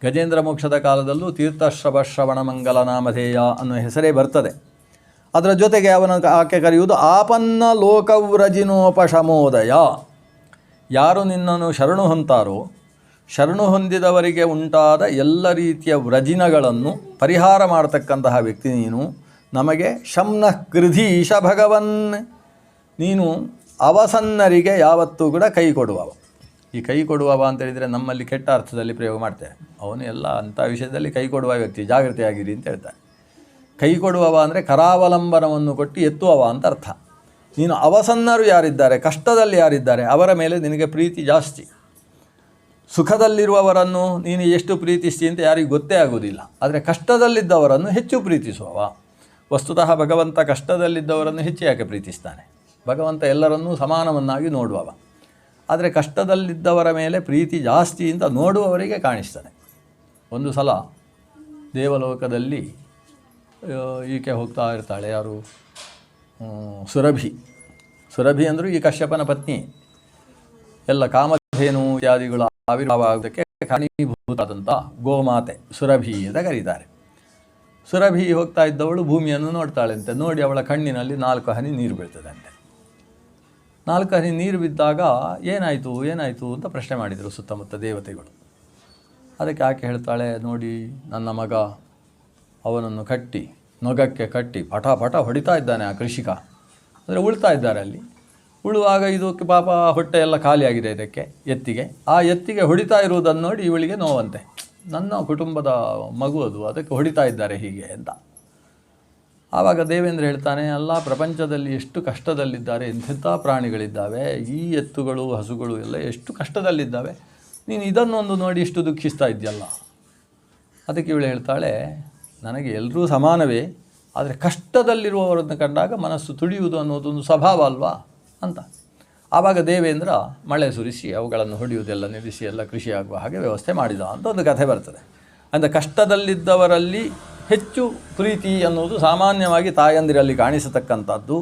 ಗಜೇಂದ್ರ ಮೋಕ್ಷದ ಕಾಲದಲ್ಲೂ ತೀರ್ಥಶ್ರವ ಶ್ರವಣಮಂಗಲನಾಮಧೇಯ ಅನ್ನೋ ಹೆಸರೇ ಬರ್ತದೆ. ಅದರ ಜೊತೆಗೆ ಆಕೆ ಕರೆಯುವುದು ಆಪನ್ನ ಲೋಕವ್ರಜಿನೋಪಶಮೋದಯ. ಯಾರು ನಿನ್ನನ್ನು ಶರಣು ಹೊಂತಾರೋ ಶರಣು ಹೊಂದಿದವರಿಗೆ ಉಂಟಾದ ಎಲ್ಲ ರೀತಿಯ ವ್ರಜಿನಗಳನ್ನು ಪರಿಹಾರ ಮಾಡತಕ್ಕಂತಹ ವ್ಯಕ್ತಿ ನೀನು. ನಮಗೆ ಶಮ್ನಃ ಕೃಧೀಶ ಭಗವನ್, ನೀನು ಅವಸನ್ನರಿಗೆ ಯಾವತ್ತೂ ಕೂಡ ಕೈ ಕೊಡುವವ. ಈ ಕೈ ಕೊಡುವವ ಅಂತ ಹೇಳಿದರೆ ನಮ್ಮಲ್ಲಿ ಕೆಟ್ಟ ಅರ್ಥದಲ್ಲಿ ಪ್ರಯೋಗ ಮಾಡ್ತೇವೆ. ಅವನು ಎಲ್ಲ ಅಂಥ ವಿಷಯದಲ್ಲಿ ಕೈ ಕೊಡುವ ವ್ಯಕ್ತಿ, ಜಾಗೃತಿಯಾಗಿರಿ ಅಂತ ಹೇಳ್ತಾರೆ. ಕೈ ಕೊಡುವವ ಅಂದರೆ ಕರಾವಲಂಬನವನ್ನು ಕೊಟ್ಟು ಎತ್ತುವವ ಅಂತ ಅರ್ಥ. ನೀನು ಅವಸನ್ನರು ಯಾರಿದ್ದಾರೆ, ಕಷ್ಟದಲ್ಲಿ ಯಾರಿದ್ದಾರೆ ಅವರ ಮೇಲೆ ನಿನಗೆ ಪ್ರೀತಿ ಜಾಸ್ತಿ. ಸುಖದಲ್ಲಿರುವವರನ್ನು ನೀನು ಎಷ್ಟು ಪ್ರೀತಿಸ್ತಿ ಅಂತ ಯಾರಿಗೂ ಗೊತ್ತೇ ಆಗೋದಿಲ್ಲ. ಆದರೆ ಕಷ್ಟದಲ್ಲಿದ್ದವರನ್ನು ಹೆಚ್ಚು ಪ್ರೀತಿಸುವವ. ವಸ್ತುತಃ ಭಗವಂತ ಕಷ್ಟದಲ್ಲಿದ್ದವರನ್ನು ಹೆಚ್ಚು ಯಾಕೆ ಪ್ರೀತಿಸ್ತಾನೆ? ಭಗವಂತ ಎಲ್ಲರನ್ನೂ ಸಮಾನವನ್ನಾಗಿ ನೋಡುವವ. ಆದರೆ ಕಷ್ಟದಲ್ಲಿದ್ದವರ ಮೇಲೆ ಪ್ರೀತಿ ಜಾಸ್ತಿ ಅಂತ ನೋಡುವವರಿಗೆ ಕಾಣಿಸ್ತಾನೆ. ಒಂದು ಸಲ ದೇವಲೋಕದಲ್ಲಿ ಈಕೆ ಹೋಗ್ತಾ ಇರ್ತಾಳೆ. ಯಾರು? ಸುರಭಿ ಅಂದರೂ ಈ ಕಶ್ಯಪನ ಪತ್ನಿ. ಎಲ್ಲ ಕಾಮಧೇನು ಇತ್ಯಾದಿಗಳು ಆವಿರ್ಭಾವ ಆಗೋದಕ್ಕೆ ಕಾರಣೀಭೂತಾದಂಥ ಗೋಮಾತೆ ಸುರಭಿ ಅಂತ ಕರೀತಾರೆ. ಸುರಭಿ ಹೋಗ್ತಾ ಇದ್ದವಳು ಭೂಮಿಯನ್ನು ನೋಡ್ತಾಳಂತೆ. ನೋಡಿ ಅವಳ ಕಣ್ಣಿನಲ್ಲಿ 4 ಹನಿ ನೀರು ಬೀಳ್ತದಂತೆ. 4 ಹನಿ ನೀರು ಬಿದ್ದಾಗ ಏನಾಯಿತು ಅಂತ ಪ್ರಶ್ನೆ ಮಾಡಿದರು ಸುತ್ತಮುತ್ತ ದೇವತೆಗಳು. ಅದಕ್ಕೆ ಆಕೆ ಹೇಳ್ತಾಳೆ, ನೋಡಿ ನನ್ನ ಮಗ ಅವನನ್ನು ನೊಗಕ್ಕೆ ಕಟ್ಟಿ ಪಟ ಹೊಡಿತಾ ಇದ್ದಾನೆ ಆ ಕೃಷಿಕ. ಅಂದರೆ ಉಳ್ತಾ ಇದ್ದಾರೆ ಅಲ್ಲಿ. ಉಳುವಾಗ ಇದಕ್ಕೆ ಪಾಪ ಹೊಟ್ಟೆ ಎಲ್ಲ ಖಾಲಿಯಾಗಿದೆ ಇದಕ್ಕೆ, ಎತ್ತಿಗೆ. ಆ ಎತ್ತಿಗೆ ಹೊಡಿತಾ ಇರುವುದನ್ನು ನೋಡಿ ಇವಳಿಗೆ ನೋವಂತೆ. ನನ್ನ ಕುಟುಂಬದ ಮಗು ಅದು, ಅದಕ್ಕೆ ಹೊಡಿತಾ ಇದ್ದಾರೆ ಹೀಗೆ ಅಂತ. ಆವಾಗ ದೇವೇಂದ್ರ ಹೇಳ್ತಾನೆ, ಅಲ್ಲ, ಪ್ರಪಂಚದಲ್ಲಿ ಎಷ್ಟು ಕಷ್ಟದಲ್ಲಿದ್ದಾರೆ, ಎಂಥೆಂಥ ಪ್ರಾಣಿಗಳಿದ್ದಾವೆ, ಈ ಎತ್ತುಗಳು ಹಸುಗಳು ಎಲ್ಲ ಎಷ್ಟು ಕಷ್ಟದಲ್ಲಿದ್ದಾವೆ, ನೀನು ಇದನ್ನೊಂದು ನೋಡಿ ಇಷ್ಟು ದುಃಖಿಸ್ತಾ ಇದೆಯಲ್ಲ. ಅದಕ್ಕೆ ಇವಳು ಹೇಳ್ತಾಳೆ, ನನಗೆ ಎಲ್ಲರೂ ಸಮಾನವೇ, ಆದರೆ ಕಷ್ಟದಲ್ಲಿರುವವರನ್ನು ಕಂಡಾಗ ಮನಸ್ಸು ತುಳಿಯುವುದು ಅನ್ನೋದೊಂದು ಸ್ವಭಾವ ಅಲ್ವಾ ಅಂತ. ಆವಾಗ ದೇವೇಂದ್ರ ಮಳೆ ಸುರಿಸಿ ಅವುಗಳನ್ನು ಹೊಡೆಯುವುದೆಲ್ಲ ನಿಲ್ಲಿಸಿ ಎಲ್ಲ ಕೃಷಿ ಆಗುವ ಹಾಗೆ ವ್ಯವಸ್ಥೆ ಮಾಡಿದ ಅಂತ ಒಂದು ಕಥೆ ಬರ್ತದೆ. ಅಂದರೆ ಕಷ್ಟದಲ್ಲಿದ್ದವರಲ್ಲಿ ಹೆಚ್ಚು ಪ್ರೀತಿ ಅನ್ನೋದು ಸಾಮಾನ್ಯವಾಗಿ ತಾಯಂದಿರಲ್ಲಿ ಕಾಣಿಸತಕ್ಕಂಥದ್ದು.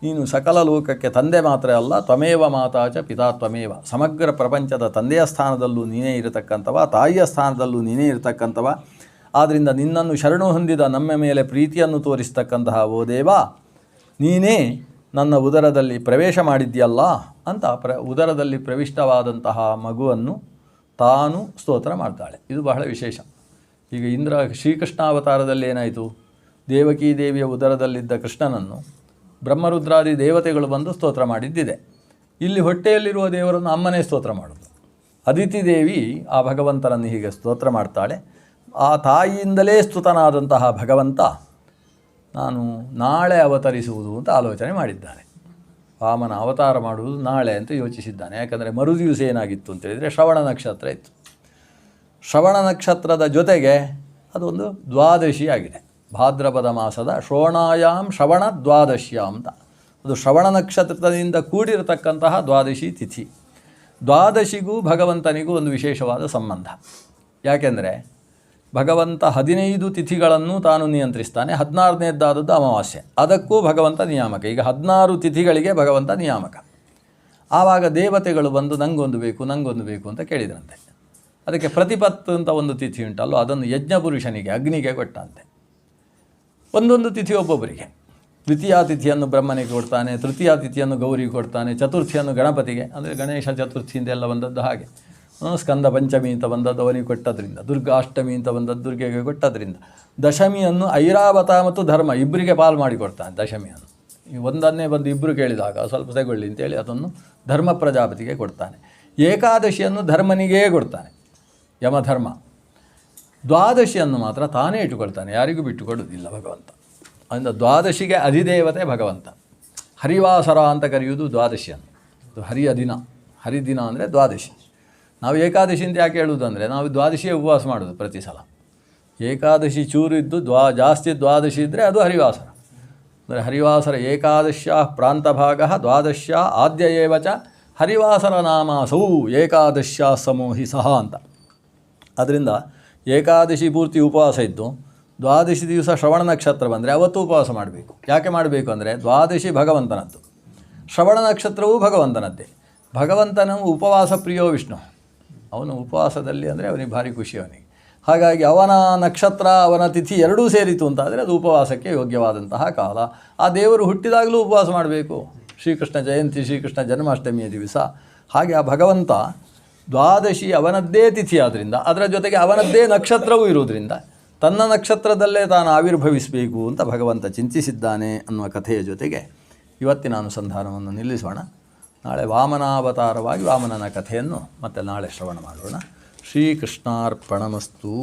ನೀನು ಸಕಲ ಲೋಕಕ್ಕೆ ತಂದೆ ಮಾತ್ರ ಅಲ್ಲ, ತ್ವಮೇವ ಮಾತಾಚ ಪಿತಾ ತ್ವಮೇವ. ಸಮಗ್ರ ಪ್ರಪಂಚದ ತಂದೆಯ ಸ್ಥಾನದಲ್ಲೂ ನೀನೇ ಇರತಕ್ಕಂಥವ, ತಾಯಿಯ ಸ್ಥಾನದಲ್ಲೂ ನೀನೇ ಇರತಕ್ಕಂಥವ. ಆದ್ದರಿಂದ ನಿನ್ನನ್ನು ಶರಣು ಹೊಂದಿದ ನಮ್ಮ ಮೇಲೆ ಪ್ರೀತಿಯನ್ನು ತೋರಿಸ್ತಕ್ಕಂತಹ ಓ ದೇವ, ನೀನೇ ನನ್ನ ಉದರದಲ್ಲಿ ಪ್ರವೇಶ ಮಾಡಿದ್ಯಲ್ಲ ಅಂತ ಉದರದಲ್ಲಿ ಪ್ರವಿಷ್ಟವಾದಂತಹ ಮಗುವನ್ನು ತಾನು ಸ್ತೋತ್ರ ಮಾಡ್ತಾಳೆ. ಇದು ಬಹಳ ವಿಶೇಷ. ಈಗ ಶ್ರೀಕೃಷ್ಣಾವತಾರದಲ್ಲಿ ಏನಾಯಿತು? ದೇವಕೀ ದೇವಿಯ ಉದರದಲ್ಲಿದ್ದ ಕೃಷ್ಣನನ್ನು ಬ್ರಹ್ಮರುದ್ರಾದಿ ದೇವತೆಗಳು ಬಂದು ಸ್ತೋತ್ರ ಮಾಡಿದ್ದಿದೆ. ಇಲ್ಲಿ ಹೊಟ್ಟೆಯಲ್ಲಿರುವ ದೇವರನ್ನು ಅಮ್ಮನೇ ಸ್ತೋತ್ರ ಮಾಡೋದು. ಅದಿತಿ ದೇವಿ ಆ ಭಗವಂತನನ್ನು ಹೀಗೆ ಸ್ತೋತ್ರ ಮಾಡ್ತಾಳೆ. ಆ ತಾಯಿಯಿಂದಲೇ ಸ್ತುತನಾದಂತಹ ಭಗವಂತ ನಾನು ನಾಳೆ ಅವತರಿಸುವುದು ಅಂತ ಆಲೋಚನೆ ಮಾಡಿದ್ದಾನೆ. ವಾಮನ ಅವತಾರ ಮಾಡುವುದು ನಾಳೆ ಅಂತ ಯೋಚಿಸಿದ್ದಾನೆ. ಯಾಕಂದರೆ ಮರುದಿವಸ ಏನಾಗಿತ್ತು ಅಂತೇಳಿದರೆ ಶ್ರವಣ ನಕ್ಷತ್ರ ಇತ್ತು. ಶ್ರವಣ ನಕ್ಷತ್ರದ ಜೊತೆಗೆ ಅದೊಂದು ದ್ವಾದಶಿ ಆಗಿದೆ. ಭಾದ್ರಪದ ಮಾಸದ ಶ್ರೋಣಾಯಾಮ್ ಶ್ರವಣ ದ್ವಾದಶ್ಯಾಮ್ ಅಂತ. ಅದು ಶ್ರವಣ ನಕ್ಷತ್ರದಿಂದ ಕೂಡಿರತಕ್ಕಂತಹ ದ್ವಾದಶಿ ತಿಥಿ. ದ್ವಾದಶಿಗೂ ಭಗವಂತನಿಗೂ ಒಂದು ವಿಶೇಷವಾದ ಸಂಬಂಧ. ಯಾಕೆಂದರೆ ಭಗವಂತ 15 ತಿಥಿಗಳನ್ನು ತಾನು ನಿಯಂತ್ರಿಸ್ತಾನೆ. 14ನೇದ್ದಾದದ್ದು ಅಮಾವಾಸ್ಯೆ, ಅದಕ್ಕೂ ಭಗವಂತ ನಿಯಾಮಕ. ಈಗ 16 ತಿಥಿಗಳಿಗೆ ಭಗವಂತ ನಿಯಾಮಕ. ಆವಾಗ ದೇವತೆಗಳು ಬಂದು ನಂಗೊಂದು ಬೇಕು ಅಂತ ಕೇಳಿದ್ರಂತೆ. ಅದಕ್ಕೆ ಪ್ರತಿಪತ್ ಅಂತ ಒಂದು ತಿಥಿ ಉಂಟಲ್ಲೋ ಅದನ್ನು ಯಜ್ಞಪುರುಷನಿಗೆ ಅಗ್ನಿಗೆ ಕೊಟ್ಟಂತೆ. ಒಂದೊಂದು ತಿಥಿ ಒಬ್ಬೊಬ್ಬರಿಗೆ. ದ್ವಿತೀಯ ತಿಥಿಯನ್ನು ಬ್ರಹ್ಮನಿಗೆ ಕೊಡ್ತಾನೆ, ತೃತೀಯ ತಿಥಿಯನ್ನು ಗೌರಿಗೆ ಕೊಡ್ತಾನೆ, ಚತುರ್ಥಿಯನ್ನು ಗಣಪತಿಗೆ, ಅಂದರೆ ಗಣೇಶ ಚತುರ್ಥಿಯಿಂದೆಲ್ಲ ಬಂದದ್ದು ಹಾಗೆ. ಸ್ಕಂದ ಪಂಚಮಿ ಅಂತ ಬಂದದ್ದು ಅವನಿಗೆ ಕೊಟ್ಟದ್ರಿಂದ, ದುರ್ಗಾಷ್ಟಮಿ ಅಂತ ಬಂದದ್ದು ದುರ್ಗೆಗೆ ಕೊಟ್ಟದ್ರಿಂದ, ದಶಮಿಯನ್ನು ಐರಾವತ ಮತ್ತು ಧರ್ಮ ಇಬ್ಬರಿಗೆ ಪಾಲು ಮಾಡಿಕೊಡ್ತಾನೆ. ದಶಮಿಯನ್ನು ಒಂದನ್ನೇ ಬಂದು ಇಬ್ಬರು ಕೇಳಿದಾಗ ಸ್ವಲ್ಪ ತಗೊಳ್ಳಿ ಅಂತೇಳಿ ಅದನ್ನು ಧರ್ಮ ಪ್ರಜಾಪತಿಗೆ ಕೊಡ್ತಾನೆ. ಏಕಾದಶಿಯನ್ನು ಧರ್ಮನಿಗೇ ಕೊಡ್ತಾನೆ, ಯಮಧರ್ಮ. ದ್ವಾದಶಿಯನ್ನು ಮಾತ್ರ ತಾನೇ ಇಟ್ಟುಕೊಳ್ತಾನೆ, ಯಾರಿಗೂ ಬಿಟ್ಟುಕೊಡುವುದಿಲ್ಲ ಭಗವಂತ. ಅದರಿಂದ ದ್ವಾದಶಿಗೆ ಅಧಿದೇವತೆ ಭಗವಂತ. ಹರಿವಾಸರ ಅಂತ ಕರೆಯುವುದು ದ್ವಾದಶಿಯನ್ನು. ಅದು ಹರಿಯ ದಿನ, ಹರಿದಿನ ಅಂದರೆ ದ್ವಾದಶಿ. ನಾವು ಏಕಾದಶಿ ಅಂತ ಯಾಕೆ ಹೇಳುವುದಂದರೆ ನಾವು ದ್ವಾದಶಿಯೇ ಉಪವಾಸ ಮಾಡೋದು ಪ್ರತಿ ಸಲ. ಏಕಾದಶಿ ಚೂರು ಇದ್ದು ಜಾಸ್ತಿ ದ್ವಾದಶಿ ಇದ್ದರೆ ಅದು ಹರಿವಾಸರ. ಅಂದರೆ ಹರಿವಾಸರ ಏಕಾದಶ್ಯ ಪ್ರಾಂತಭಾಗ ದ್ವಾದಶ್ಯ ಆದ್ಯ ಏವ ಚ ಹರಿವಾಸರ ನಾಮಾಸೌ ಏಕಾದಶ್ಯ ಸಮೋಹಿ ಸಹ ಅಂತ. ಅದರಿಂದ ಏಕಾದಶಿ ಪೂರ್ತಿ ಉಪವಾಸ ಇದ್ದು ದ್ವಾದಶಿ ದಿವಸ ಶ್ರವಣ ನಕ್ಷತ್ರ ಬಂದರೆ ಅವತ್ತು ಉಪವಾಸ ಮಾಡಬೇಕು. ಯಾಕೆ ಮಾಡಬೇಕು ಅಂದರೆ ದ್ವಾದಶಿ ಭಗವಂತನದ್ದು, ಶ್ರವಣ ನಕ್ಷತ್ರವೂ ಭಗವಂತನದ್ದೇ. ಭಗವಂತನ ಉಪವಾಸ ಪ್ರಿಯೋ ವಿಷ್ಣು. ಅವನು ಉಪವಾಸದಲ್ಲಿ ಅಂದರೆ ಅವನಿಗೆ ಭಾರಿ ಖುಷಿ ಅವನಿಗೆ. ಹಾಗಾಗಿ ಅವನ ನಕ್ಷತ್ರ ಅವನ ತಿಥಿ ಎರಡೂ ಸೇರಿತು ಅಂತಾದರೆ ಅದು ಉಪವಾಸಕ್ಕೆ ಯೋಗ್ಯವಾದಂತಹ ಕಾಲ. ಆ ದೇವರು ಹುಟ್ಟಿದಾಗಲೂ ಉಪವಾಸ ಮಾಡಬೇಕು. ಶ್ರೀಕೃಷ್ಣ ಜಯಂತಿ, ಶ್ರೀಕೃಷ್ಣ ಜನ್ಮಾಷ್ಟಮಿಯ ದಿವಸ. ಹಾಗೆ ಆ ಭಗವಂತ ದ್ವಾದಶಿ ಅವನದ್ದೇ ತಿಥಿ ಆದ್ದರಿಂದ, ಅದರ ಜೊತೆಗೆ ಅವನದ್ದೇ ನಕ್ಷತ್ರವೂ ಇರುವುದರಿಂದ ತನ್ನ ನಕ್ಷತ್ರದಲ್ಲೇ ತಾನು ಆವಿರ್ಭವಿಸಬೇಕು ಅಂತ ಭಗವಂತ ಚಿಂತಿಸಿದ್ದಾನೆ ಅನ್ನುವ ಕಥೆಯ ಜೊತೆಗೆ ಇವತ್ತಿನ ಅನುಸಂಧಾನವನ್ನು ನಿಲ್ಲಿಸೋಣ. ನಾಳೆ ವಾಮನಾವತಾರವಾಗಿ ವಾಮನನ ಕಥೆಯನ್ನು ಮತ್ತೆ ನಾಳೆ ಶ್ರವಣ ಮಾಡೋಣ. ಶ್ರೀಕೃಷ್ಣಾರ್ಪಣಮಸ್ತು.